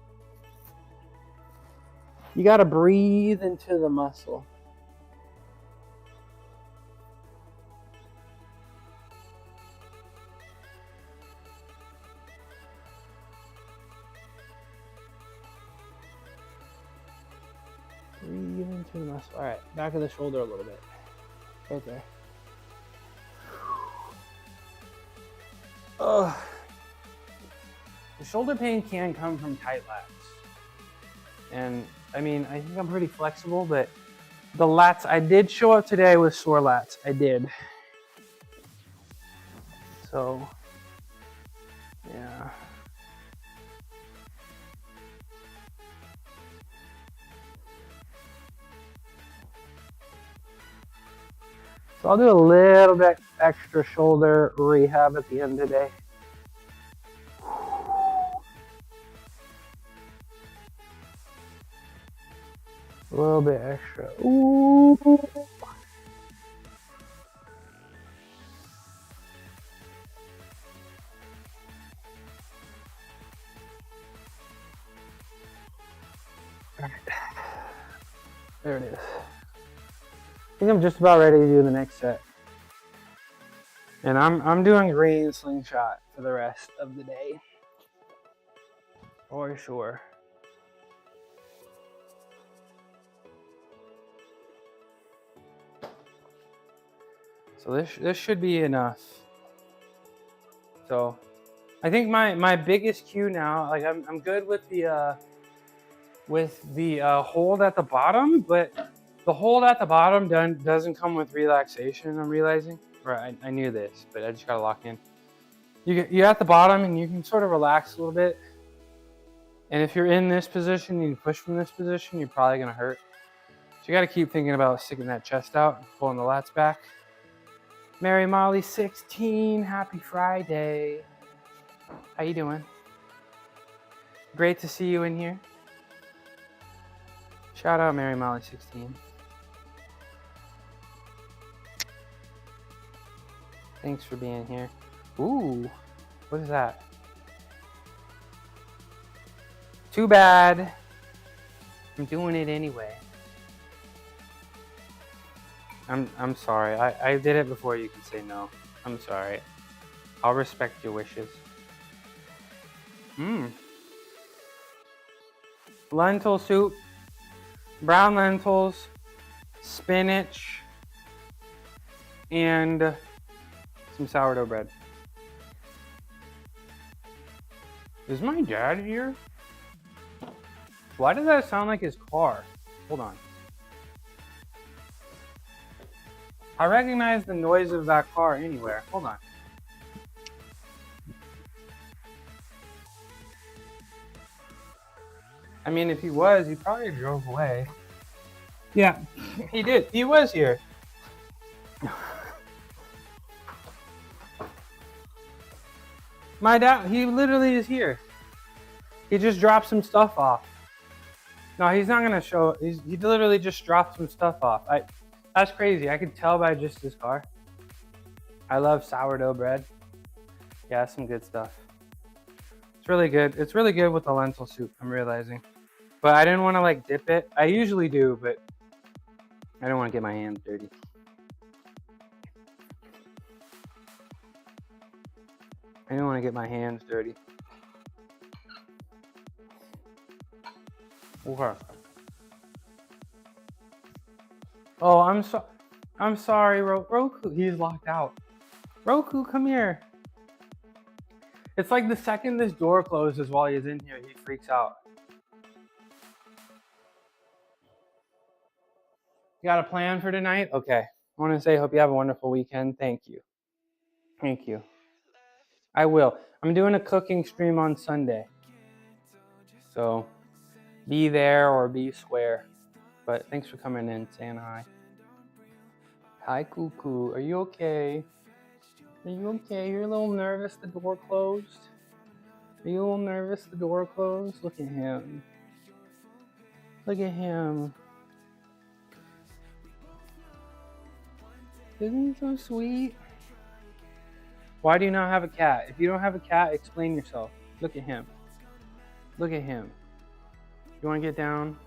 You gotta breathe into the muscle. Breathe into the muscle. All right, back of the shoulder a little bit. Right there. Ugh. The shoulder pain can come from tight lats. And I mean, I think I'm pretty flexible, but the lats, I did show up today with sore lats. I did. So, yeah. So I'll do a little bit extra shoulder rehab at the end today. A little bit extra. Ooh. All right. There it is. I think I'm just about ready to do the next set. And I'm doing green slingshot for the rest of the day. For sure. So this should be enough. So I think my biggest cue now, like I'm good with the hold at the bottom, but the hold at the bottom doesn't come with relaxation, I'm realizing. Right, I knew this, but I just gotta lock in. You're at the bottom and you can sort of relax a little bit. And if you're in this position, you push from this position, you're probably gonna hurt. So you gotta keep thinking about sticking that chest out and pulling the lats back. Mary Molly 16, happy Friday. How you doing? Great to see you in here. Shout out Mary Molly 16. Thanks for being here. Ooh, what is that? Too bad. I'm doing it anyway. I'm sorry. I did it before you could say no. I'm sorry. I'll respect your wishes. Lentil soup, brown lentils, spinach, and some sourdough bread. Is my dad here? Why does that sound like his car? Hold on. I recognize the noise of that car anywhere. Hold on. I mean, if he was, he probably drove away. Yeah, he did. He was here. My dad, he literally is here. He just dropped some stuff off. No, he's not gonna show. He literally just dropped some stuff off. That's crazy. I could tell by just his car. I love sourdough bread. Yeah, some good stuff. It's really good. It's really good with the lentil soup, I'm realizing. But I didn't want to like dip it. I usually do, but I don't want to get my hands dirty. I don't want to get my hands dirty. Okay. Oh, I'm sorry, Roku. He's locked out. Roku, come here. It's like the second this door closes while he's in here, he freaks out. You got a plan for tonight? Okay. I want to say, hope you have a wonderful weekend. Thank you. Thank you. I will. I'm doing a cooking stream on Sunday. So be there or be square. But thanks for coming in, saying hi. Hi, Cuckoo. Are you okay? Are you okay? You're a little nervous the door closed? Are you a little nervous the door closed? Look at him. Look at him. Isn't he so sweet? Why do you not have a cat? If you don't have a cat, explain yourself. Look at him. Look at him. You want to get down?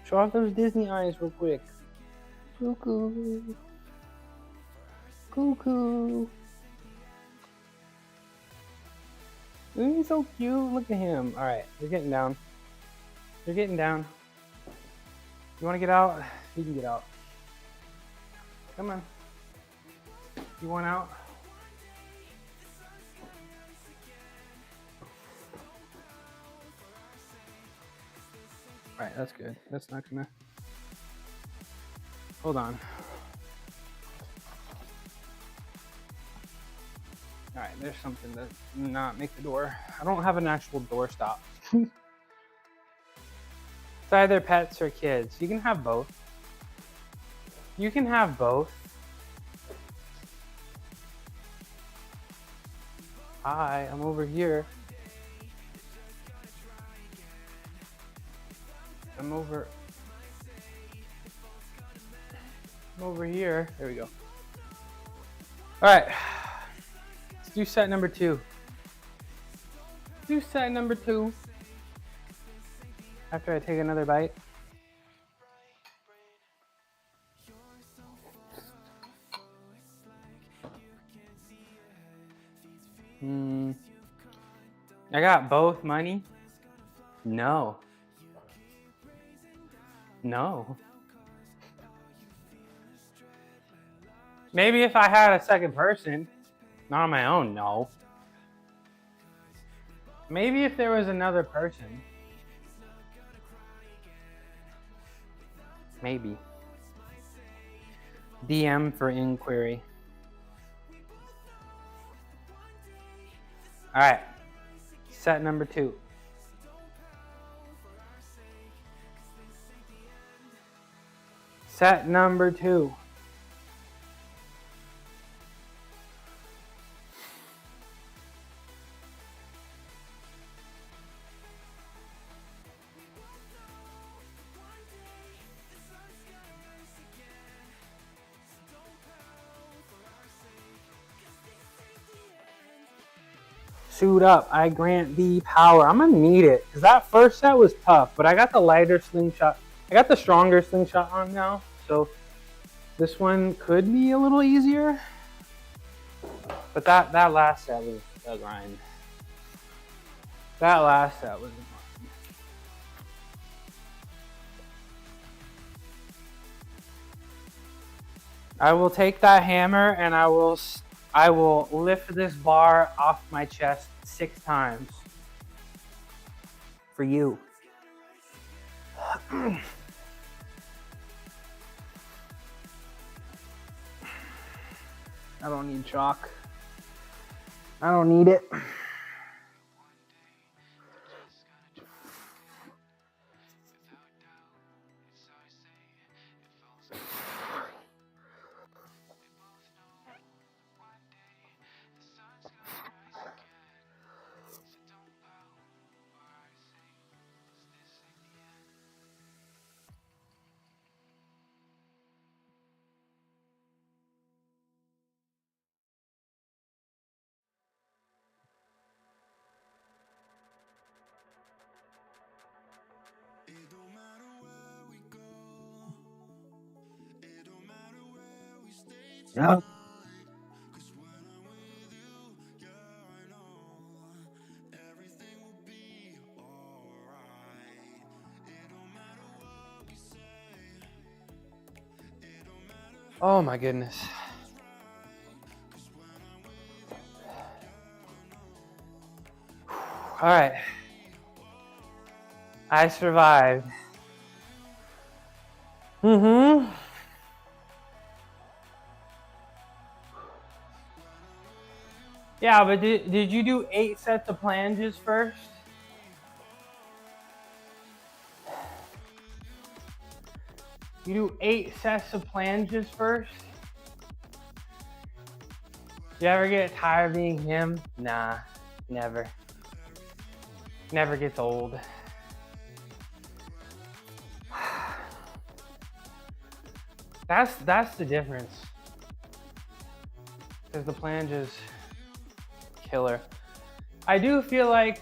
Show off those Disney eyes real quick. Cuckoo. Cuckoo. Isn't he so cute? Look at him. All right, you're getting down. You're getting down. You want to get out? You can get out. Come on. You want out? All right, that's good. That's not gonna. Hold on. All right, there's something that not make the door. I don't have an actual door stop. It's either pets or kids. You can have both. You can have both. Hi, I'm over here. I'm over here. There we go. All right. Let's do set number 2. Do set number 2. After I take another bite. I got both money. No. Maybe if I had a second person, not on my own, no. Maybe if there was another person. Maybe. DM for inquiry. All right. Set number 2. Set number 2. Suit up. I grant thee power. I'm going to need it because that first set was tough, but I got the lighter slingshot. I got the stronger slingshot on now, so this one could be a little easier. But that last set was a grind. That last set was a grind. I will take that hammer and I will lift this bar off my chest 6 times for you. I don't need chalk. I don't need it. Yeah. Oh my goodness. All right. I survived. Yeah, but did you do 8 sets of planges first? You do 8 sets of planges first? You ever get tired of being him? Nah, never. Never gets old. That's the difference. Because the planges, killer. I do feel like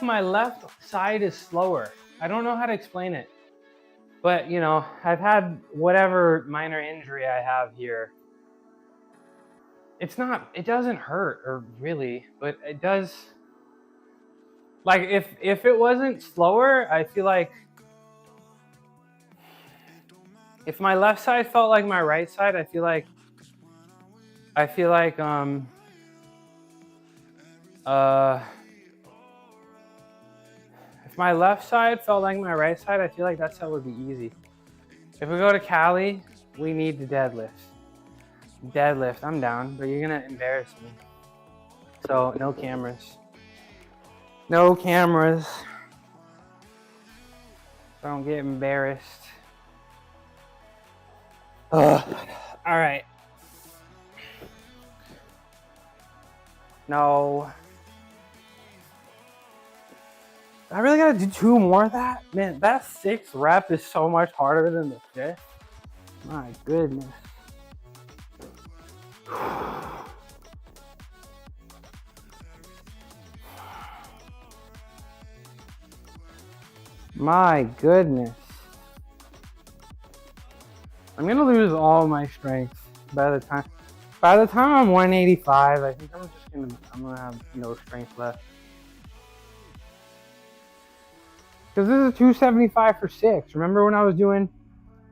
my left side is slower. I don't know how to explain it. But, you know, I've had whatever minor injury I have here. It doesn't hurt, or really, but it does. Like, if it wasn't slower, I feel like if my left side felt like my right side, I feel like if my left side felt like my right side, I feel like that set would be easy. If we go to Cali, we need the deadlift. Deadlift, I'm down, but you're gonna embarrass me. So no cameras. No cameras. So I don't get embarrassed. Ugh. All right. No. I really gotta do 2 more of that? Man, that 6th rep is so much harder than the 5th. My goodness. My goodness. I'm gonna lose all my strength by the time I'm 185. I think I'm gonna have no strength left. Because this is 275 for 6. Remember when I was doing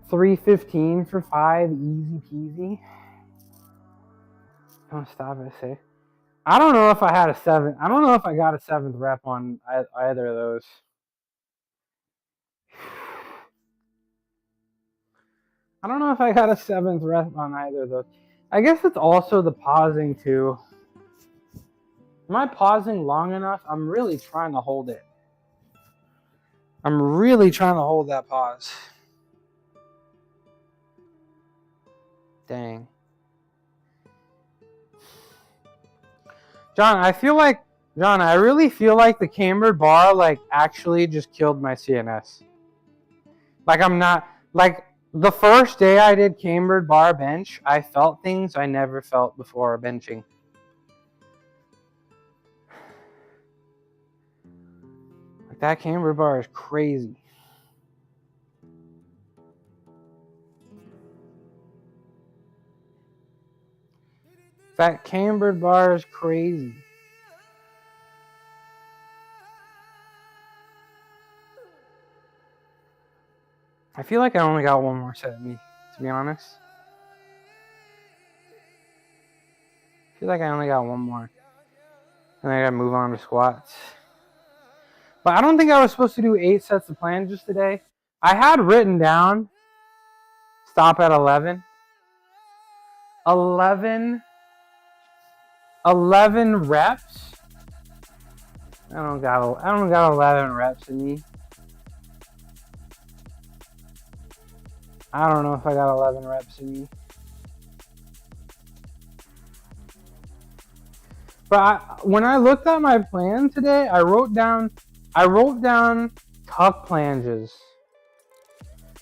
315 for 5, easy peasy? Don't stop it, say. I don't know if I had a 7. I don't know if I got a 7th rep on either of those. I don't know if I got a 7th rep on either of those. I guess it's also the pausing too. Am I pausing long enough? I'm really trying to hold it. I'm really trying to hold that pause. Dang. John, I really feel like the cambered bar actually just killed my CNS. The first day I did cambered bar bench, I felt things I never felt before benching. That camber bar is crazy. That cambered bar is crazy. I feel like I only got one more set of me, to be honest. I feel like I only got one more. And I gotta move on to squats. But I don't think I was supposed to do 8 sets of planches today. I had written down, stop at 11. 11 reps. I don't got 11 reps in me. I don't know if I got 11 reps in me. But when I looked at my plan today, I wrote down tuck planches.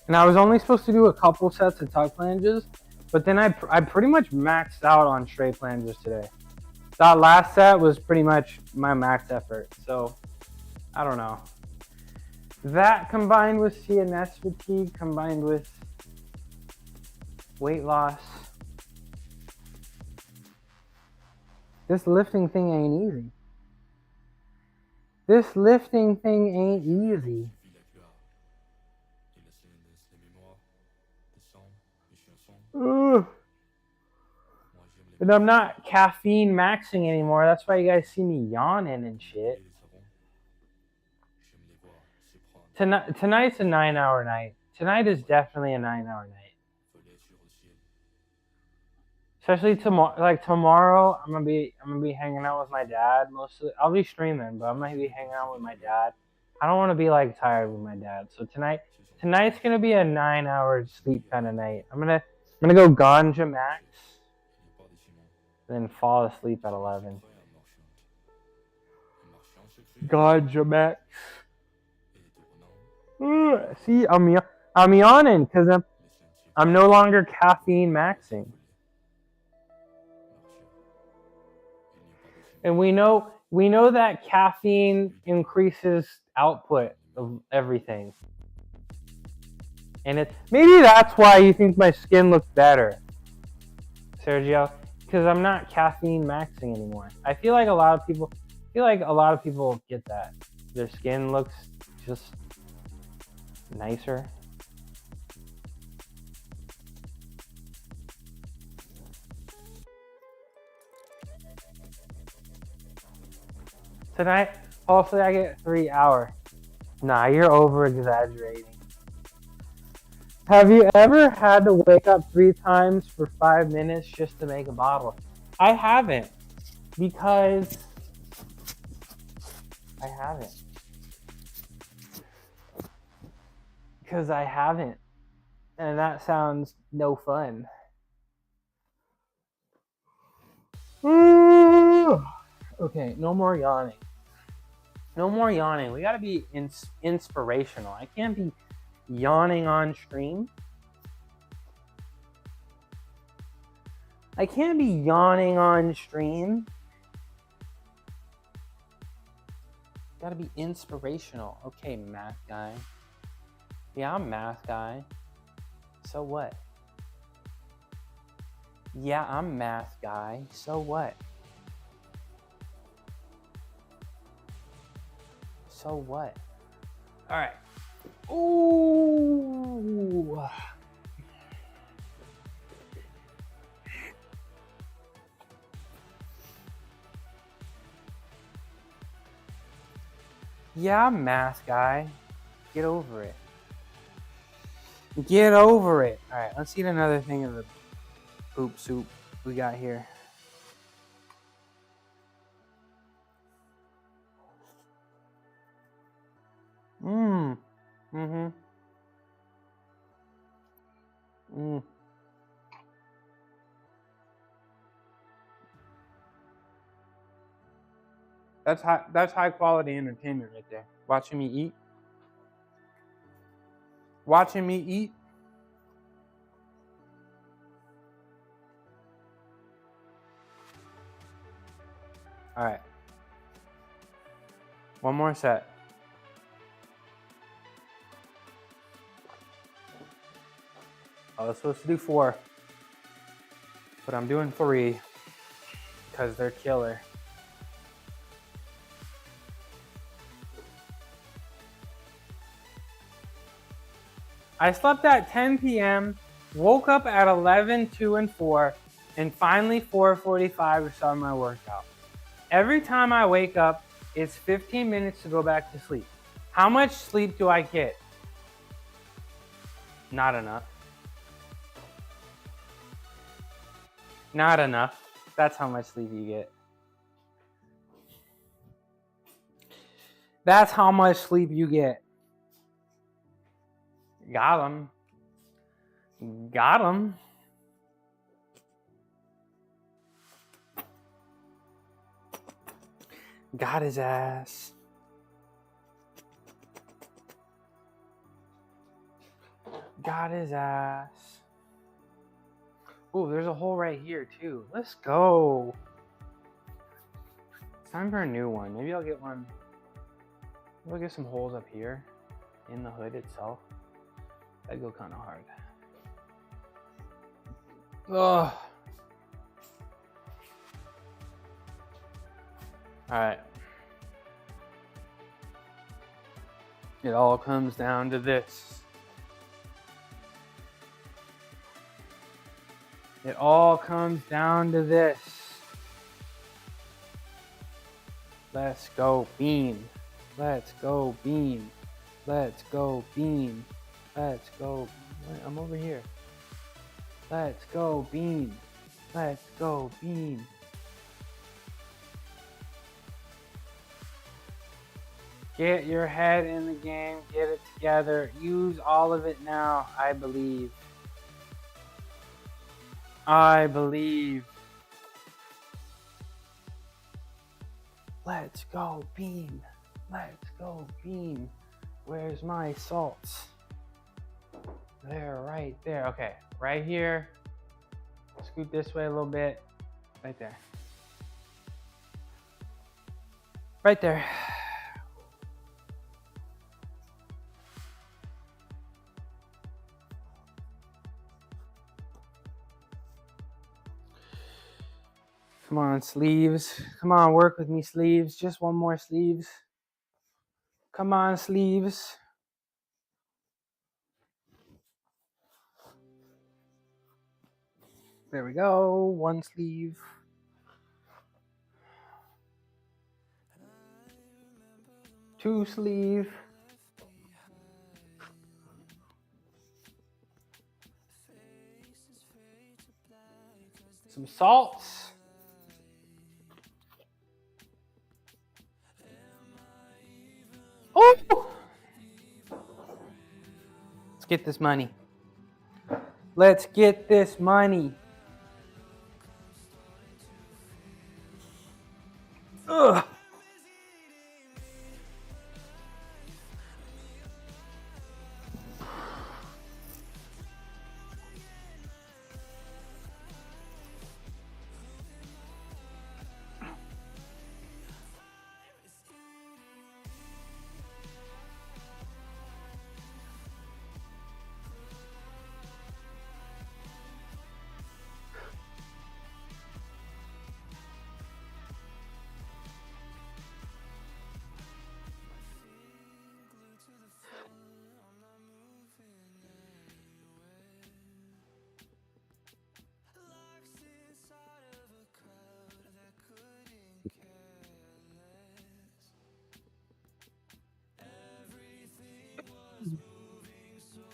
And I was only supposed to do a couple sets of tuck planches, but then I pretty much maxed out on straight planches today. That last set was pretty much my max effort. So, I don't know. That combined with CNS fatigue, combined with weight loss. This lifting thing ain't easy. This lifting thing ain't easy. Ugh. And I'm not caffeine maxing anymore. That's why you guys see me yawning and shit. Tonight's a 9-hour night. Tonight is definitely a 9-hour night. Especially tomorrow. Like tomorrow, I'm gonna be hanging out with my dad mostly. I'll be streaming, but I'm gonna be hanging out with my dad. I don't want to be like tired with my dad. So tonight's gonna be a 9-hour sleep kind of night. I'm gonna go ganja max, then fall asleep at 11. Ganja max. See, I'm yawning because I'm no longer caffeine maxing. And we know that caffeine increases output of everything. And maybe that's why you think my skin looks better, Sergio, because I'm not caffeine maxing anymore. I feel like a lot of people get that. Their skin looks just nicer. Tonight, hopefully I get 3 hours. Nah, you're over exaggerating. Have you ever had to wake up 3 times for 5 minutes just to make a bottle? I haven't. Because I haven't. And that sounds no fun. Okay, no more yawning. We gotta be inspirational. I can't be yawning on stream. Gotta be inspirational. Okay, math guy. Yeah, I'm math guy. So what? Yeah, I'm math guy. So what? So what? All right. Ooh. Yeah, I'm math guy. Get over it. All right, let's eat another thing of the poop soup we got here. That's high quality entertainment right there. Watching me eat. All right. One more set. I was supposed to do 4, but I'm doing 3 because they're killer. I slept at 10 p.m., woke up at 11, 2, and 4, and finally 4:45 started my workout. Every time I wake up, it's 15 minutes to go back to sleep. How much sleep do I get? Not enough. Not enough. That's how much sleep you get. That's how much sleep you get. Got him. Got him. Got his ass. Got his ass. Oh, there's a hole right here too. Let's go. It's time for a new one. Maybe I'll get one. Maybe I'll get some holes up here in the hood itself. That'd go kind of hard. Ugh. All right. It all comes down to this. It all comes down to this. Let's go beam. Let's go beam. Let's go beam. Let's go. I'm over here. Let's go beam. Let's go beam. Get your head in the game. Get it together. Use all of it now. I believe. I believe. Let's go beam. Let's go beam. Where's my salts? There, right there. Okay, right here. Scoot this way a little bit. Right there. Right there. Come on, sleeves. Come on, work with me, sleeves. Just one more, sleeves. Come on, sleeves. There we go. One sleeve. Two sleeve. Some salts. Oh! Let's get this money. Let's get this money. Ugh.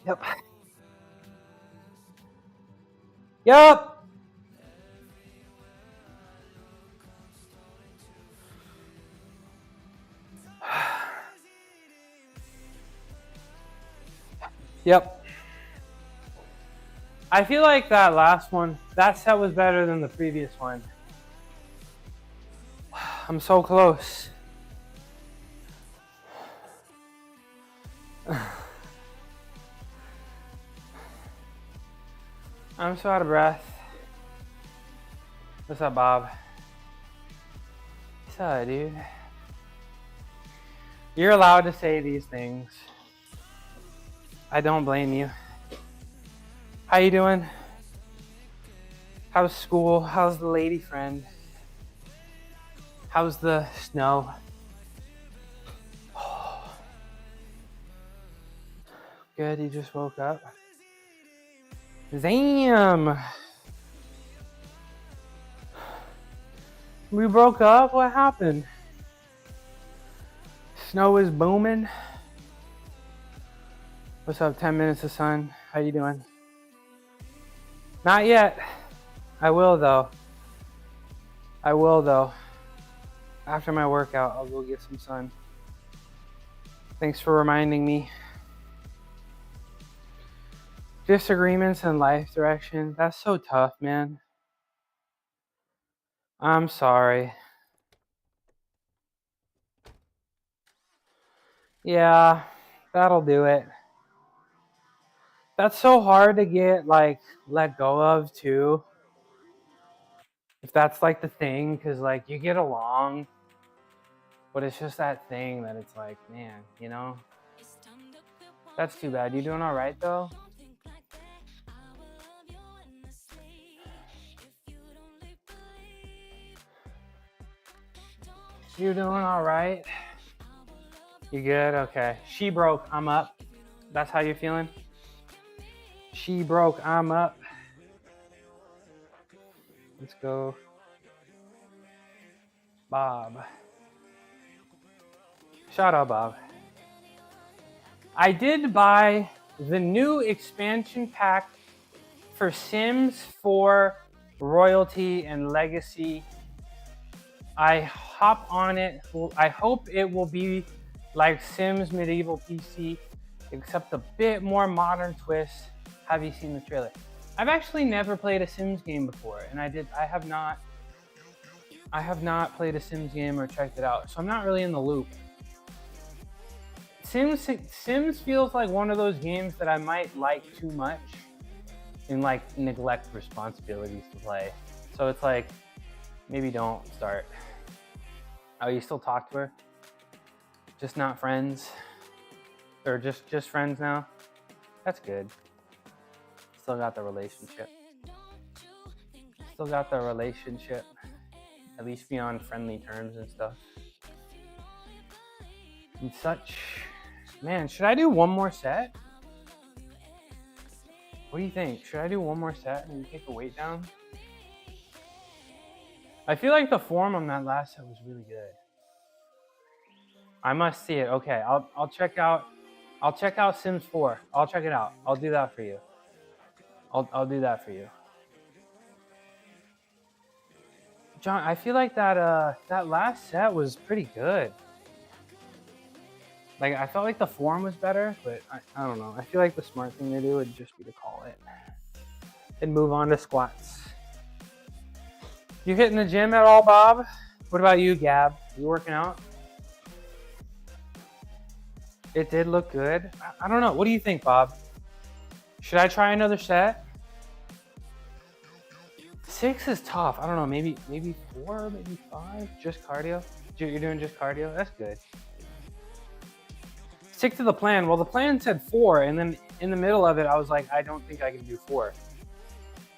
Yep. Yep. Yep. I feel like that last one, that set was better than the previous one. I'm so close. I'm so out of breath. What's up, Bob? What's up, dude? You're allowed to say these things. I don't blame you. How you doing? How's school? How's the lady friend? How's the snow? Good, you just woke up. Damn! We broke up? What happened? Snow is booming. What's up, 10 minutes of sun? How you doing? Not yet. I will though. After my workout, I'll go get some sun. Thanks for reminding me. Disagreements in life direction. That's so tough, man. I'm sorry. Yeah, that'll do it. That's so hard to get, like, let go of, too. If that's, like, the thing, because, like, you get along, but it's just that thing that it's like, man, you know? That's too bad. You doing all right, though? You doing all right? You good? Okay. She broke, I'm up. That's how you're feeling? She broke, I'm up. Let's go. Bob. Shout out, Bob. I did buy the new expansion pack for Sims 4 Royalty and Legacy. I hop on it. I hope it will be like Sims Medieval PC, except a bit more modern twist. Have you seen the trailer? I've actually never played a Sims game before, and I have not played a Sims game or checked it out, so I'm not really in the loop. Sims feels like one of those games that I might like too much and like neglect responsibilities to play. So it's like, maybe don't start. Oh, you still talk to her? Just not friends? Or just friends now? That's good. Still got the relationship. At least be on friendly terms and stuff. And such. Man, should I do one more set? What do you think? Should I do one more set and take the weight down? I feel like the form on that last set was really good. I must see it. Okay, I'll check out Sims 4. I'll check it out. I'll do that for you. I'll do that for you. John, I feel like that last set was pretty good. Like, I felt like the form was better, but I don't know. I feel like the smart thing to do would just be to call it and move on to squats. You hitting the gym at all, Bob? What about you, Gab? You working out? It did look good. I don't know. What do you think, Bob? Should I try another set? 6 is tough. I don't know. Maybe 4, maybe 5. Just cardio. You're doing just cardio. That's good. Stick to the plan. Well, the plan said 4, and then in the middle of it, I was like, I don't think I can do 4.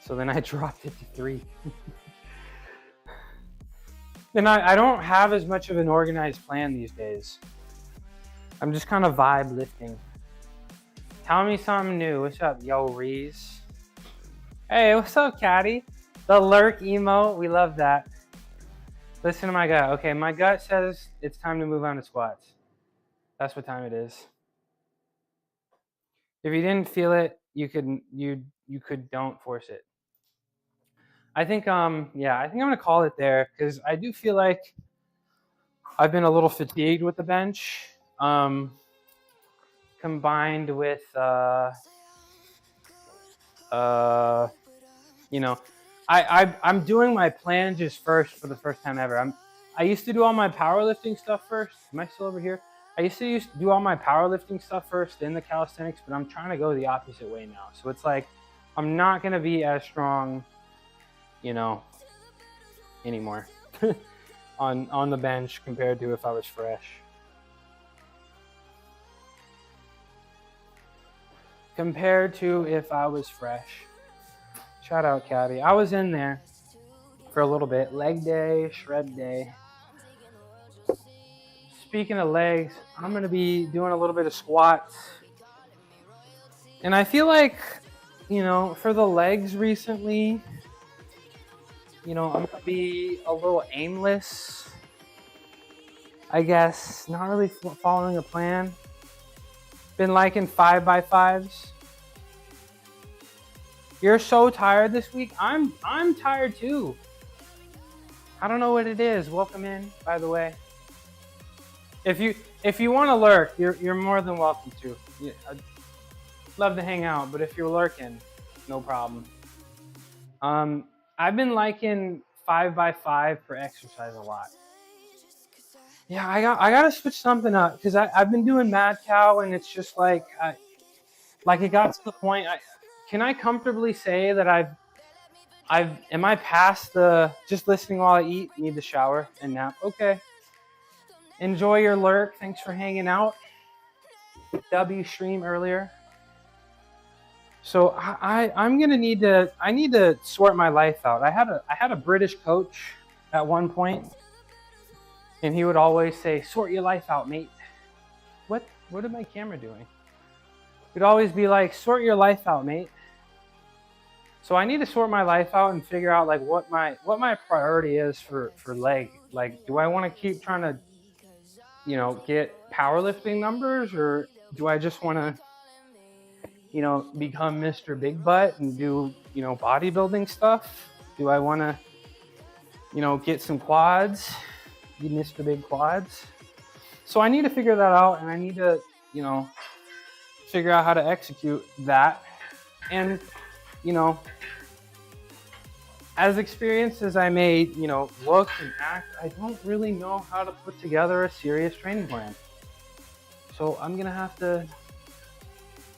So then I dropped it to 3. And I don't have as much of an organized plan these days. I'm just kind of vibe lifting. Tell me something new. What's up, yo, Reese? Hey, what's up, Caddy? The lurk emo. We love that. Listen to my gut. Okay, my gut says it's time to move on to squats. That's what time it is. If you didn't feel it, you could don't force it. I think I'm gonna call it there because I do feel like I've been a little fatigued with the bench, combined with you know, I'm doing my planges first for the first time ever. I used to do all my powerlifting stuff first. Am I still over here? I used to do all my powerlifting stuff first, then the calisthenics, but I'm trying to go the opposite way now. So it's like I'm not gonna be as strong, you know, anymore on the bench compared to if I was fresh. compared to if I was fresh. Shout out, Cabby. I was in there for a little bit. Leg day, shred day. Speaking of legs, I'm going to be doing a little bit of squats. And I feel like, for the legs recently, I'm going to be a little aimless, I guess. Not really following a plan. Been liking 5x5s. You're so tired this week. I'm tired too. I don't know what it is. Welcome in, by the way. If you want to lurk, you're more than welcome to. I'd love to hang out, but if you're lurking, no problem. I've been liking 5x5 per exercise a lot. Yeah, I gotta switch something up because I've been doing mad cow and it's just like it got to the point. Can I comfortably say that am I past the just listening while I eat, need to shower and nap? Okay. Enjoy your lurk. Thanks for hanging out. W stream earlier. So I'm gonna need to sort my life out. I had a British coach at one point, and he would always say, "Sort your life out, mate." What is my camera doing? He'd always be like, "Sort your life out, mate." So I need to sort my life out and figure out like what my priority is for leg. Like, do I want to keep trying to, get powerlifting numbers, or do I just want to, become Mr. Big Butt and do, bodybuilding stuff? Do I want to, get some quads, be Mr. Big Quads? So I need to figure that out, and I need to, figure out how to execute that. And, as experienced as I may, look and act, I don't really know how to put together a serious training plan. So I'm going to have to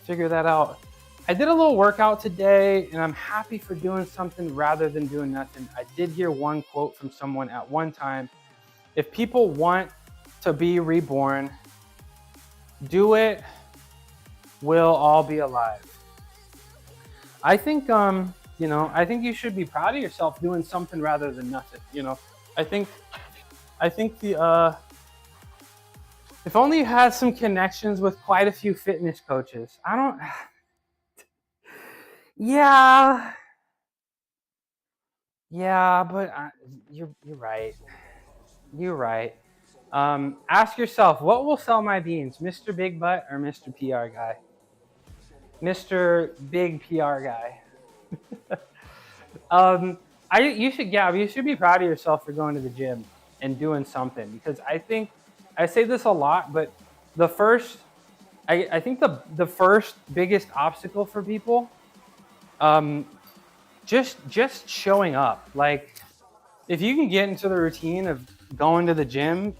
figure that out. I did a little workout today, and I'm happy for doing something rather than doing nothing. I did hear one quote from someone at one time: if people want to be reborn, do it, we'll all be alive. I think, I think you should be proud of yourself doing something rather than nothing. I think if only you had some connections with quite a few fitness coaches. Yeah, but you're right. You're right. Ask yourself, what will sell my beans, Mr. Big Butt or Mr. PR guy? Mr. Big PR guy. You should be proud of yourself for going to the gym and doing something, because I think I say this a lot, but I think the first biggest obstacle for people, just showing up. Like, if you can get into the routine of going to the gym,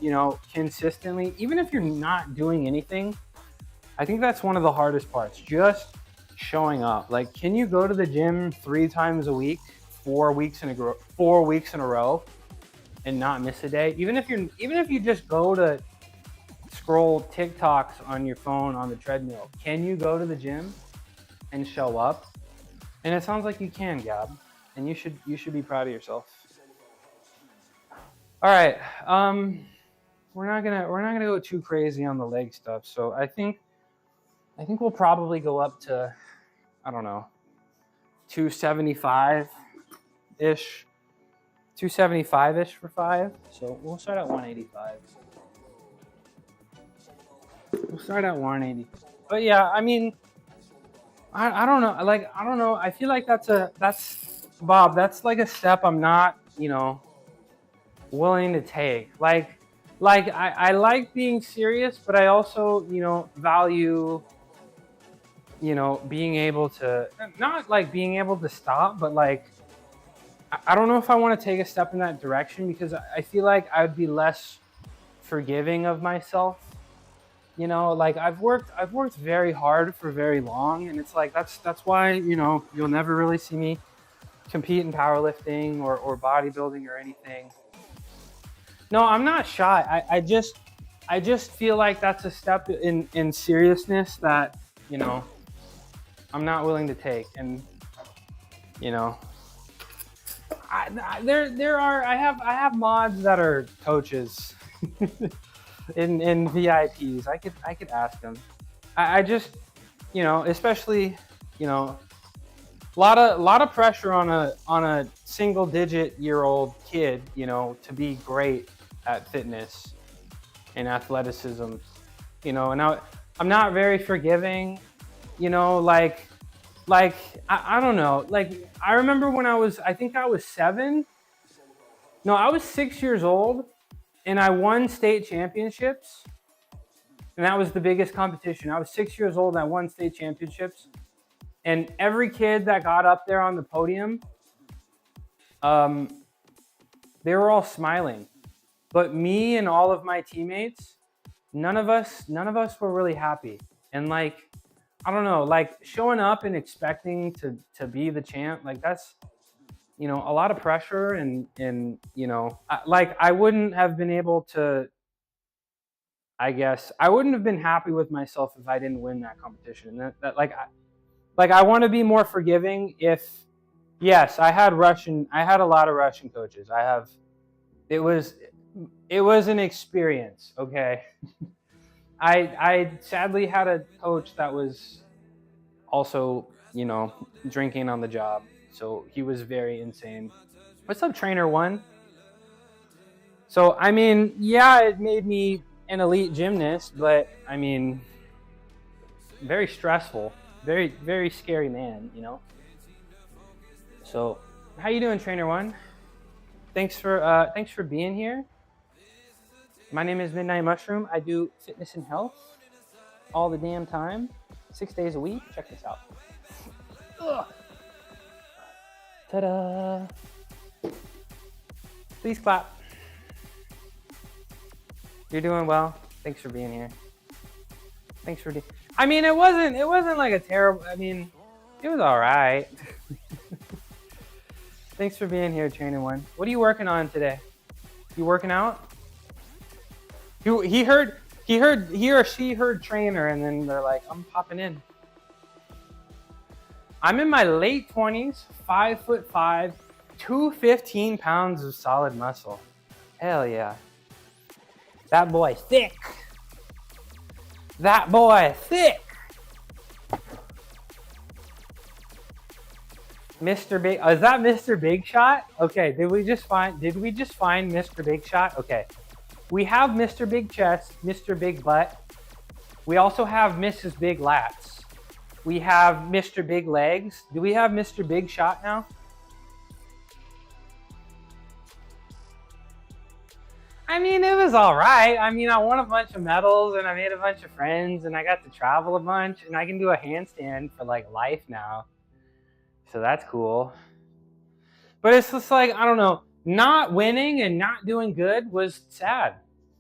consistently, even if you're not doing anything, I think that's one of the hardest parts. Just showing up. Like, can you go to the gym 3 times a week, 4 weeks in a row, and not miss a day? Even if you just go to scroll TikToks on your phone on the treadmill, can you go to the gym and show up? And it sounds like you can, Gab, and you should be proud of yourself. All right, we're not gonna go too crazy on the leg stuff. So I think we'll probably go up to, I don't know, 275-ish for 5. So we'll start at 185. We'll start at 180. But yeah, I mean, I don't know. Like, I don't know. I feel like that's like a step I'm not, willing to take. Like I like being serious, but I also, value, being able to, not like being able to stop, but like, I don't know if I want to take a step in that direction, because I feel like I'd be less forgiving of myself. Like, I've worked very hard for very long, and it's like, that's why, you'll never really see me compete in powerlifting or bodybuilding or anything. No, I'm not shy. I just feel like that's a step in seriousness that, I'm not willing to take. And you know, I have mods that are coaches in VIPs. I could ask them. I just, you know, especially, you know, a lot of pressure on a single digit year old kid, you know, to be great at fitness and athleticism, you know. And I'm not very forgiving, you know, like I don't know, like I remember when I think I was 6 years old, and I won state championships, and that was the biggest competition. I was 6 years old and I won state championships, and every kid that got up there on the podium, they were all smiling, but me and all of my teammates, none of us were really happy. And like, I don't know, like showing up and expecting to be the champ, like that's, you know, a lot of pressure. And you know, I wouldn't have been able to, I guess I wouldn't have been happy with myself if I didn't win that competition. That like I want to be more forgiving. If yes, I had a lot of Russian coaches. It was an experience. Okay. I sadly had a coach that was also, you know, drinking on the job. So he was very insane. What's up, Trainer One? So, I mean, yeah, it made me an elite gymnast, but I mean, very stressful, very, very scary man, you know? So how you doing, Trainer One? Thanks for being here. My name is Midnight Mushroom. I do fitness and health all the damn time, 6 days a week. Check this out. Ugh. Ta-da! Please clap. You're doing well. Thanks for being here. Thanks for. I mean, it wasn't like a terrible. I mean, it was all right. Thanks for being here, Trainer One. What are you working on today? You working out? He or she heard trainer, and then they're like, I'm popping in. I'm in my late 20s, 5'5", 215 pounds of solid muscle. Hell yeah. That boy thick. That boy thick. Mr. Big, is that Mr. Big Shot? Okay, did we just find Mr. Big Shot? Okay. We have Mr. Big Chest, Mr. Big Butt. We also have Mrs. Big Lats. We have Mr. Big Legs. Do we have Mr. Big Shot now? I mean, it was all right. I mean, I won a bunch of medals and I made a bunch of friends and I got to travel a bunch and I can do a handstand for like life now. So that's cool. But it's just like, I don't know, not winning and not doing good was sad.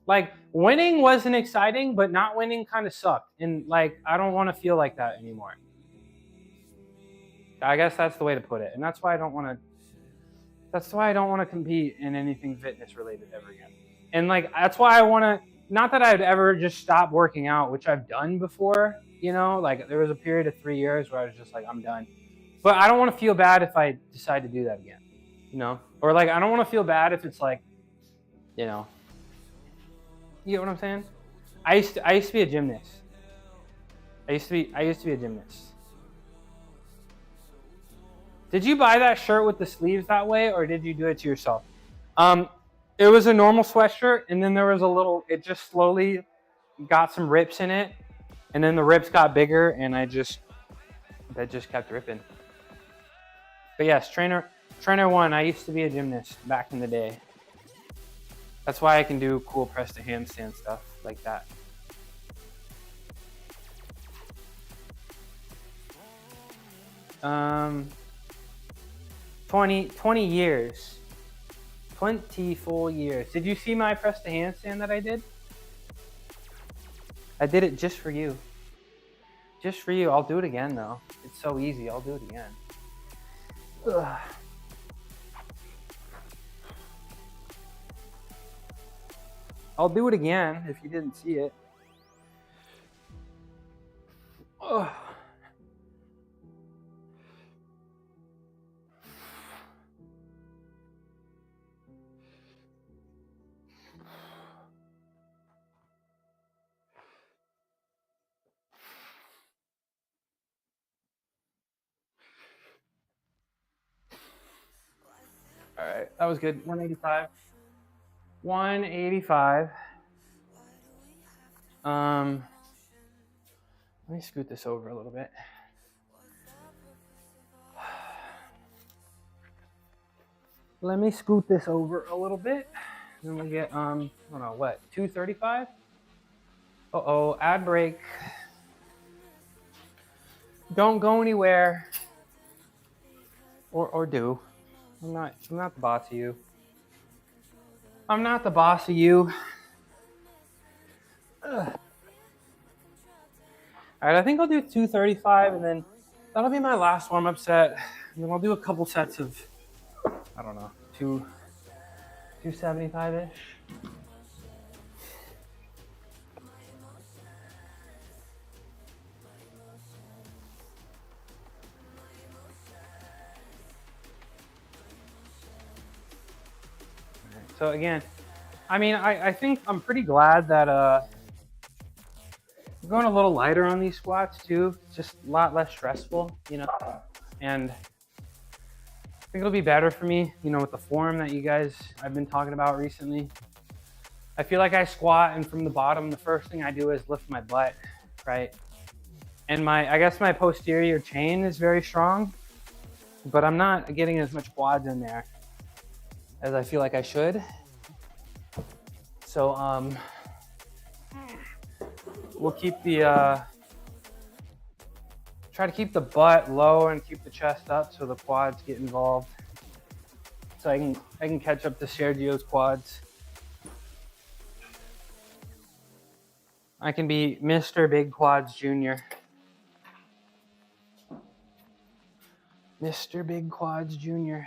Like winning wasn't exciting, but not winning kind of sucked. And like, I don't want to feel like that anymore. I guess that's the way to put it. And that's why I don't want to compete in anything fitness related ever again. And like, that's why I want to, not that I'd ever just stop working out, which I've done before, you know, like there was a period of 3 years where I was just like, I'm done. But I don't want to feel bad if I decide to do that again, you know? Or like, I don't want to feel bad if it's like, you know, you get what I'm saying? I used to be a gymnast. I used to be a gymnast. Did you buy that shirt with the sleeves that way, or did you do it to yourself? It was a normal sweatshirt, and then there was it just slowly got some rips in it, and then the rips got bigger, and that just kept ripping. But yes, Trainer One, I used to be a gymnast back in the day. That's why I can do cool press to handstand stuff like that. Um, 20 years. 20 full years. Did you see my press to handstand that I did? I did it just for you. Just for you. I'll do it again though. It's so easy. I'll do it again. Ugh. I'll do it again if you didn't see it. Ugh. All right, that was good. 185. 185. Let me scoot this over a little bit. Let me scoot this over a little bit. Then we'll get, I don't know, what, 235? Uh-oh, ad break. Don't go anywhere. Or do. I'm not the boss of you. I'm not the boss of you. Ugh. All right, I think I'll do 235, and then that'll be my last warm-up set. And then I'll do a couple sets of, I don't know, 275-ish. So again, I mean, I think I'm pretty glad that I'm going a little lighter on these squats too. It's just a lot less stressful, you know, and I think it'll be better for me, you know, with the form that you guys, I've been talking about recently. I feel like I squat and from the bottom, the first thing I do is lift my butt, right? And I guess my posterior chain is very strong, but I'm not getting as much quads in there as I feel like I should. So we'll keep the try to keep the butt low and keep the chest up so the quads get involved. So I can catch up to Sergio's quads. I can be Mr. Big Quads Jr. Mr. Big Quads Jr.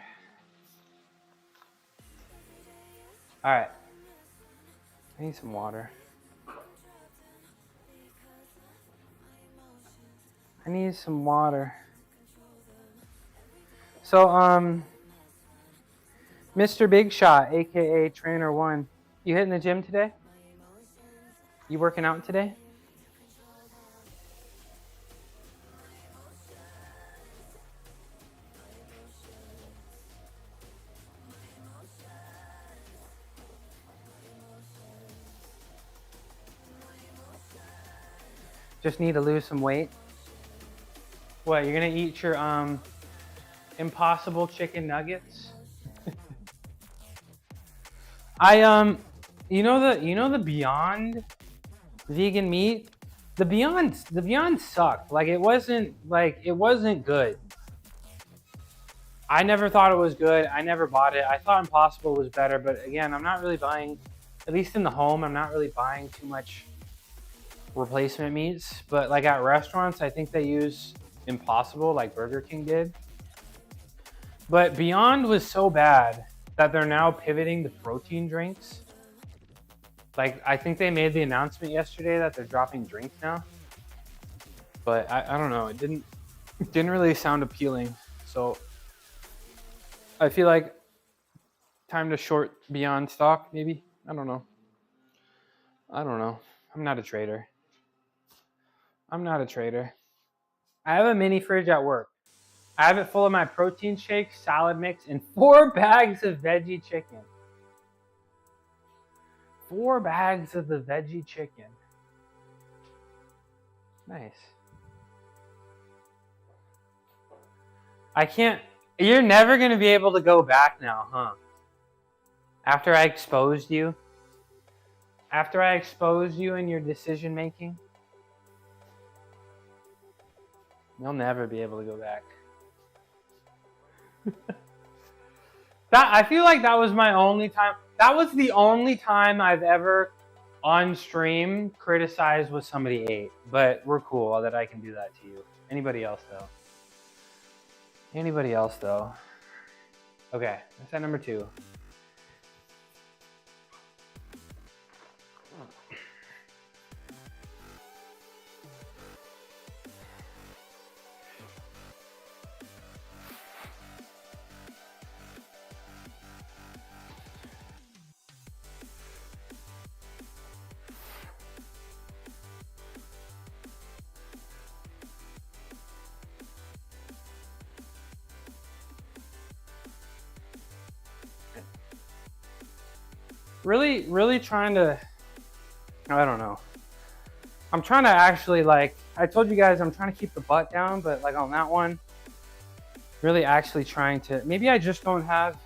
All right. I need some water. I need some water. So, Mr. Big Shot, aka Trainer One, you hitting the gym today? You working out today? Just need to lose some weight. What, you're gonna eat your Impossible chicken nuggets? You know the Beyond vegan meat? The Beyond sucked. Like it wasn't good. I never thought it was good. I never bought it. I thought Impossible was better, but again, I'm not really buying, at least in the home, I'm not really buying too much replacement meats. But like at restaurants, I think they use Impossible like Burger King did. But Beyond was so bad that they're now pivoting to protein drinks. Like, I think they made the announcement yesterday that they're dropping drinks now. But I don't know, it didn't really sound appealing. So I feel like time to short Beyond stock, maybe. I don't know. I'm not a trader. I have a mini fridge at work. I have it full of my protein shakes, salad mix, and 4 bags of veggie chicken. 4 bags of the veggie chicken. Nice. You're never going to be able to go back now, huh? After I exposed you? After I exposed you in your decision making? You'll never be able to go back. I feel like that was my only time. That was the only time I've ever on stream criticized what somebody ate. But we're cool that I can do that to you. Anybody else though? Okay, that's at number 2. really trying to, I don't know. I'm trying to actually, like, I told you guys I'm trying to keep the butt down, but like on that one, really actually trying to, maybe I just don't have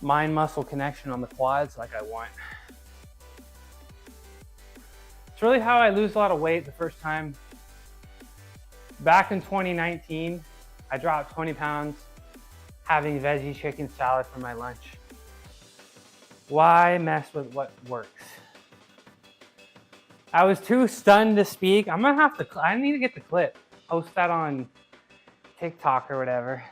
mind muscle connection on the quads like I want. It's really how I lose a lot of weight the first time. Back in 2019, I dropped 20 pounds having veggie chicken salad for my lunch. Why mess with what works? I was too stunned to speak. I'm gonna have to, I need to get the clip, post that on TikTok or whatever.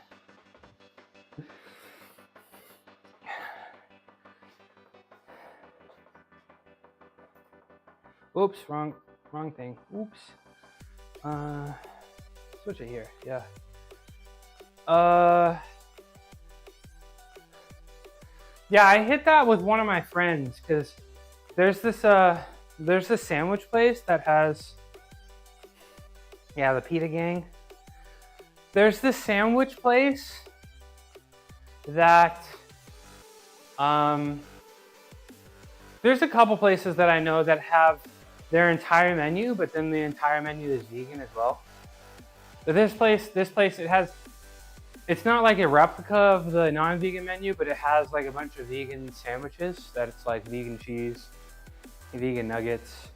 Oops, wrong thing. Oops. Switch it here. Yeah. Yeah, I hit that with one of my friends because there's this sandwich place that has, yeah, the pita gang. There's this sandwich place that there's a couple places that I know that have their entire menu, but then the entire menu is vegan as well. But this place, it's not like a replica of the non-vegan menu, but it has like a bunch of vegan sandwiches that it's like vegan cheese, vegan nuggets,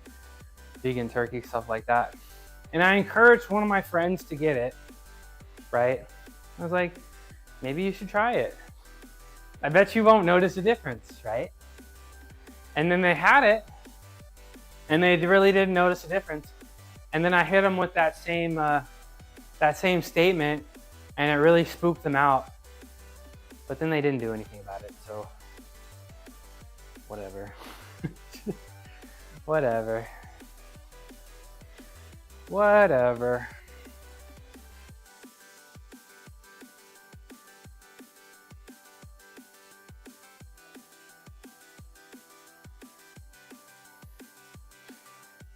vegan turkey, stuff like that. And I encouraged one of my friends to get it, right? I was like, maybe you should try it. I bet you won't notice a difference, right? And then they had it, and they really didn't notice a difference. And then I hit them with that same statement, and it really spooked them out. But then they didn't do anything about it, so whatever. Whatever.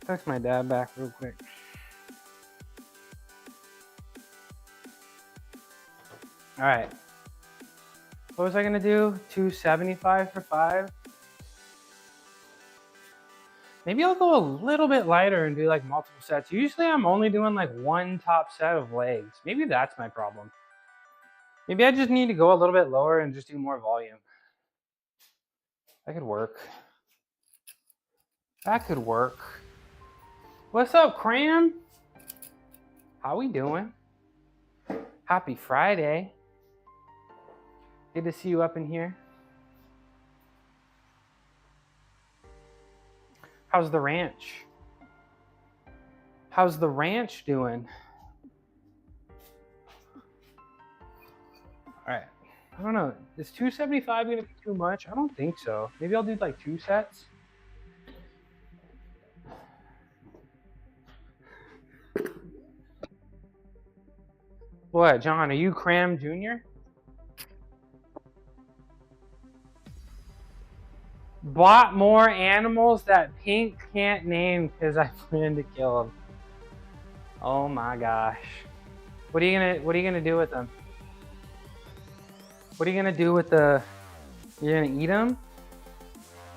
Text my dad back real quick. All right. What was I gonna do? 275 for 5? Maybe I'll go a little bit lighter and do like multiple sets. Usually I'm only doing like one top set of legs. Maybe that's my problem. Maybe I just need to go a little bit lower and just do more volume. That could work. That could work. What's up, Cram? How we doing? Happy Friday. Good to see you up in here. How's the ranch? How's the ranch doing? All right. I don't know. Is 275 gonna be too much? I don't think so. Maybe I'll do like 2 sets. What, John? Are you Cram Jr.? Bought more animals that Pink can't name because I plan to kill them. Oh my gosh. What are you gonna do with them? What are you gonna do with the? You're gonna eat them?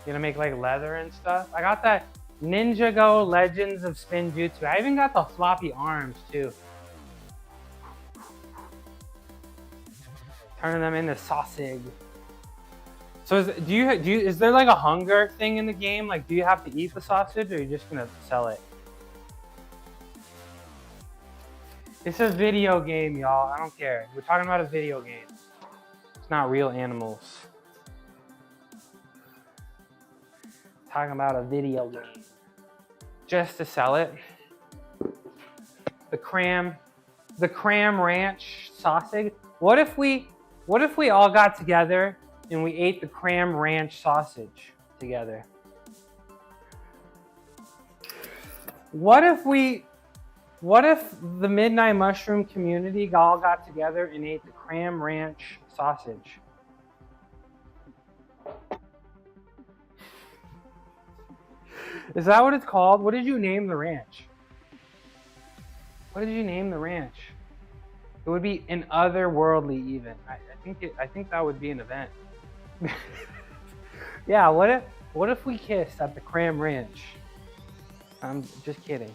You're gonna make like leather and stuff? I got that Ninjago Legends of Spinjutsu. I even got the floppy arms too. Turning them into sausage. So is there like a hunger thing in the game? Like, do you have to eat the sausage, or are you just gonna sell it? It's a video game, y'all. I don't care. We're talking about a video game. It's not real animals. Talking about a video game. Just to sell it. The Cram Ranch sausage. What if we all got together and we ate the Cram Ranch sausage together? What if the Midnight Mushroom community all got together and ate the Cram Ranch sausage? Is that what it's called? What did you name the ranch? What did you name the ranch? It would be an otherworldly even. I think that would be an event. Yeah, what if we kissed at the Cram Ranch? I'm just kidding.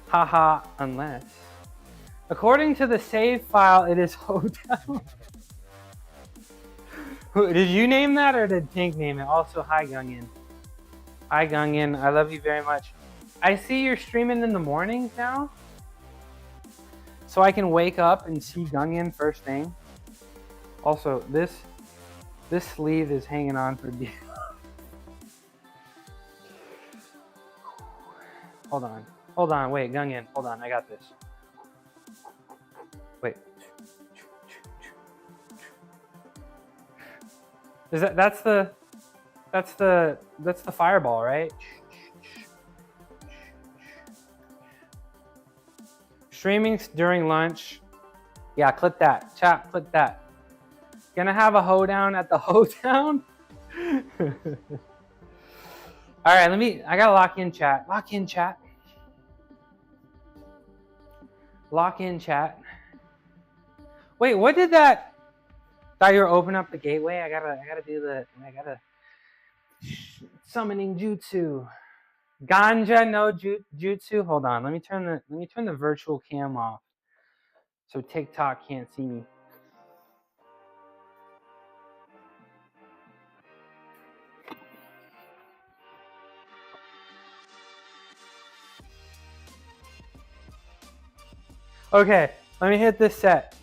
Haha, unless. According to the save file, it is hotel. Did you name that or did Pink name it? Also, hi Gungin. Hi Gungin, I love you very much. I see you're streaming in the mornings now. So I can wake up and see Gungin first thing. Also, this sleeve is hanging on for dear. Hold on, wait, Gungin, hold on, I got this. Wait. Is that's the fireball, right? Streaming during lunch. Yeah, clip that. Chat, clip that. Gonna have a hoedown at the hoedown? All right, I gotta lock in chat. Lock in chat. Lock in chat. Wait, what did that? Thought you were opening up the gateway. I gotta summoning jutsu. Ganja no jutsu. Hold on. Let me turn the virtual cam off so TikTok can't see me. Okay, let me hit this set.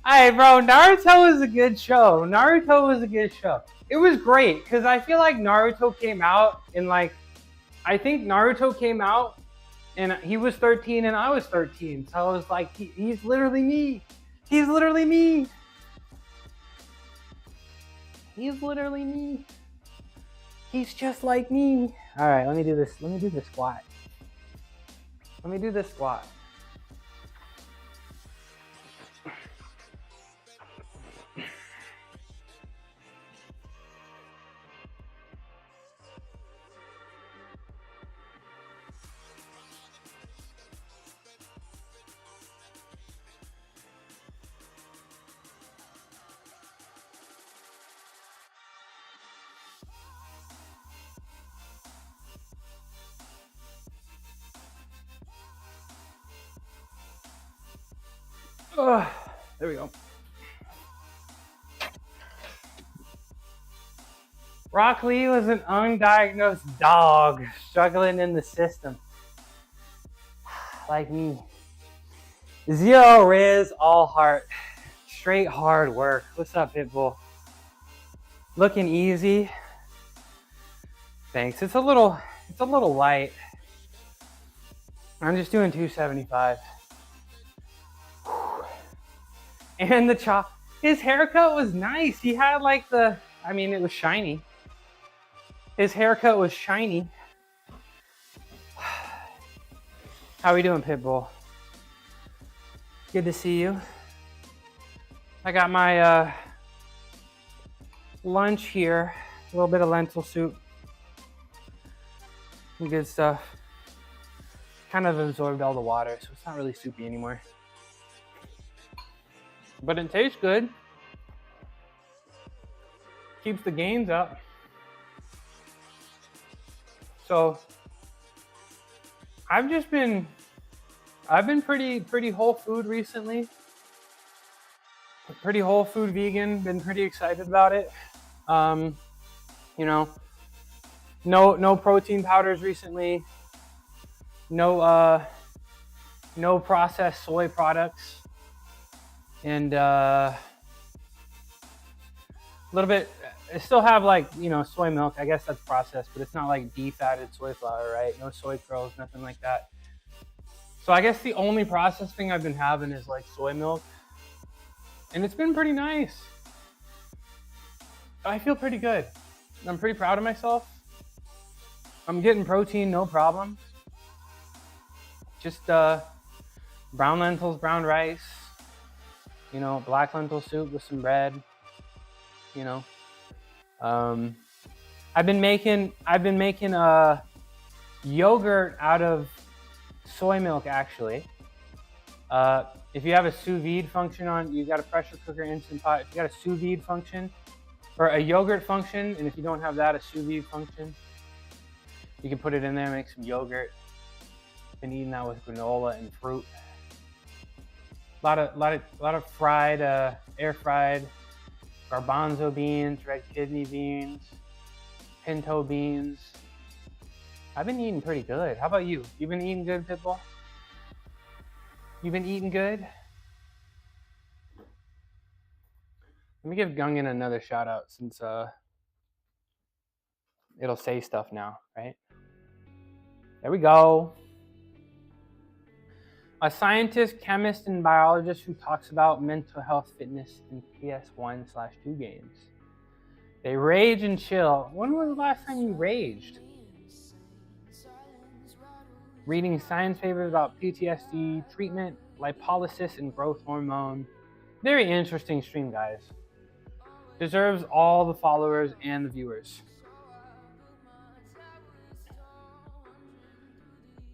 Alright, bro, Naruto was a good show. It was great, because I feel like Naruto came out in I think Naruto came out and he was 13 and I was 13. So I was like, he's literally me. He's literally me. He's just like me. All right, let me do this squat. Oh, there we go. Rock Lee was an undiagnosed dog struggling in the system. Like me. Zero Riz, all heart. Straight hard work. What's up, Pitbull? Looking easy. Thanks. It's a little light. I'm just doing 275. And his haircut was nice. He had it was shiny. His haircut was shiny. How we doing, Pitbull? Good to see you. I got my lunch here. A little bit of lentil soup. Some good stuff. Kind of absorbed all the water, so it's not really soupy anymore. But it tastes good. Keeps the gains up. So I've been pretty whole food recently. Pretty whole food vegan, been pretty excited about it. No protein powders recently. No processed soy products. And a little bit, I still have soy milk. I guess that's processed, but it's not like defatted soy flour, right? No soy curls, nothing like that. So I guess the only processed thing I've been having is soy milk. And it's been pretty nice. I feel pretty good. I'm pretty proud of myself. I'm getting protein, no problem. Just brown lentils, brown rice, black lentil soup with some bread, I've been making yogurt out of soy milk actually. If you have a sous vide function on, you got a pressure cooker, instant pot. If you got a sous vide function or a yogurt function, and if you don't have that, a sous vide function, you can put it in there, make some yogurt. Been eating that with granola and fruit. A lot of fried, air fried garbanzo beans, red kidney beans, pinto beans. I've been eating pretty good. How about you? You been eating good, Pitbull? You been eating good? Let me give Gungan another shout out since it'll say stuff now, right? There we go. A scientist, chemist, and biologist who talks about mental health, fitness, in PS1/2 games. They rage and chill. When was the last time you raged? Reading science papers about PTSD, treatment, lipolysis, and growth hormone. Very interesting stream, guys. Deserves all the followers and the viewers.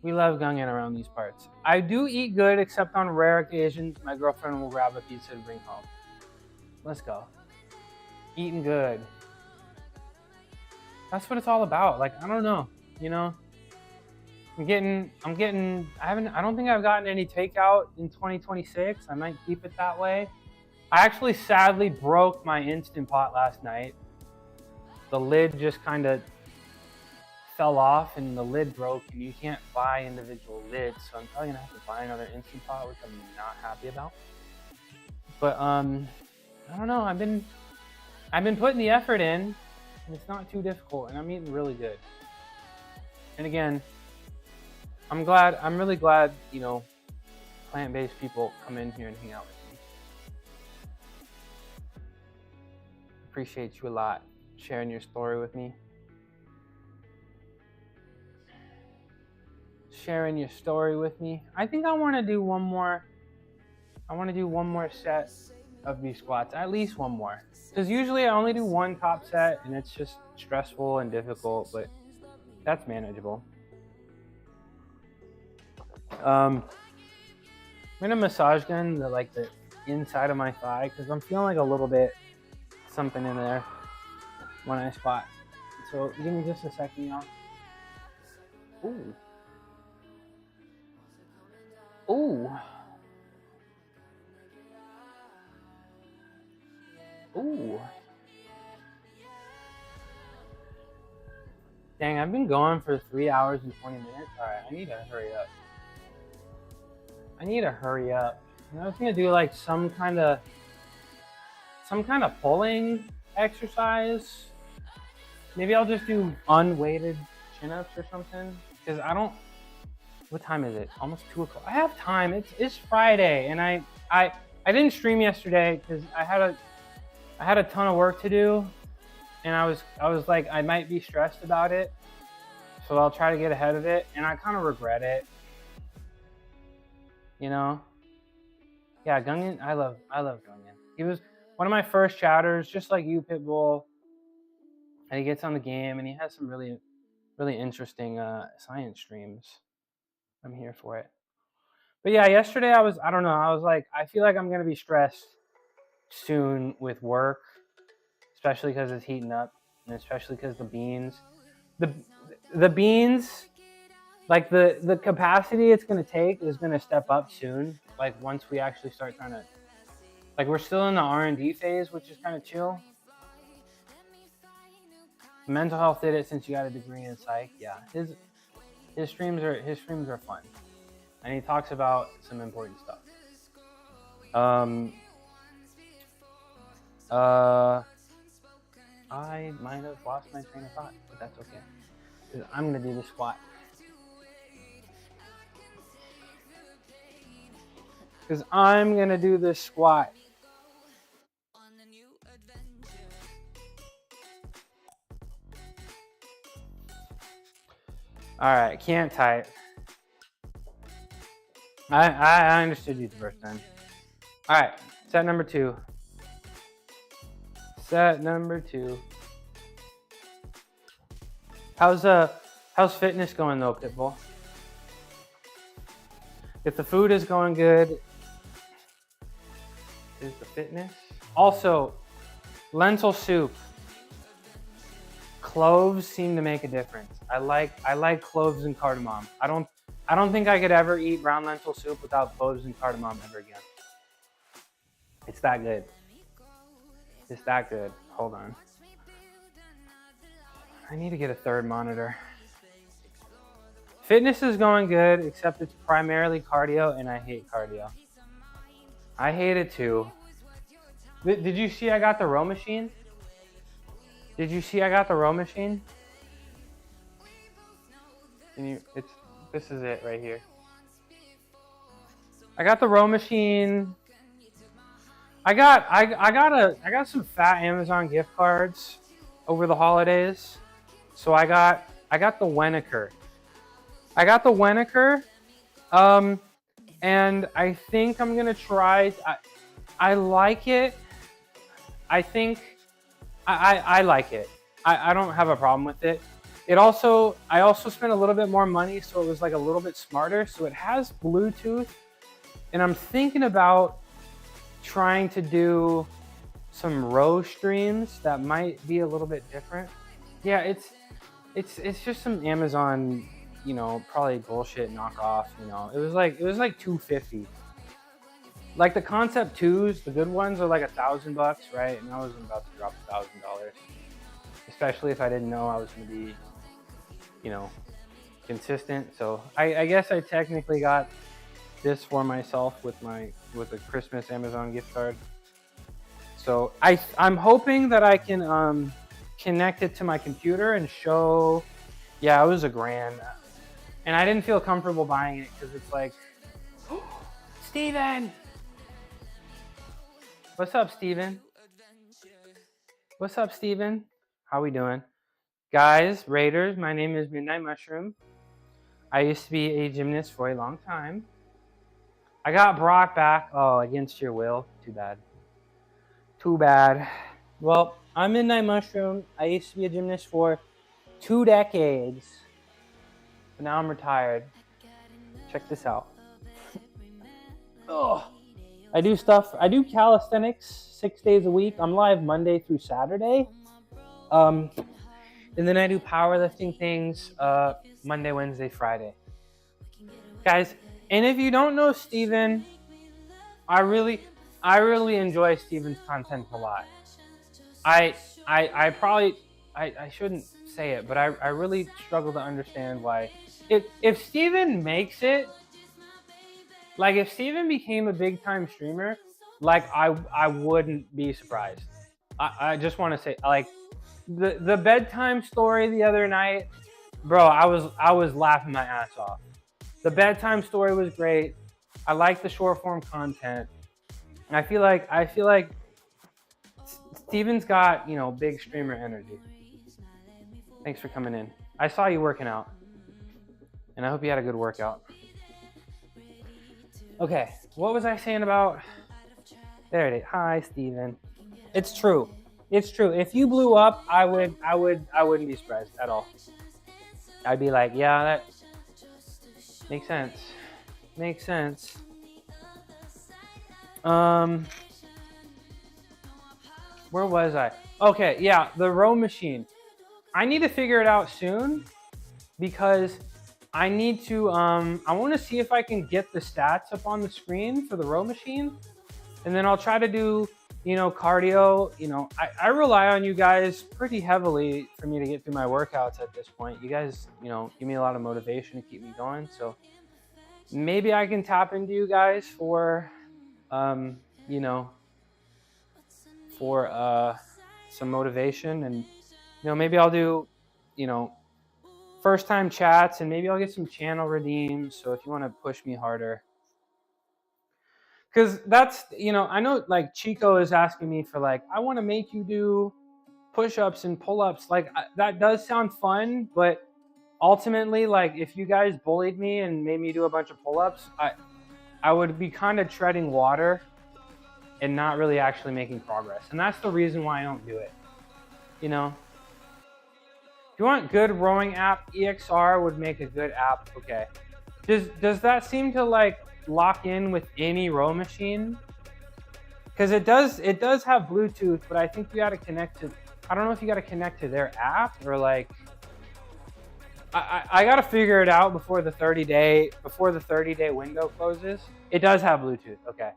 We love Gungan around these parts. I do eat good, except on rare occasions. My girlfriend will grab a pizza and bring home. Let's go. Eating good. That's what it's all about. Like, I don't know, you know. I don't think I've gotten any takeout in 2026. I might keep it that way. I actually sadly broke my Instant Pot last night. The lid just kind of fell off and the lid broke, and you can't buy individual lids, so I'm probably gonna have to buy another Instant Pot, which I'm not happy about. But I don't know. I've been putting the effort in, and it's not too difficult, and I'm eating really good. And again, I'm really glad, you know, plant-based people come in here and hang out with me. Appreciate you a lot, sharing your story with me. Sharing your story with me. I think I want to do one more. I want to do one more set of these squats, at least one more. Because usually I only do one top set, and it's just stressful and difficult, but that's manageable. I'm gonna massage gun the inside of my thigh because I'm feeling like a little bit something in there when I squat. So give me just a second, y'all. Ooh. Ooh. Ooh. Dang, I've been going for 3 hours and 20 minutes. Alright, I need to hurry up. I was gonna do like some kind of pulling exercise. Maybe I'll just do unweighted chin-ups or something. Because I don't. What time is it? Almost 2 o'clock. I have time. It's Friday, and I didn't stream yesterday because I had a ton of work to do, and I was like, I might be stressed about it, so I'll try to get ahead of it, and I kind of regret it. You know? Yeah, Gungan, I love Gungan. He was one of my first chatters, just like you, Pitbull. And he gets on the game, and he has some really, really interesting science streams. I'm here for it. But yeah, yesterday I was like, I feel like I'm going to be stressed soon with work, especially because it's heating up, and especially because the beans, like the capacity it's going to take is going to step up soon. Like once we actually start trying to, like we're still in the R&D phase, which is kind of chill. Mental health did it since you got a degree in psych. Yeah, his streams are fun, and he talks about some important stuff. I might have lost my train of thought, but that's okay. 'Cause I'm gonna do the squat. All right, can't type. I understood you the first time. All right, set number 2. How's fitness going though, Pitbull? If the food is going good, is the fitness. Also, lentil soup. Cloves seem to make a difference. I like cloves and cardamom. I don't think I could ever eat brown lentil soup without cloves and cardamom ever again. It's that good. It's that good. Hold on. I need to get a third monitor. Fitness is going good, except it's primarily cardio, and I hate cardio. I hate it too. Did you see I got the row machine? Did you see I got the row machine? This is it right here. I got the row machine. I got some fat Amazon gift cards over the holidays. So I got the Weniker. I got the Weniker. And I think I'm gonna try. I like it. I think I like it. I don't have a problem with it. I also spent a little bit more money, so it was like a little bit smarter. So it has Bluetooth, and I'm thinking about trying to do some row streams that might be a little bit different. Yeah, it's just some Amazon, probably bullshit knockoff. It was like $250. Like the Concept 2s, the good ones are like $1,000, right? And I wasn't about to drop $1,000, especially if I didn't know I was going to be, consistent. So I guess I technically got this for myself with a Christmas Amazon gift card. So I'm hoping that I can connect it to my computer and show. Yeah, it was $1,000, and I didn't feel comfortable buying it because it's like, Steven. What's up, Steven? What's up, Steven? How we doing? Guys, Raiders, my name is Midnight Mushroom. I used to be a gymnast for a long time. I got brought back, against your will. Too bad. Too bad. Well, I'm Midnight Mushroom. I used to be a gymnast for 2 decades. But now I'm retired. Check this out. I do calisthenics 6 days a week. I'm live Monday through Saturday. And then I do powerlifting things Monday, Wednesday, Friday. Guys, and if you don't know Steven, I really enjoy Steven's content a lot. I shouldn't say it, but I really struggle to understand why. If Steven makes it, like if Steven became a big time streamer, like I wouldn't be surprised. I just want to say, like the bedtime story the other night, bro, I was laughing my ass off. The bedtime story was great. I like the short form content. And I feel like Steven's got, big streamer energy. Thanks for coming in. I saw you working out, and I hope you had a good workout. Okay, what was I saying about? There it is. Hi, Steven. It's true. It's true. If you blew up, I wouldn't be surprised at all. I'd be like, yeah, that makes sense. Makes sense. Where was I? Okay, yeah, the row machine. I need to figure it out soon because I need to, I want to see if I can get the stats up on the screen for the row machine. And then I'll try to do, cardio. I rely on you guys pretty heavily for me to get through my workouts at this point. You guys, give me a lot of motivation to keep me going. So maybe I can tap into you guys for, some motivation, and maybe I'll do first time chats, and maybe I'll get some channel redeems. So if you want to push me harder, because that's I know like Chico is asking me for like, I want to make you do push-ups and pull-ups. Like that does sound fun, but ultimately, like if you guys bullied me and made me do a bunch of pull-ups, I would be kind of treading water and not really actually making progress. And that's the reason why I don't do it. If you want good rowing app, EXR would make a good app. Okay. Does that seem to like lock in with any row machine, because it does have Bluetooth, but I think you got to connect to, I don't know if you got to connect to their app or like, I got to figure it out before the 30-day window closes. It does have Bluetooth. Okay.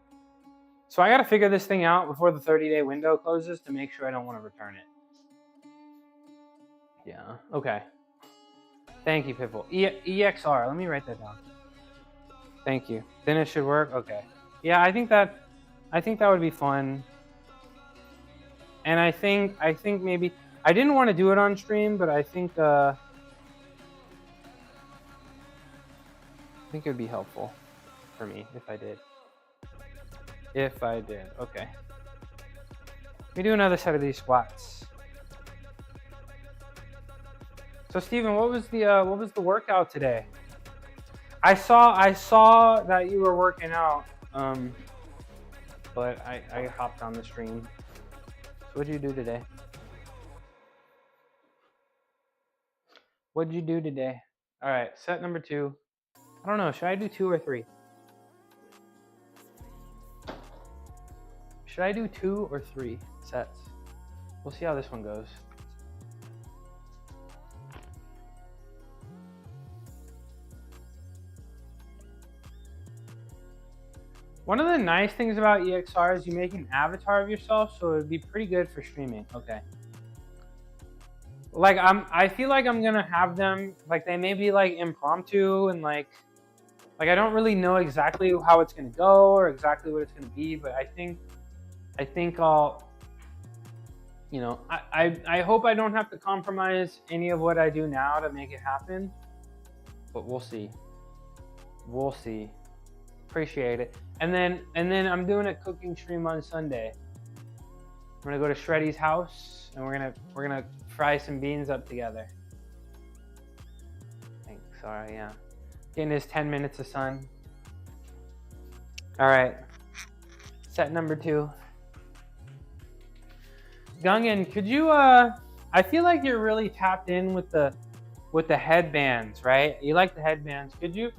So I got to figure this thing out before the 30-day window closes to make sure I don't want to return it. Yeah. Okay. Thank you, Pitbull. EXR. Let me write that down. Thank you. Then it should work. Okay. Yeah, I think that would be fun. And I think maybe I didn't want to do it on stream, but I think it would be helpful for me if I did. Okay. Let me do another set of these squats. So Steven, what was the workout today? I saw that you were working out, but I hopped on the stream. So what'd you do today? What'd you do today? All right, set number 2. I don't know, should I do 2 or 3? Should I do 2 or 3 sets? We'll see how this one goes. One of the nice things about EXR is you make an avatar of yourself, so it would be pretty good for streaming. Okay. Like I feel like I'm gonna have them, like they may be like impromptu and like I don't really know exactly how it's gonna go or exactly what it's gonna be, but I think I'll, you know, I hope I don't have to compromise any of what I do now to make it happen, but we'll see. We'll see. Appreciate it. And then I'm doing a cooking stream on Sunday. I'm gonna go to Shreddy's house and we're gonna fry some beans up together. Thanks. Sorry, yeah. Getting his 10 minutes of sun. All right. Set number 2. Gungan, could you I feel like you're really tapped in with the headbands, right? You like the headbands. Do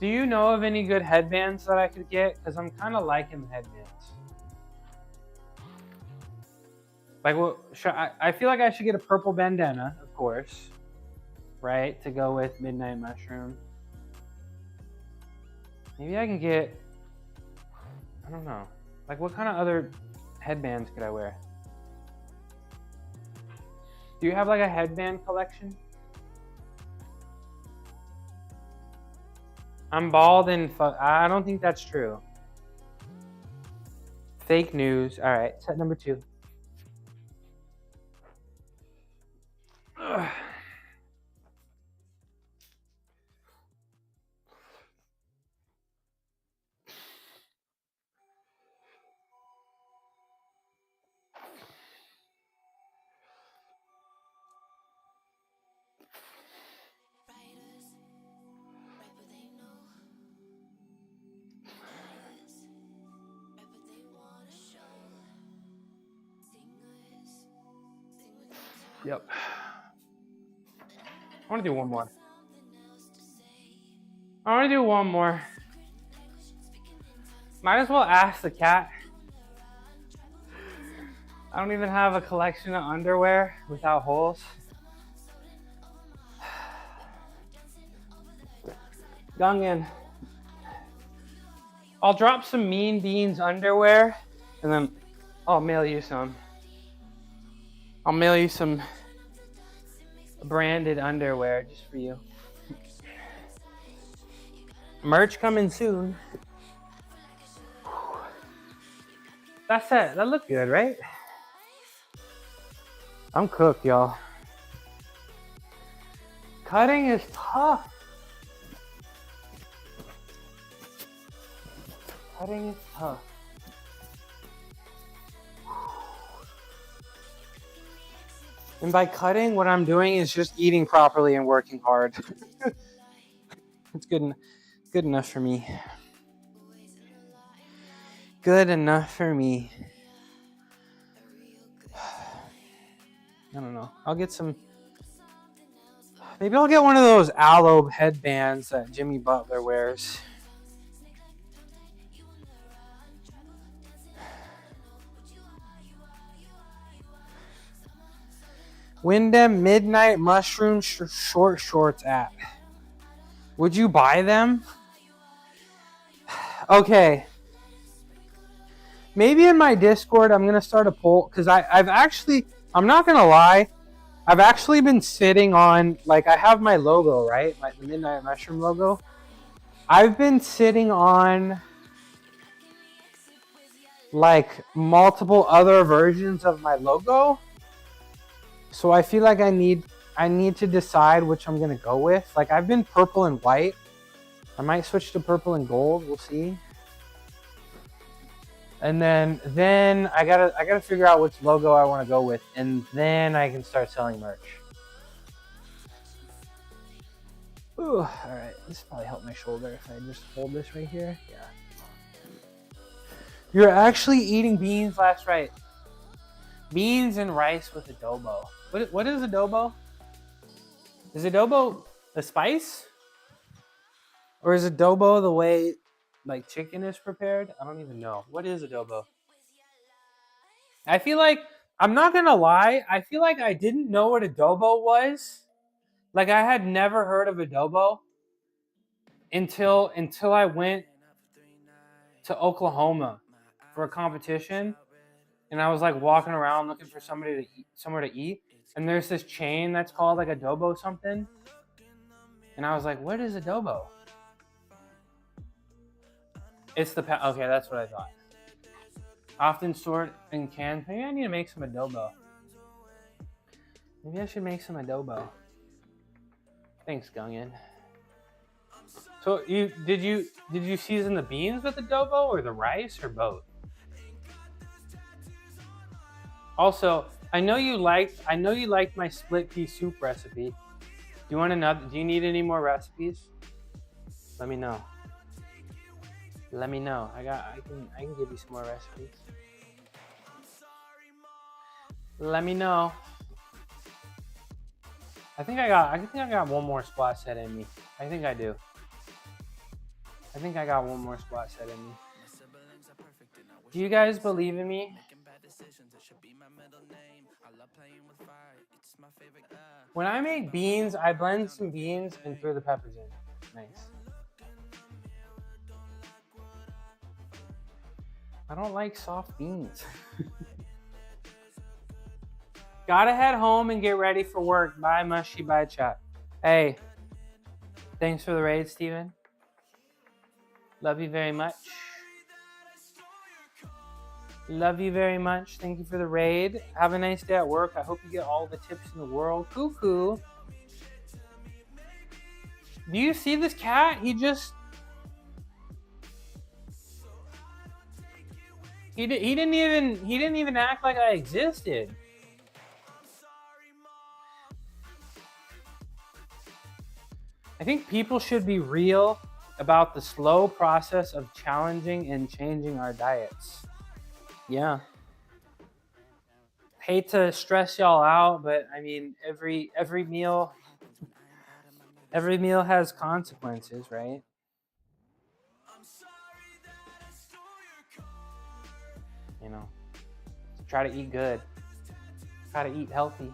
you know of any good headbands that I could get? Because I'm kind of liking headbands. Like, well, I feel like I should get a purple bandana, of course, right? To go with Midnight Mushroom. Maybe I can get, I don't know. Like, what kind of other headbands could I wear? Do you have like a headband collection? I'm bald and I don't think that's true. Fake news. All right, set number 2. Ugh. Yep. I want to do one more. Might as well ask the cat. I don't even have a collection of underwear without holes. Gungan, I'll drop some Mean Beans underwear and then I'll mail you some. I'll mail you some branded underwear just for you. Merch coming soon. That's it. That looked good, right? I'm cooked, y'all. Cutting is tough. Cutting is tough. And by cutting, what I'm doing is just eating properly and working hard. It's good enough for me. Good enough for me. I don't know. I'll get some. Maybe I'll get one of those aloe headbands that Jimmy Butler wears. Wyndham Midnight Mushroom short shorts at. Would you buy them? Okay. Maybe in my Discord, I'm going to start a poll. Because I'm not going to lie. I've actually been sitting on, like, I have my logo, right? The Midnight Mushroom logo. I've been sitting on, like, multiple other versions of my logo. So I feel like I need to decide which I'm going to go with. Like, I've been purple and white. I might switch to purple and gold. We'll see. And then I gotta figure out which logo I want to go with, and then I can start selling merch. Ooh, all right. This probably help my shoulder if I just hold this right here. Yeah. You're actually eating beans last night. Beans and rice with adobo. What is adobo? Is adobo a spice? Or is adobo the way like chicken is prepared? I don't even know. What is adobo? I feel like, I'm not gonna lie, I feel like I didn't know what adobo was. Like, I had never heard of adobo until I went to Oklahoma for a competition, and I was like walking around looking for somewhere to eat, and there's this chain that's called like adobo something, and I was like, what is adobo? It's the okay, that's what I thought. Often stored in cans. Maybe I need to make some adobo. Maybe I should make some adobo. Thanks, Gungan. So did you season the beans with adobo or the rice or both? Also, I know you liked my split pea soup recipe. Do you need any more recipes? Let me know. Let me know. I can give you some more recipes. Let me know. I think I got one more squat set in me. I think I do. I think I got one more squat set in me. Do you guys believe in me? When I make beans, I blend some beans and throw the peppers in. Nice. I don't like soft beans. Gotta head home and get ready for work. Bye, Mushy. Bye, chat. Hey, thanks for the raid, Steven. Love you very much. Love you very much. Thank you for the raid. Have a nice day at work. I hope you get all the tips in the world. Cuckoo. Do you see this cat? He didn't even act like I existed. I think people should be real about the slow process of challenging and changing our diets. Yeah. Hate to stress y'all out, but I mean, every meal has consequences, right? You know, try to eat good. Try to eat healthy.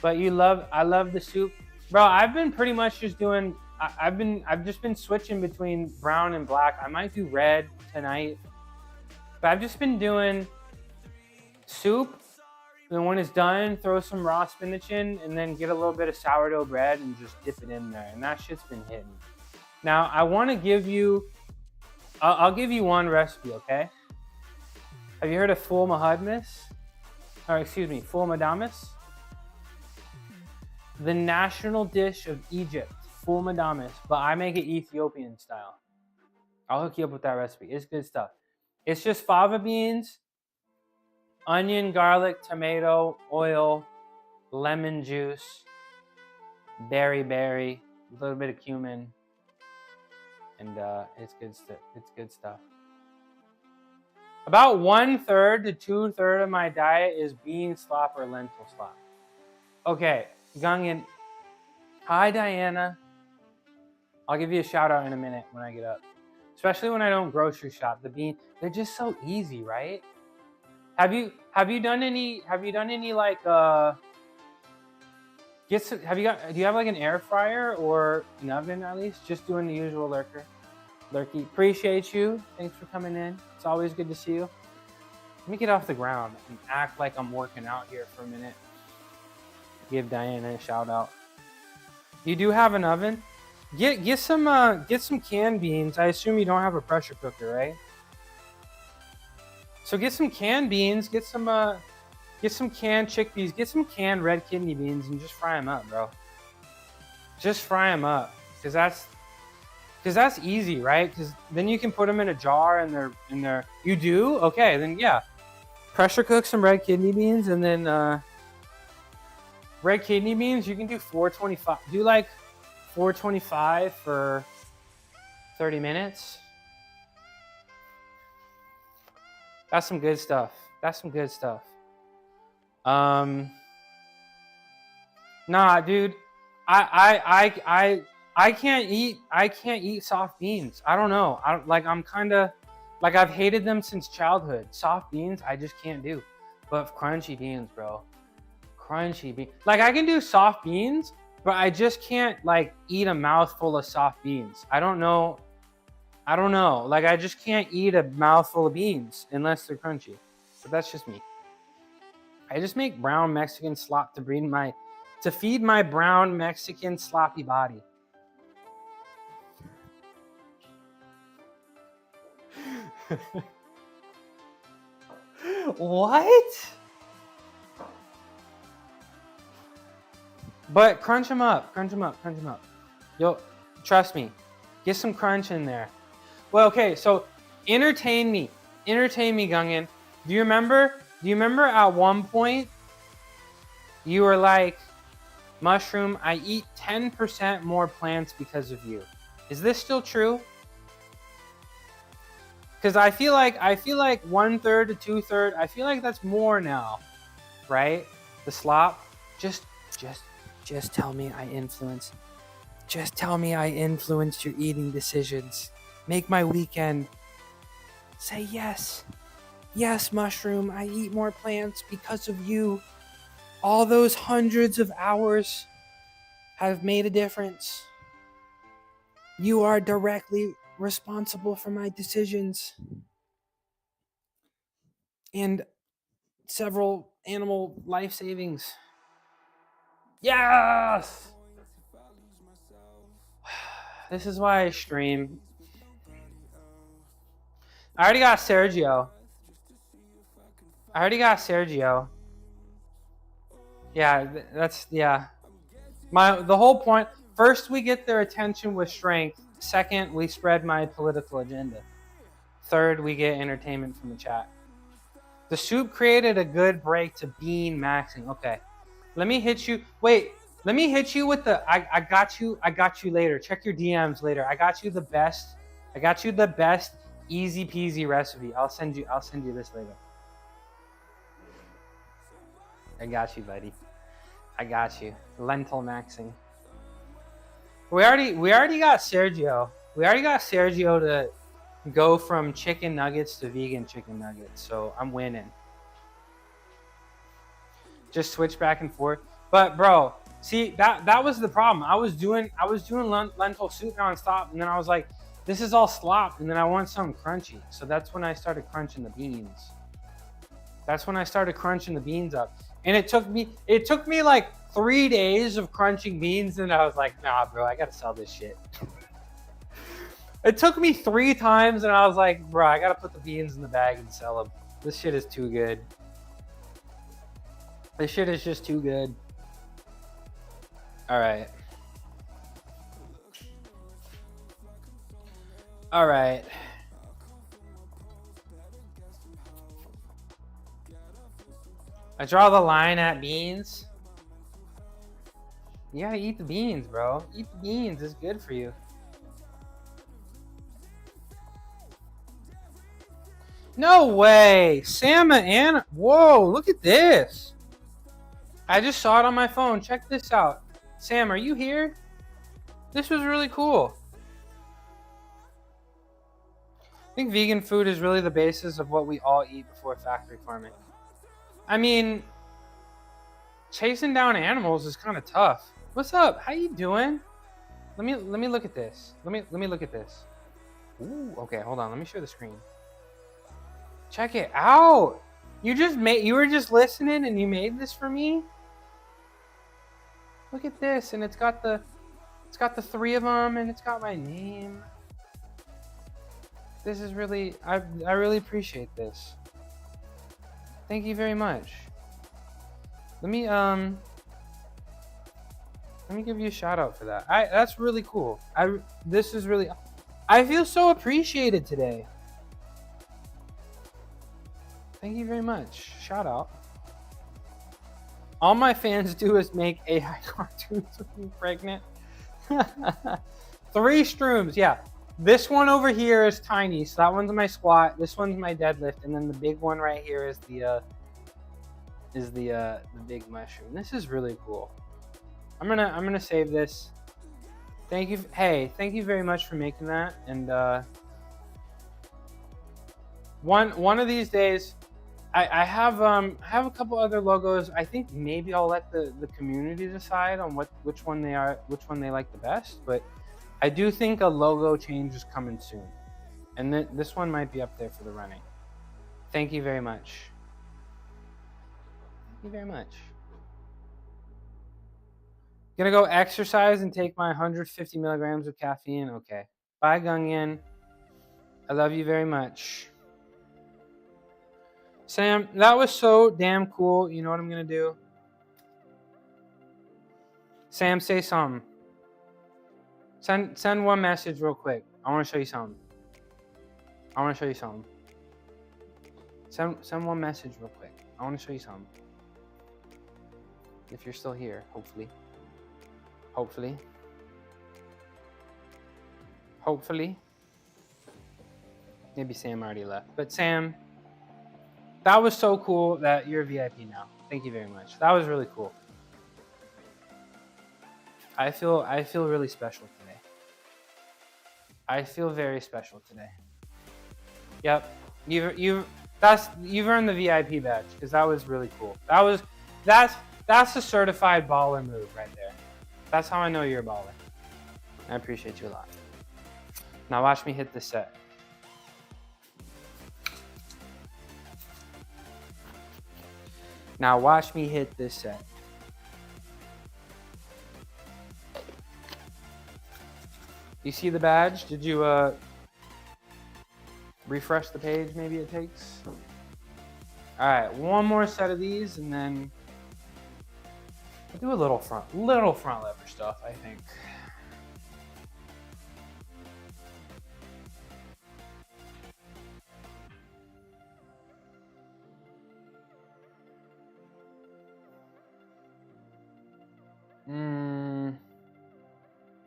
But I love the soup. Bro, I've been pretty much just doing, I've just been switching between brown and black. I might do red tonight. But I've just been doing soup, and when it's done, throw some raw spinach in, and then get a little bit of sourdough bread and just dip it in there. And that shit's been hitting. Now, I want to give you, I'll give you one recipe, okay? Have you heard of full Madamis? Full Madamis? The national dish of Egypt, full Madamis, but I make it Ethiopian style. I'll hook you up with that recipe. It's good stuff. It's just fava beans, onion, garlic, tomato, oil, lemon juice, berry, a little bit of cumin, and it's good stuff. It's good stuff. About 1/3 to 2/3 of my diet is bean slop or lentil slop. Okay, Gungan. Hi, Diana. I'll give you a shout out in a minute when I get up. Especially when I don't grocery shop. The beans, they're just so easy, right? Have you Have you done any like do you have like an air fryer or an oven at least? Just doing the usual lurky. Appreciate you. Thanks for coming in. It's always good to see you. Let me get off the ground and act like I'm working out here for a minute. Give Diana a shout out. You do have an oven? Get some canned beans. I assume you don't have a pressure cooker, right? So get some canned beans, get some canned chickpeas, get some canned red kidney beans, and just fry them up, bro. Just fry them up, because that's easy, right? Because then you can put them in a jar, and they're. You do? Okay, then yeah. Pressure cook some red kidney beans, and then red kidney beans. You can do 425. Do like 425 for 30 minutes. That's some good stuff. Nah, dude. I can't eat soft beans. I don't know. I'm kind of like I've hated them since childhood. Soft beans, I just can't do. But crunchy beans, bro. Crunchy beans. Like I can do soft beans, but I just can't like eat a mouthful of soft beans. I don't know. Like I just can't eat a mouthful of beans unless they're crunchy. But that's just me. I just make brown Mexican slop to feed my brown Mexican sloppy body. What? But crunch them up. Yo, trust me. Get some crunch in there. Well, okay, so entertain me, Gungan. Do you remember at one point you were like, Mushroom, I eat 10% more plants because of you. Is this still true? Because I feel like 1/3 to 2/3. I feel like that's more now, right? The slop. Just tell me I influence. Just tell me I influenced your eating decisions. Make my weekend. Say yes. Yes, Mushroom, I eat more plants because of you. All those hundreds of hours have made a difference. You are directly responsible for my decisions. And several animal life savings. Yes! This is why I stream. I already got Sergio. Yeah, the whole point. First, we get their attention with strength. Second, we spread my political agenda. Third, we get entertainment from the chat. The soup created a good break to bean maxing. Okay, let me hit you. Wait, let me hit you with the. I got you later. Check your DMs later. I got you the best easy peasy recipe. I'll send you this later. I got you, buddy. I got you. Lentil maxing. We already got Sergio. We already got Sergio to go from chicken nuggets to vegan chicken nuggets. So I'm winning. Just switch back and forth. But bro, see that was the problem. I was doing lentil soup nonstop, and then I was like, this is all slop, and then I want something crunchy. So that's when I started crunching the beans. Up. And it took me like 3 days of crunching beans, and I was like, nah, bro, I gotta sell this shit. It took me 3 times, and I was like, bro, I gotta put the beans in the bag and sell them. This shit is too good. This shit is just too good. All right. I draw the line at beans. You gotta eat the beans, bro. Eat the beans. It's good for you. No way. Sama Anna. Whoa, look at this. I just saw it on my phone. Check this out. Sam, are you here? This was really cool. I think vegan food is really the basis of what we all eat before factory farming. I mean, chasing down animals is kind of tough. What's up? How you doing? Let me look at this. Let me look at this. Ooh, okay, hold on. Let me share the screen. Check it out. You were just listening and you made this for me? Look at this, and it's got the 3 of them, and it's got my name. This is really, I really appreciate this. Thank you very much. Let me give you a shout out for that. That's really cool. This is really, I feel so appreciated today. Thank you very much. Shout out. All my fans do is make AI cartoons with me pregnant. 3 strooms, yeah. This one over here is tiny, so that one's my squat. This one's my deadlift, and then the big one right here is the big mushroom. This is really cool. I'm gonna save this. Thank you. Hey, thank you very much for making that. And one of these days, I have a couple other logos. I think maybe I'll let the community decide on which one they like the best. But I do think a logo change is coming soon, and this one might be up there for the running. Thank you very much. Thank you very much. Gonna go exercise and take my 150 milligrams of caffeine. Okay. Bye, Gungyan. I love you very much. Sam, that was so damn cool. You know what I'm gonna do? Sam, say something. Send one message real quick. I want to show you something. Send one message real quick. I want to show you something. If you're still here, hopefully. Maybe Sam already left. But Sam, that was so cool that you're a VIP now. Thank you very much. That was really cool. I feel really special today. I feel very special today. Yep. You've earned the VIP badge because that was really cool. That's a certified baller move right there. That's how I know you're a baller. I appreciate you a lot. Now watch me hit this set. Now watch me hit this set. You see the badge? Did you refresh the page? Maybe it takes. All right, one more set of these, and then I'll do a little front lever stuff, I think.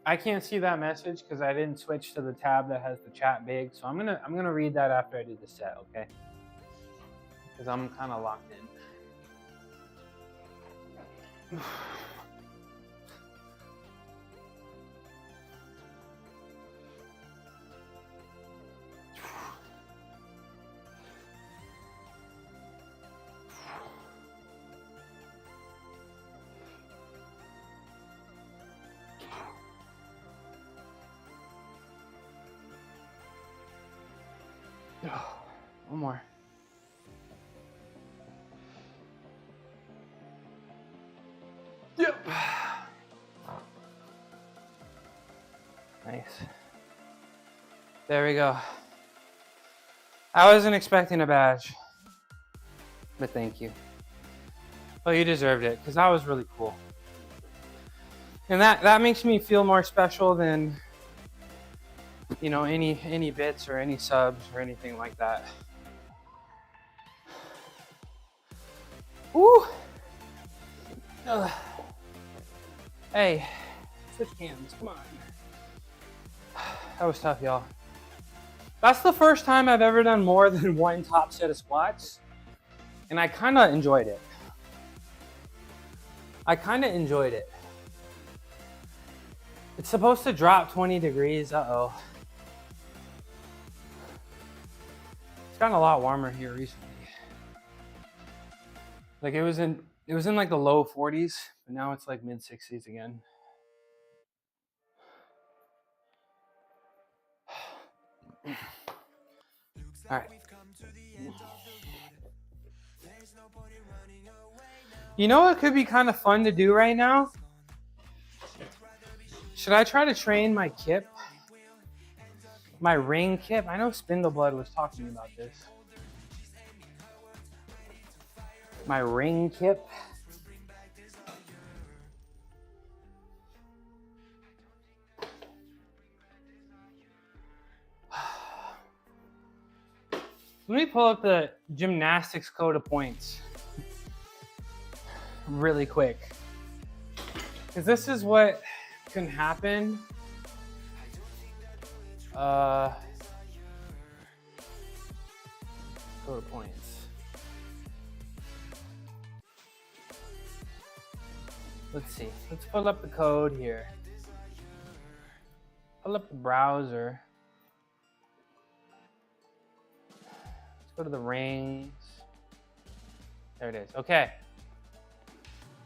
I can't see that message because I didn't switch to the tab that has the chat big. So I'm gonna read that after I do the set, okay? Because I'm kind of locked in. One more. Yep. Nice. There we go. I wasn't expecting a badge, but thank you. Well, you deserved it because that was really cool. And that makes me feel more special than, you know, any bits or any subs or anything like that. Woo! Hey, switch cams, come on. That was tough, y'all. That's the first time I've ever done more than one top set of squats, and I kind of enjoyed it. It's supposed to drop 20 degrees, uh-oh. It's gotten a lot warmer here recently. Like it was in like the low 40s, but now it's like mid 60s again. All right. You know what could be kind of fun to do right now? Should I try to train my kip? My ring kip? I know Spindleblood was talking about this. My ring kip. Let me pull up the gymnastics code of points really quick. Because this is what can happen. Code of points. Let's see. Let's pull up the code here. Pull up the browser. Let's go to the rings. There it is. Okay.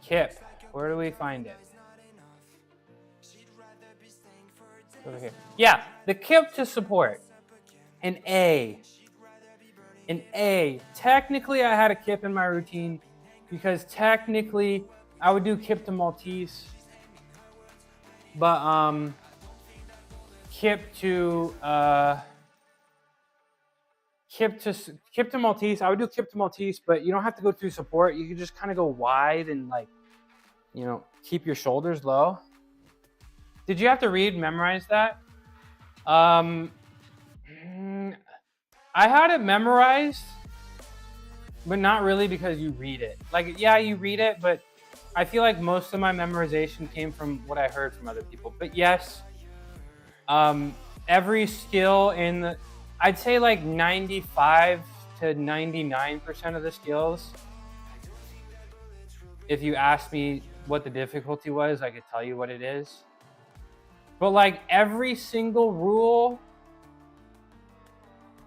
Kip. Where do we find it? Over here. Yeah, the kip to support. An A. An A. Technically, I had a kip in my routine because technically I would do kip to Maltese. But kip to Maltese. I would do kip to Maltese, but you don't have to go through support. You can just kind of go wide and like, you know, keep your shoulders low. Did you have to memorize that? I had it memorized, but not really because you read it. Like, yeah, you read it, but I feel like most of my memorization came from what I heard from other people. But yes, every skill I'd say like 95 to 99% of the skills, if you asked me what the difficulty was, I could tell you what it is. But like every single rule,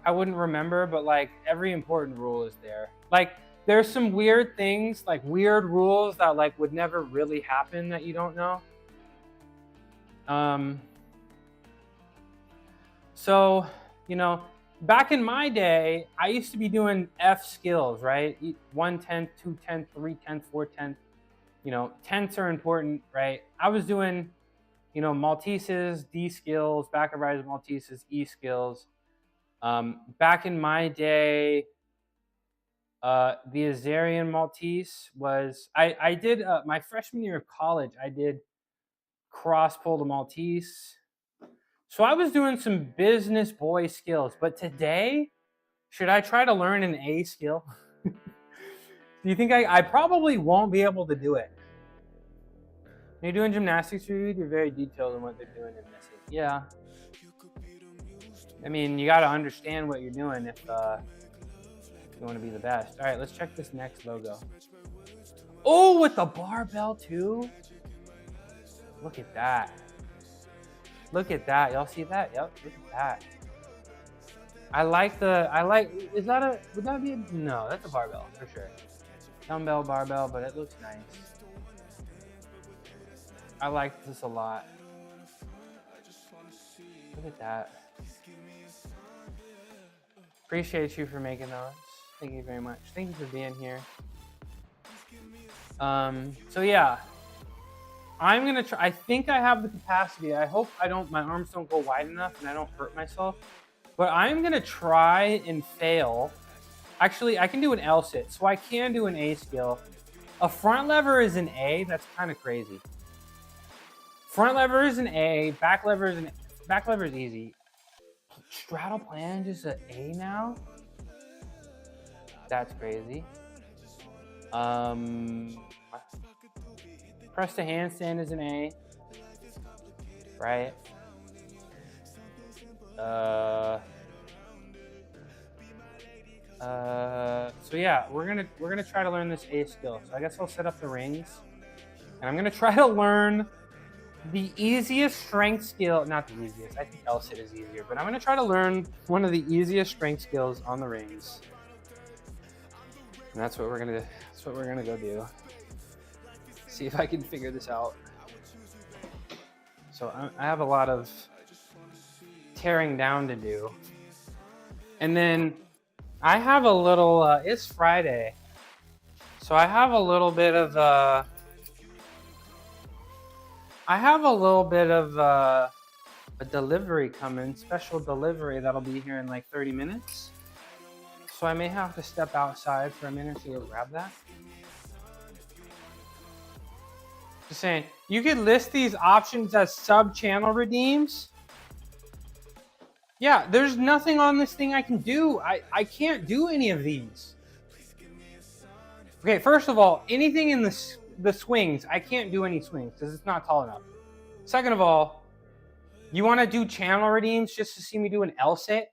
I wouldn't remember, but like every important rule is there. Like there's some weird things, like weird rules that like would never really happen that you don't know. So, you know, back in my day, I used to be doing F skills, right? 1/10, 2/10, 3/10, 4/10. You know, tenths are important, right? I was doing, you know, Malteses, D skills, back of rise Malteses, E skills. Back in my day, the Azarian Maltese was, I did, my freshman year of college, I did cross pull to Maltese. So I was doing some business boy skills, but today, should I try to learn an A skill? Do you think I probably won't be able to do it? When you're doing gymnastics, you're very detailed in what they're doing and missing. Yeah. I mean, you got to understand what you're doing if you want to be the best. All right, let's check this next logo. Oh, with the barbell too? Look at that. Look at that. Y'all see that? Yep, look at that. Would that be no, that's a barbell for sure. Dumbbell, barbell, but it looks nice. I like this a lot. Look at that. Appreciate you for making those. Thank you very much. Thank you for being here. So yeah, I'm gonna try. I think I have the capacity. I hope my arms don't go wide enough and I don't hurt myself. But I'm gonna try and fail. Actually, I can do an L sit, so I can do an A skill. A front lever is an A. That's kind of crazy. Front lever is an A. Back lever is easy. Straddle planche is an A now. That's crazy. Press to handstand is an A, right? So yeah, we're gonna try to learn this A skill. So I guess I'll set up the rings, and I'm gonna try to learn the easiest strength skill. Not the easiest. I think L sit is easier, but I'm gonna try to learn one of the easiest strength skills on the rings. And that's what we're gonna go do. See if I can figure this out. So I have a lot of tearing down to do. And then I have a little, it's Friday. So I have a little bit of, a delivery coming, special delivery that'll be here in like 30 minutes. So I may have to step outside for a minute to go grab that. Just saying, you could list these options as sub-channel redeems. Yeah, there's nothing on this thing I can do. I can't do any of these. Okay, first of all, anything in the swings, I can't do any swings because it's not tall enough. Second of all, you want to do channel redeems just to see me do an L sit?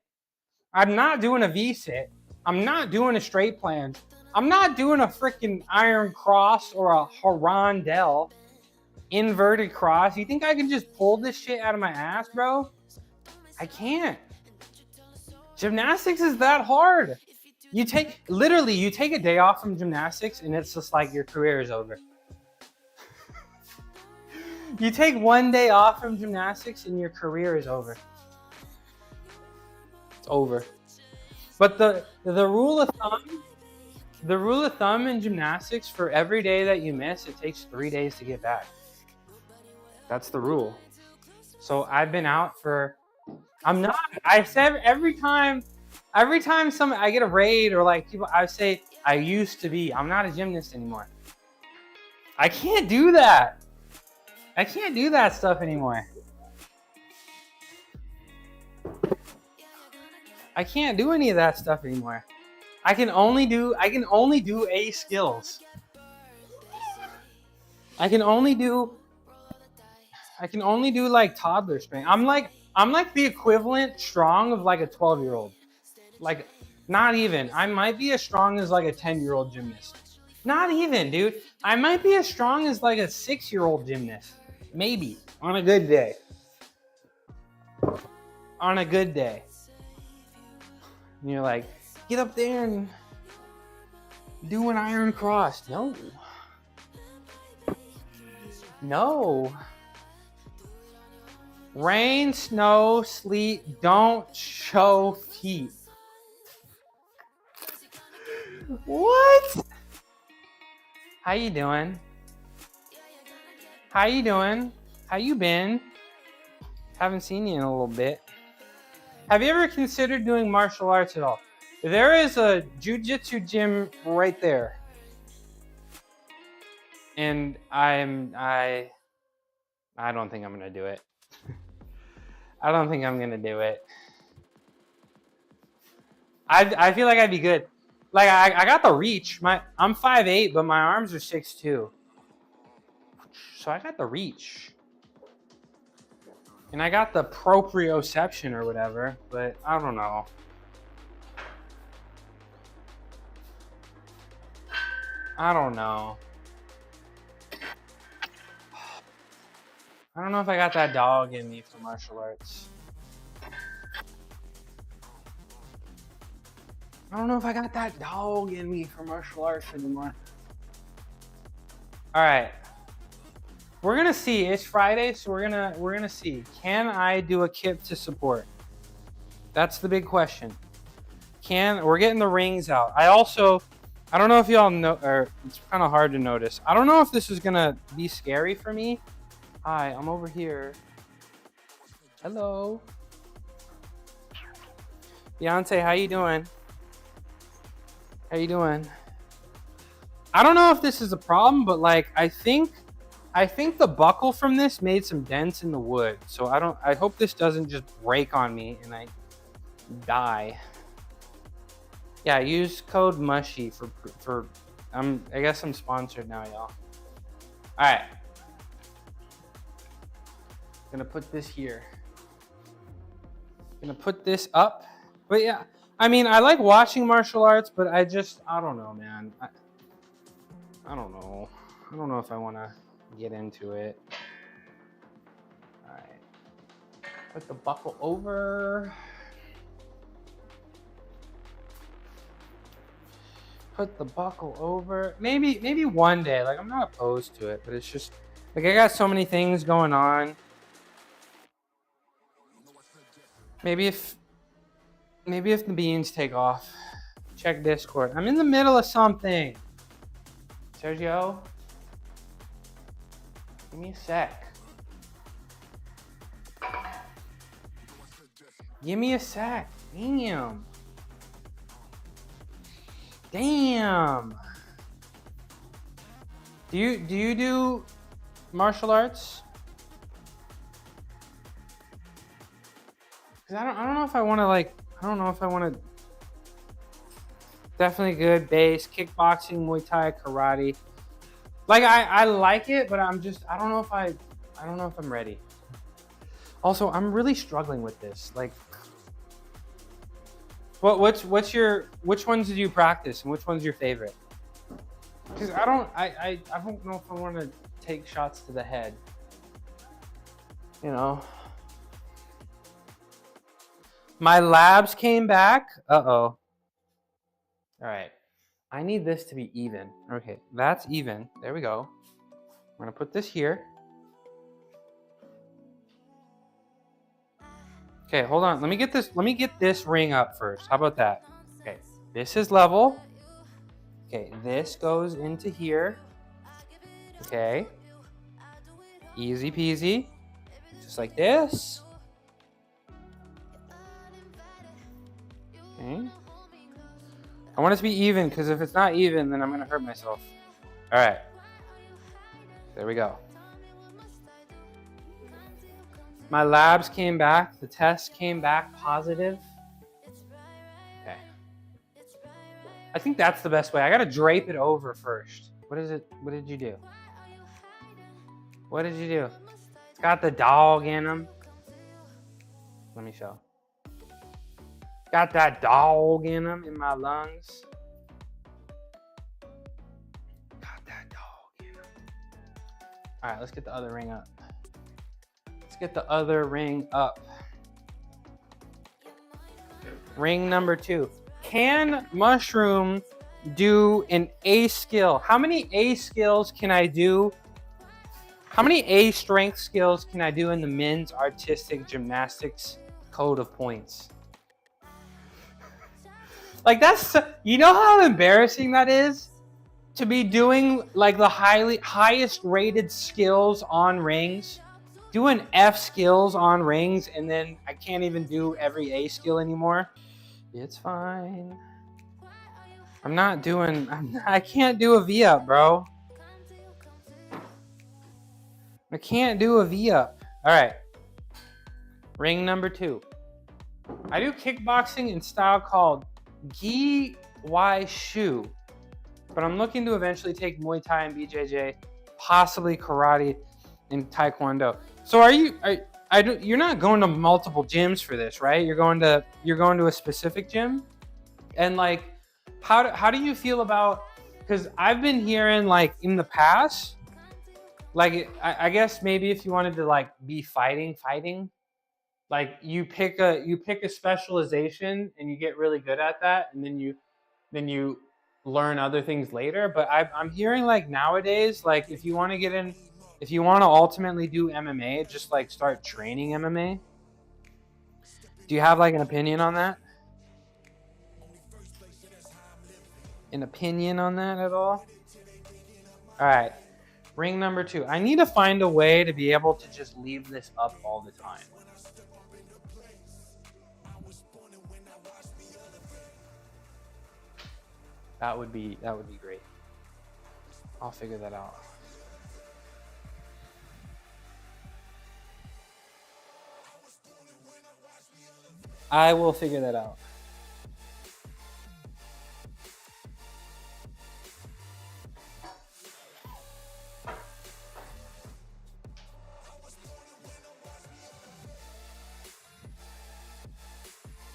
I'm not doing a V sit. I'm not doing a straight plunge. I'm not doing a freaking iron cross or a Harandel inverted cross. You think I can just pull this shit out of my ass, bro? I can't. Gymnastics is that hard. You take a day off from gymnastics and it's just like your career is over. You take one day off from gymnastics and your career is over. It's over. But the rule of thumb in gymnastics, for every day that you miss, it takes 3 days to get back. That's the rule. So I've been out for, I said every time I get a raid or like people, I say I used to be. I'm not a gymnast anymore. I can't do that. I can't do that stuff anymore. I can't do any of that stuff anymore. I can only do A skills. I can only do like toddler strength. I'm like the equivalent strong of like a 12-year-old. Like, not even. I might be as strong as like a 10-year-old gymnast. Not even, dude. I might be as strong as like a 6-year-old gymnast. Maybe. On a good day. On a good day. And you're like, get up there and do an iron cross. No. No. Rain, snow, sleet, don't show feet. What? How you doing? How you doing? How you been? Haven't seen you in a little bit. Have you ever considered doing martial arts at all? There is a jiu-jitsu gym right there. And I don't think I'm gonna do it. I don't think I'm gonna do it. I feel like I'd be good. Like I got the reach. I'm 5'8", but my arms are 6'2". So I got the reach. And I got the proprioception or whatever, but I don't know. I don't know. I don't know if I got that dog in me for martial arts. I don't know if I got that dog in me for martial arts anymore. All right. We're gonna see. It's Friday, so we're gonna see. Can I do a kip to support? That's the big question. We're getting the rings out. I don't know if y'all know, or it's kind of hard to notice. I don't know if this is gonna be scary for me. Hi, I'm over here. Hello. Beyonce, how you doing? How you doing? I don't know if this is a problem, but like I think the buckle from this made some dents in the wood. So I hope this doesn't just break on me and I die. Yeah, use code mushy for I guess I'm sponsored now, y'all. All right. Gonna put this here. Gonna put this up. But yeah, I mean, I like watching martial arts, but I don't know, man. I don't know. I don't know if I want to get into it. All right. Put the buckle over. put the buckle over. Maybe one day. Like, I'm not opposed to it, but it's just like I got so many things going on. Maybe if the beans take off. Check Discord. I'm in the middle of something. Sergio, give me a sec. Give me a sec. Damn. Damn. Do you do martial arts? Cause I don't know if I want to like. I don't know if I want to. Definitely good base, kickboxing, Muay Thai, karate. Like I like it, but I don't know if I'm ready. Also, I'm really struggling with this. Like, which ones did you practice and which one's your favorite? Because I don't know if I want to take shots to the head. You know. My labs came back. Uh-oh. All right, I need this to be even. Okay, that's even. There we go. I'm gonna put this here. Okay, hold on. Let me get this ring up first. How about that? Okay, this is level. Okay, this goes into here. Okay. Easy peasy. Just like this. Okay. I want it to be even, because if it's not even, then I'm going to hurt myself. All right. There we go. My labs came back. The test came back positive. Okay. I think that's the best way. I got to drape it over first. What is it? What did you do? What did you do? It's got the dog in them. Let me show. Got that dog in them, in my lungs. Got that dog in them. All right, let's get the other ring up. Let's get the other ring up. Ring number 2. Can mushroom do an A skill? How many A skills can I do? How many A strength skills can I do in the men's artistic gymnastics code of points? Like, that's, you know how embarrassing that is? To be doing like the highest rated skills on rings, doing F skills on rings, and then I can't even do every A skill anymore. It's fine. I can't do a V up, bro. I can't do a V up. All right. Ring number 2. I do kickboxing in style called Gi Wai Shu, but I'm looking to eventually take Muay Thai and BJJ, possibly karate and Taekwondo. So you're not going to multiple gyms for this, right? You're going to a specific gym? And like, how do you feel about, because I've been hearing like in the past, like I guess maybe if you wanted to like be fighting, like you pick a specialization and you get really good at that, and then you learn other things later. But I'm hearing like nowadays, like if you want to ultimately do MMA, just like start training MMA. Do you have like an opinion on that? An opinion on that at all? All right, ring number 2. I need to find a way to be able to just leave this up all the time. That would be great. I'll figure that out. I will figure that out.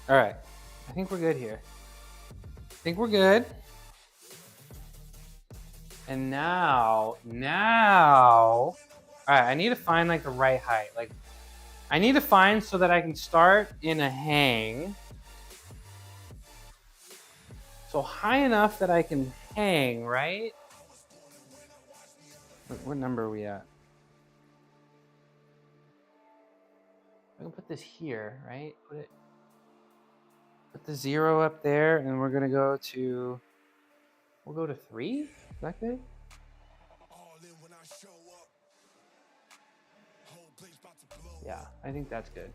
All right. I think we're good here. And now, all right, I need to find like the right height. Like, I need to find so that I can start in a hang. So So high enough that I can hang, right? What number are we at? I can put this here, right? Put the 0 up there, and we're gonna go to, we'll go to 3. Is that good? Yeah, I think that's good.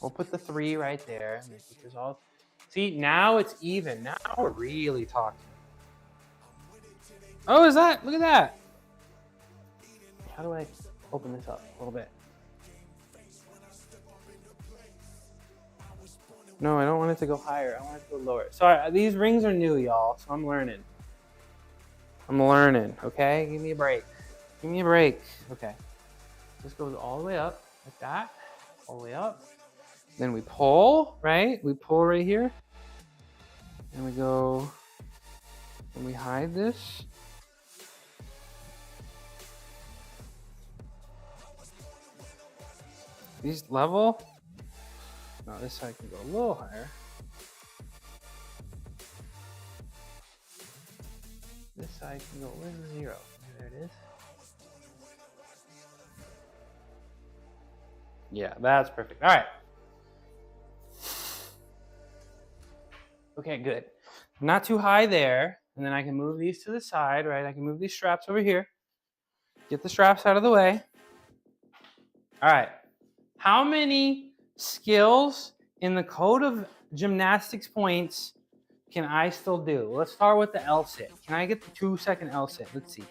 We'll put the 3 right there. And put this all. See, now it's even. Now we're really talking. Oh, is that? Look at that. How do I open this up a little bit? No, I don't want it to go higher. I want it to go lower. Sorry, these rings are new, y'all, so I'm learning. Okay? Give me a break. Okay. This goes all the way up, like that. All the way up. Then we pull, right? We pull right here. And we go, and we hide this. These level. No, this side can go a little higher. This side can go, where's the 0? There it is. Yeah, that's perfect. All right. Okay, good. Not too high there. And then I can move these to the side, right? I can move these straps over here. Get the straps out of the way. All right. How many skills in the code of gymnastics points can I still do? Let's start with the L sit. Can I get the 2-second L sit? Let's see.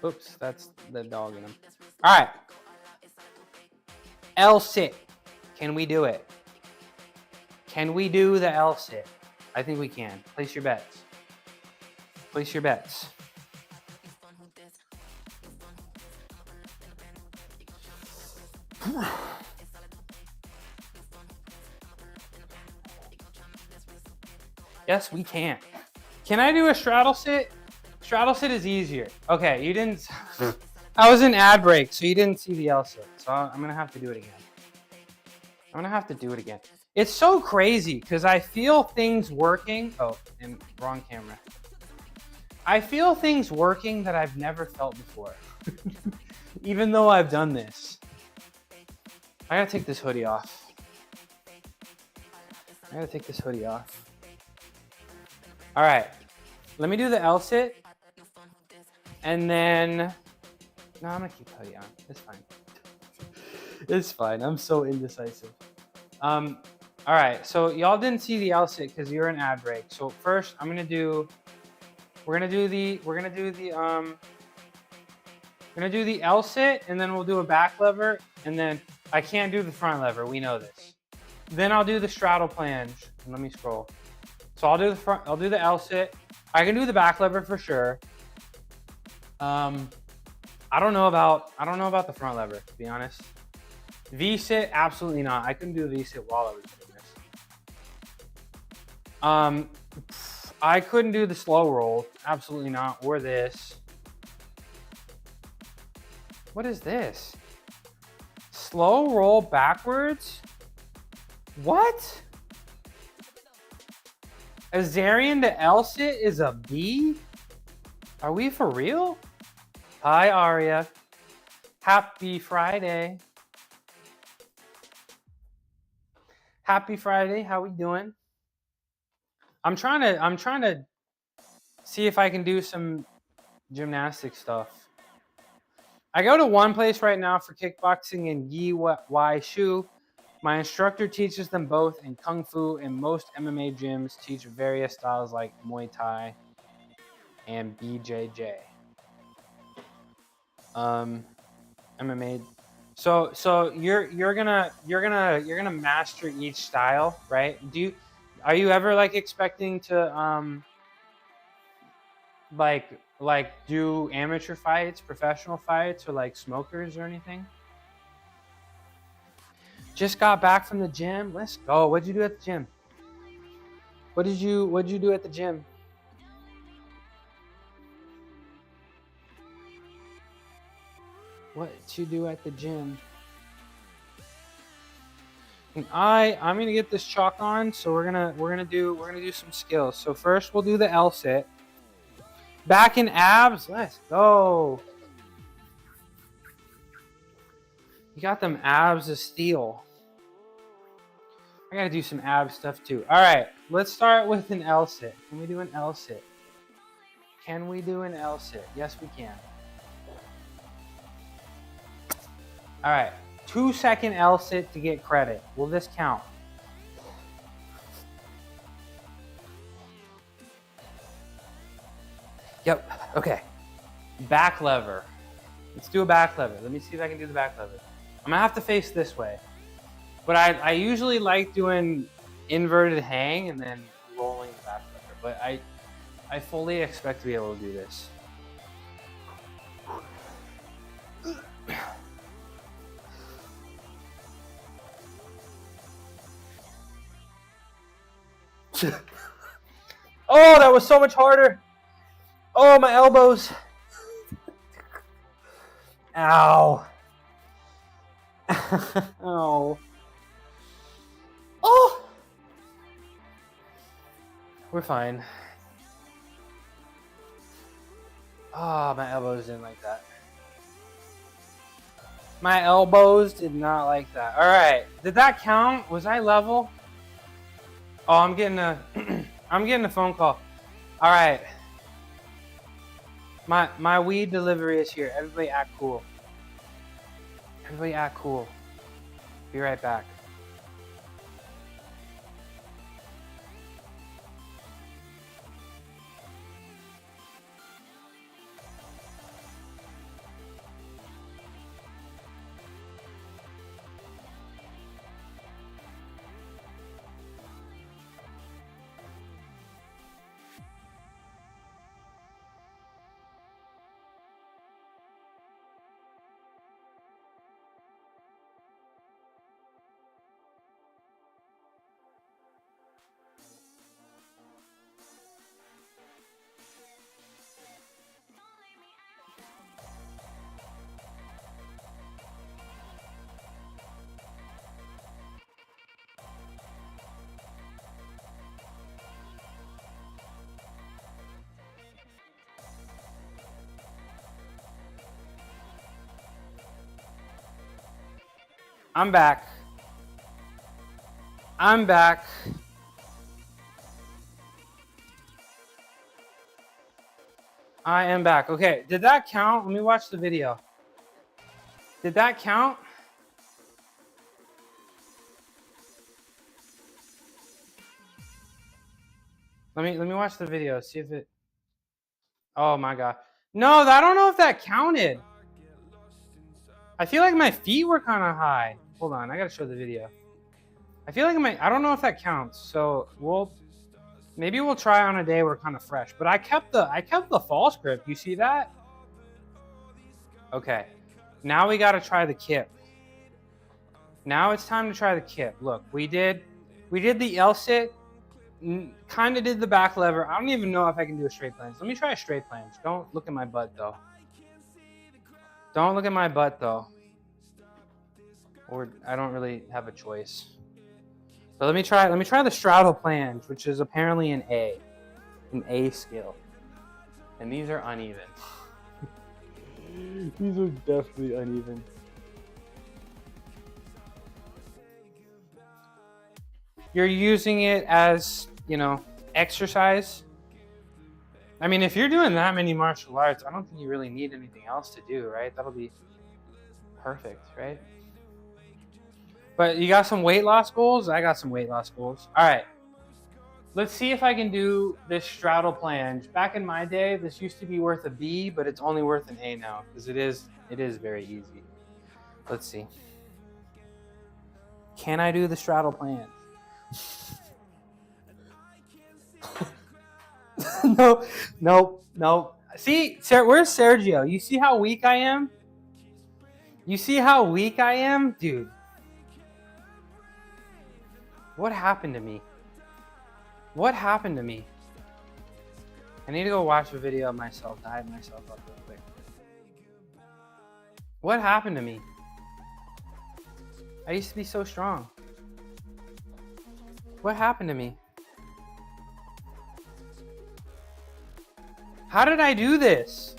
Oops, that's the dog in him. All right. L sit. Can we do it? Can we do the L sit? I think we can. Place your bets. Yes, we can. Can I do a straddle sit? Straddle sit is easier. Okay, you didn't. I was in ad break, so you didn't see the L sit. So I'm gonna have to do it again. It's so crazy because I feel things working. Oh, and wrong camera. I feel things working that I've never felt before, even though I've done this. I gotta take this hoodie off. All right, let me do the L sit, and then, no, I'm gonna keep the hoodie on. It's fine. I'm so indecisive. All right, so y'all didn't see the L sit because you're in ad break. So first, we're gonna do the L sit, and then we'll do a back lever, and then I can't do the front lever. We know this. Then I'll do the straddle plunge. Let me scroll. So I'll do the L sit. I can do the back lever for sure. I don't know about the front lever, to be honest. V sit, absolutely not. I couldn't do a V sit while I was doing this. I couldn't do the slow roll, absolutely not, or this. What is this? Slow roll backwards? What? Azarian to L sit is a B? Are we for real? Hi, Aria. Happy Friday. Happy Friday. How we doing? I'm trying to see if I can do some gymnastic stuff. I go to one place right now for kickboxing in Yi Wai Shu. My instructor teaches them both in Kung Fu, and most MMA gyms teach various styles like Muay Thai and BJJ. MMA. So you're gonna master each style, right? Are you ever like expecting to like do amateur fights, professional fights, or like smokers or anything? Just got back from the gym. Let's go. What'd you do at the gym? What'd you do at the gym? What you do at the gym? I'm gonna get this chalk on, so we're gonna do some skills. So first we'll do the L sit. Back and abs, let's go. You got them abs of steel. I gotta do some ab stuff too. All right, let's start with an L sit. Can we do an L sit? Can we do an L sit? Yes, we can. All right, 2-second L sit to get credit. Will this count? Yep, okay. Back lever. Let's do a back lever. Let me see if I can do the back lever. I'm gonna have to face this way. But I usually like doing inverted hang and then rolling the back lever. But I fully expect to be able to do this. Oh, that was so much harder. Oh, my elbows. Ow. Ow. Oh. We're fine. Oh, my elbows didn't like that. My elbows did not like that. All right. Did that count? Was I level? Oh, I'm getting a I'm getting a phone call. All right. My weed delivery is here. Everybody act cool. Everybody act cool. Be right back. I'm back. I'm back. I am back. Okay, did that count? Let me watch the video. Did that count? Let me watch the video. See if it. Oh my god. No, I don't know if that counted. I feel like my feet were kind of high. Hold on, I gotta show the video. I feel like I don't know if that counts. So maybe we'll try on a day we're kind of fresh. But I kept the false grip. You see that? Okay. Now we gotta try the kip. Now it's time to try the kip. Look, we did the L sit. Kind of did the back lever. I don't even know if I can do a straight plunge. Let me try a straight plunge. Don't look at my butt though. Don't look at my butt though. Or I don't really have a choice. So let me try the straddle plunge, which is apparently an A skill. And these are uneven. These are definitely uneven. You're using it as, exercise. I mean, if you're doing that many martial arts, I don't think you really need anything else to do, right? That'll be perfect, right? But you got some weight loss goals? I got some weight loss goals. All right. Let's see if I can do this straddle plunge. Back in my day, this used to be worth a B, but it's only worth an A now because it is very easy. Let's see. Can I do the straddle plunge? No. See, where's Sergio? You see how weak I am? You see how weak I am? Dude. What happened to me? What happened to me? I need to go watch a video of myself to hype myself up real quick. What happened to me? I used to be so strong. What happened to me? How did I do this?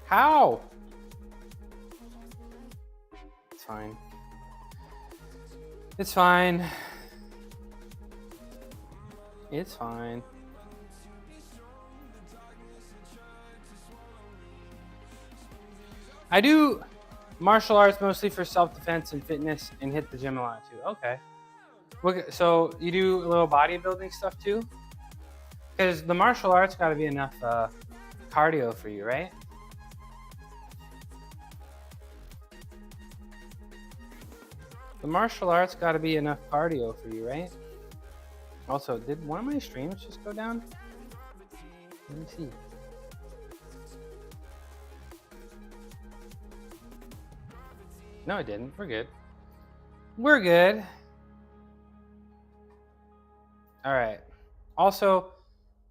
How? It's fine. It's fine. It's fine. I do martial arts mostly for self-defense and fitness and hit the gym a lot too. Okay. So you do a little bodybuilding stuff too? Because the martial arts got to be enough cardio for you, right? The martial arts got to be enough cardio for you, right? Also, did one of my streams just go down? Let me see. No, it didn't. We're good. We're good. All right. Also,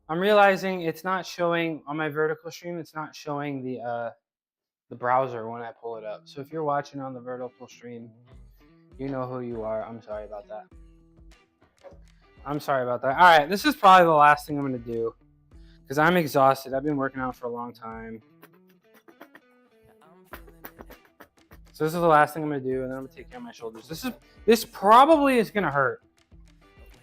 I'm realizing it's not showing on my vertical stream. It's not showing the browser when I pull it up. So if you're watching on the vertical stream, you know who you are. I'm sorry about that. I'm sorry about that. All right, this is probably the last thing I'm gonna do because I'm exhausted. I've been working out for a long time. So this is the last thing I'm gonna do, and then I'm gonna take care of my shoulders. This probably is gonna hurt.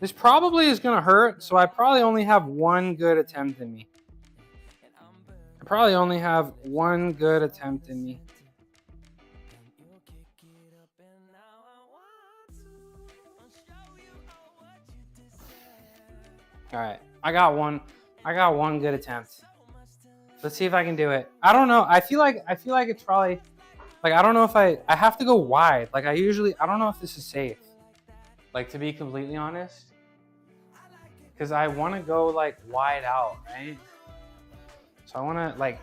This probably is gonna hurt, so I probably only have one good attempt in me. I probably only have one good attempt in me. All right, I got one good attempt. Let's see if I can do it. I don't know. I feel like it's probably like, I don't know if I have to go wide. Like I don't know if this is safe. Like, to be completely honest, because I want to go like wide out, right? So I want to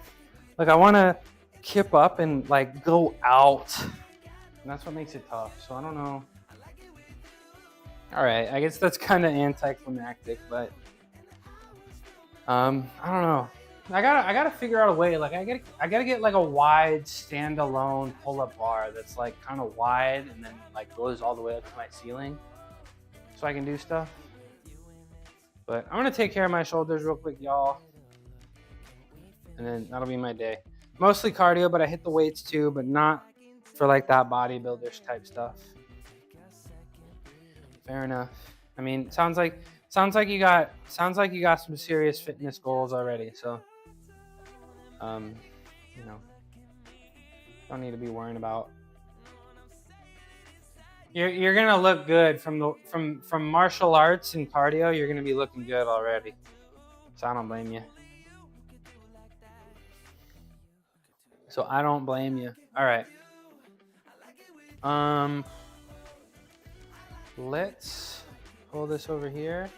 I want to kip up and like go out, and that's what makes it tough. So I don't know. All right, I guess that's kind of anticlimactic, but I don't know. I gotta figure out a way. Like I gotta get like a wide standalone pull-up bar that's like kind of wide and then like goes all the way up to my ceiling, so I can do stuff. But I'm gonna take care of my shoulders real quick, y'all, and then that'll be my day. Mostly cardio, but I hit the weights too, but not for like that bodybuilders type stuff. Fair enough. I mean, sounds like you got some serious fitness goals already. So, you know, don't need to be worrying about. You're gonna look good from martial arts and cardio. You're gonna be looking good already. So I don't blame you. All right. Let's pull this over here.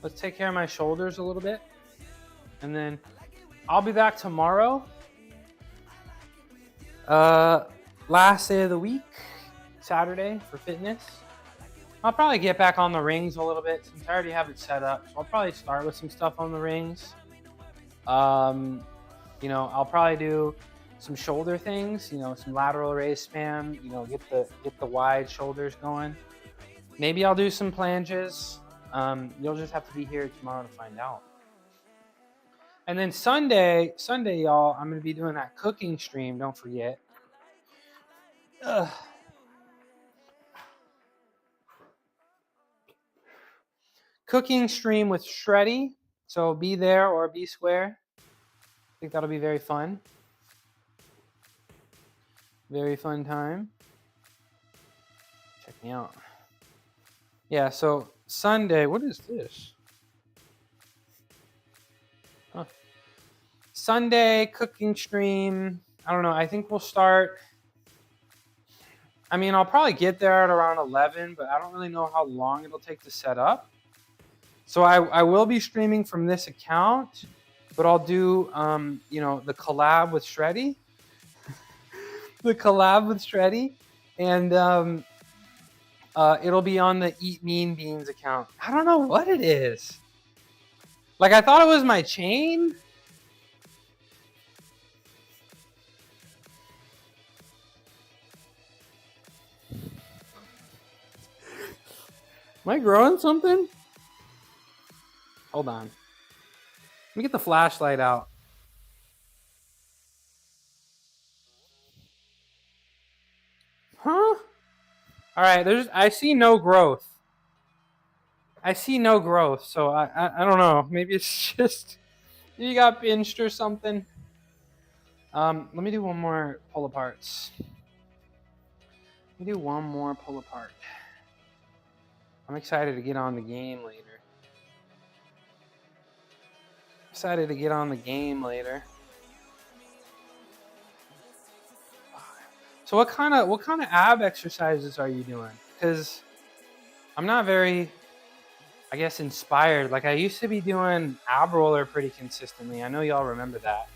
Let's take care of my shoulders a little bit. And then I'll be back tomorrow. Last day of the week, Saturday, for fitness. I'll probably get back on the rings a little bit since I already have it set up. So I'll probably start with some stuff on the rings. You know, I'll probably do some shoulder things, you know, some lateral raise spam, you know, get the wide shoulders going. Maybe I'll do some planches. You'll just have to be here tomorrow to find out. And then Sunday, y'all, I'm gonna be doing that cooking stream. Don't forget. Cooking stream with Shreddy. So be there or be square. I think that'll be very fun. Very fun time. Check me out. Yeah, so Sunday, what is this? Huh. Sunday cooking stream. I don't know. I think we'll start. I mean, I'll probably get there at around 11, but I don't really know how long it'll take to set up. So I will be streaming from this account, but I'll do, you know, the collab with Shreddy. The collab with Shreddy. And it'll be on the Eat Mean Beans account. I don't know what it is. Like, I thought it was my chain. Am I growing something? Hold on. Let me get the flashlight out. Huh? All right, I see no growth. So I don't know. Maybe it's just you got pinched or something. Let me do one more pull aparts. I'm excited to get on the game later. So what kind of ab exercises are you doing? Because I'm not very, I guess, inspired. Like I used to be doing ab roller pretty consistently. I know y'all remember that.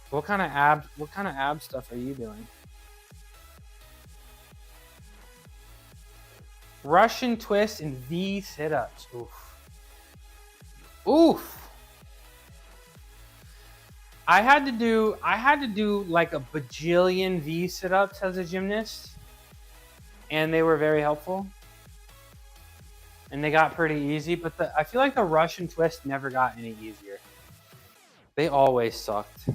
What kind of ab stuff are you doing? Russian twist and V sit-ups. Oof. I had to do like a bajillion V sit-ups as a gymnast, and they were very helpful. And they got pretty easy, but I feel like the Russian twist never got any easier. They always sucked.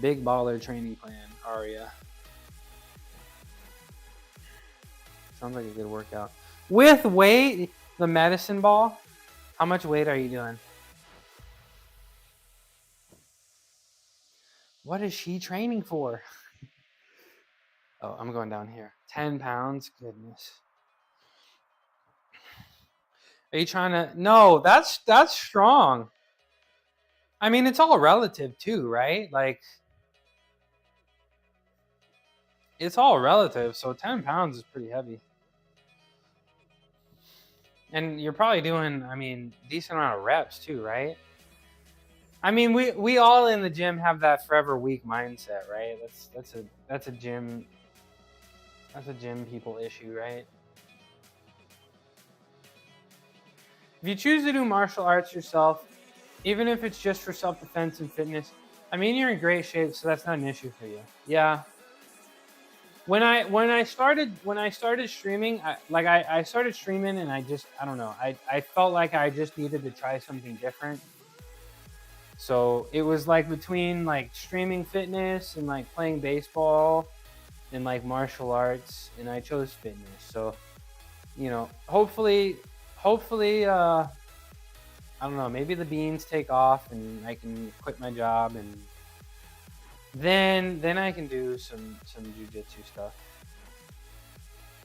Big baller training plan, Aria. Sounds like a good workout. With weight, the medicine ball, how much weight are you doing? What is she training for? Oh, I'm going down here. 10 pounds? Goodness. Are you trying to... No, that's strong. I mean, it's all relative too, right? Like, it's all relative. So 10 pounds is pretty heavy. And you're probably doing, I mean, decent amount of reps too, right? I mean, we all in the gym have that forever weak mindset, right? That's a gym people issue, right? If you choose to do martial arts yourself, even if it's just for self-defense and fitness, I mean, you're in great shape, so that's not an issue for you. Yeah. When I started streaming, I started streaming and I don't know. I felt like I just needed to try something different. So it was like between like streaming fitness and like playing baseball and like martial arts, and I chose fitness. So, you know, hopefully I don't know, maybe the beans take off and I can quit my job, and then I can do some jiu-jitsu stuff.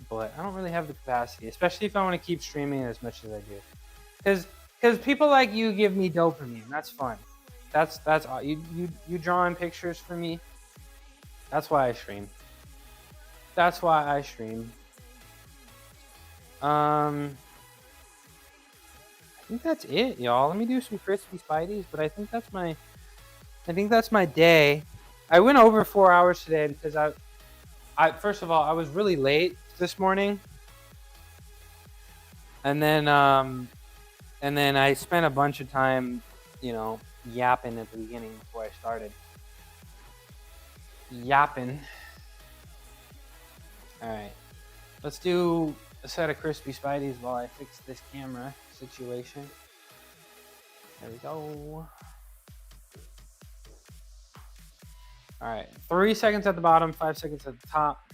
But I don't really have the capacity, especially if I want to keep streaming as much as I do. Cuz people like you give me dopamine. That's fun. That's you drawing pictures for me. That's why I stream. I think that's it, y'all. Let me do some crispy spideys, but I think that's my day. I went over 4 hours today because I first of all, I was really late this morning. And then I spent a bunch of time, you know, yapping at the beginning before I started. Yapping. All right. Let's do a set of crispy spideys while I fix this camera situation. There we go. All right, 3 seconds at the bottom, 5 seconds at the top.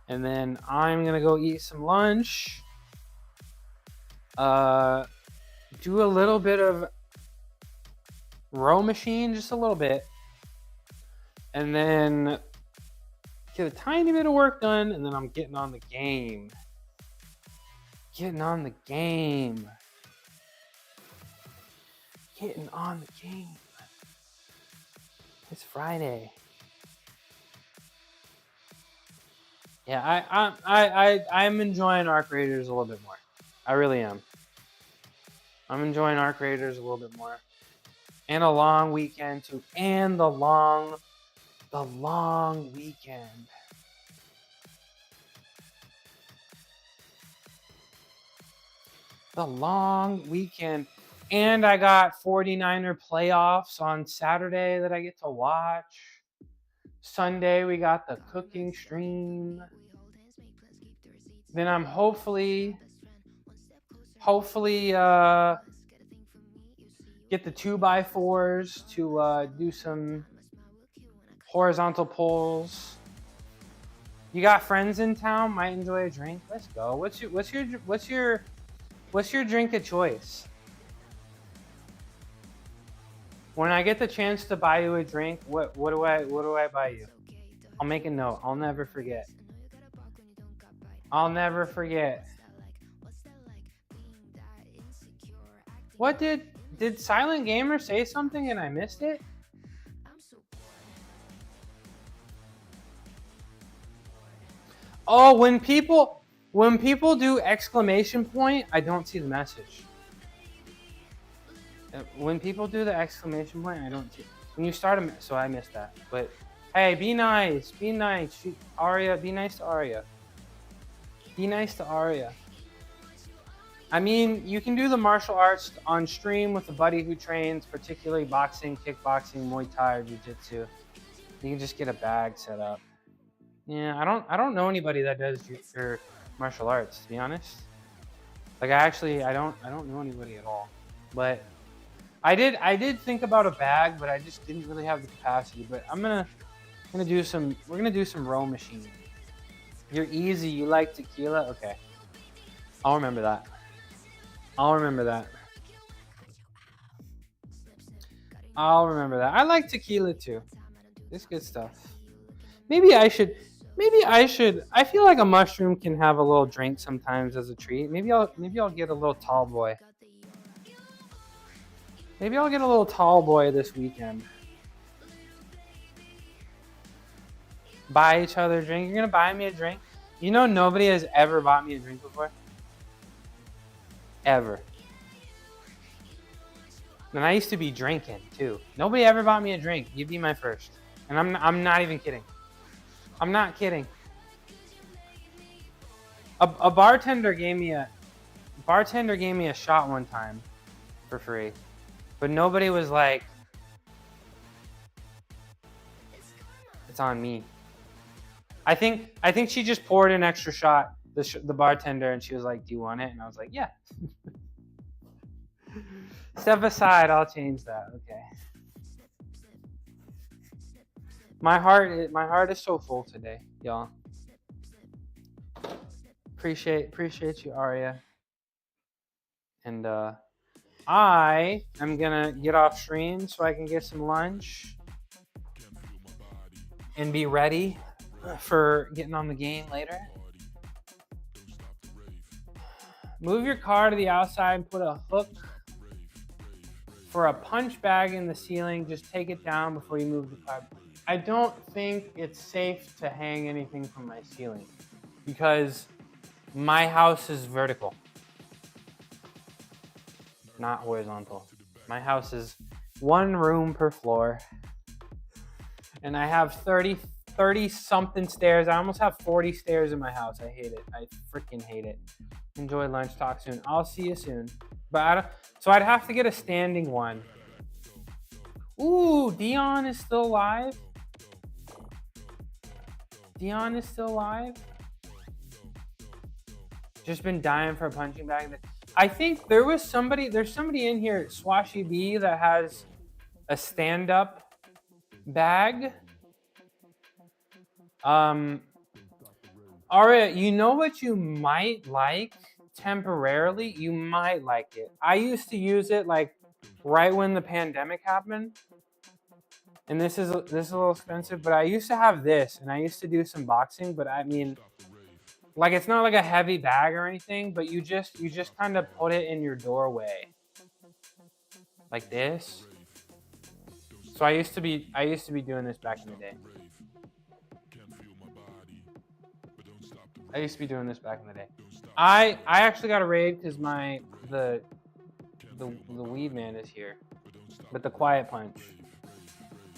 And then I'm gonna go eat some lunch. Do a little bit of row machine, just a little bit. And then get a tiny bit of work done, and then I'm getting on the game. Getting on the game. It's Friday. Yeah, I'm enjoying Arc Raiders a little bit more. I really am. I'm enjoying Arc Raiders a little bit more. And a long weekend too. And the long weekend. The long weekend. And I got 49er playoffs on Saturday that I get to watch. Sunday we got the cooking stream. then I'm hopefully get the 2x4s to do some horizontal pulls. You got friends in town, might enjoy a drink. Let's go. What's your drink of choice? When I get the chance to buy you a drink, what do I buy you? I'll make a note. I'll never forget. I'll never forget. What did Silent Gamer say something and I missed it? Oh, when people do exclamation point, I don't see the message. When people do the exclamation point, I don't see. When you start a, so I missed that. But hey, be nice, be nice. Arya, be nice to Arya. Be nice to Arya. I mean, you can do the martial arts on stream with a buddy who trains, particularly boxing, kickboxing, Muay Thai, or Jiu-Jitsu. You can just get a bag set up. Yeah, I don't know anybody that does your martial arts, to be honest. Like I don't know anybody at all. But I did think about a bag, but I just didn't really have the capacity. But we're gonna do some row machining. You're easy, you like tequila? Okay. I'll remember that. I'll remember that. I like tequila too. It's good stuff. Maybe I should. I feel like a mushroom can have a little drink sometimes as a treat. Maybe I'll get a little tall boy. Maybe I'll get a little tall boy this weekend. Buy each other a drink. You're gonna buy me a drink? You know nobody has ever bought me a drink before. Ever. And I used to be drinking too. Nobody ever bought me a drink. You'd be my first. And I'm not even kidding. I'm not kidding. A bartender gave me a shot one time for free. But nobody was like, it's on me. I think she just poured an extra shot, the bartender, and she was like, do you want it? And I was like, yeah. Step aside, I'll change that. Okay. My heart is so full today, y'all. Appreciate you, Arya. And I am gonna get off stream so I can get some lunch and be ready for getting on the game later. Move your car to the outside and put a hook for a punch bag in the ceiling. Just take it down before you move the car. I don't think it's safe to hang anything from my ceiling because my house is vertical, not horizontal. My house is one room per floor, and I have 30 something stairs. I almost have 40 stairs in my house. I hate it. I freaking hate it. Enjoy lunch. Talk soon. I'll see you soon. But so I'd have to get a standing one. Ooh, Dion is still alive. Dion is still alive. Just been dying for a punching bag. I think there's somebody in here, Swashy B, that has a stand-up bag. Aria, you know what you might like temporarily? You might like it. I used to use it like right when the pandemic happened. And this is a little expensive, but I used to have this, and I used to do some boxing. But I mean, like it's not like a heavy bag or anything, but you just kind of put it in your doorway, like this. So I used to be doing this back in the day. I actually got a raid because the weed man is here, but the quiet punch.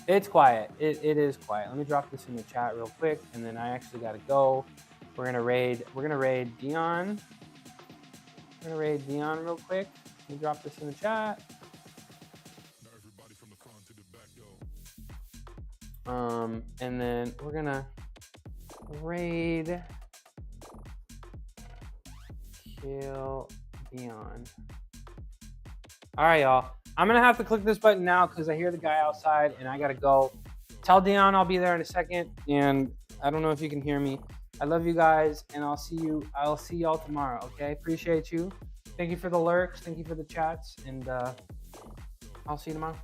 It's quiet. It is quiet. Let me drop this in the chat real quick, and then I actually gotta go. We're gonna raid Dion. We're gonna raid Dion real quick. Let me drop this in the chat. And then we're gonna raid Kill Dion. All right, y'all. I'm gonna have to click this button now because I hear the guy outside and I gotta go. Tell Dion I'll be there in a second, and I don't know if you can hear me. I love you guys, and I'll see y'all tomorrow. Okay, appreciate you. Thank you for the lurks. Thank you for the chats, and I'll see you tomorrow.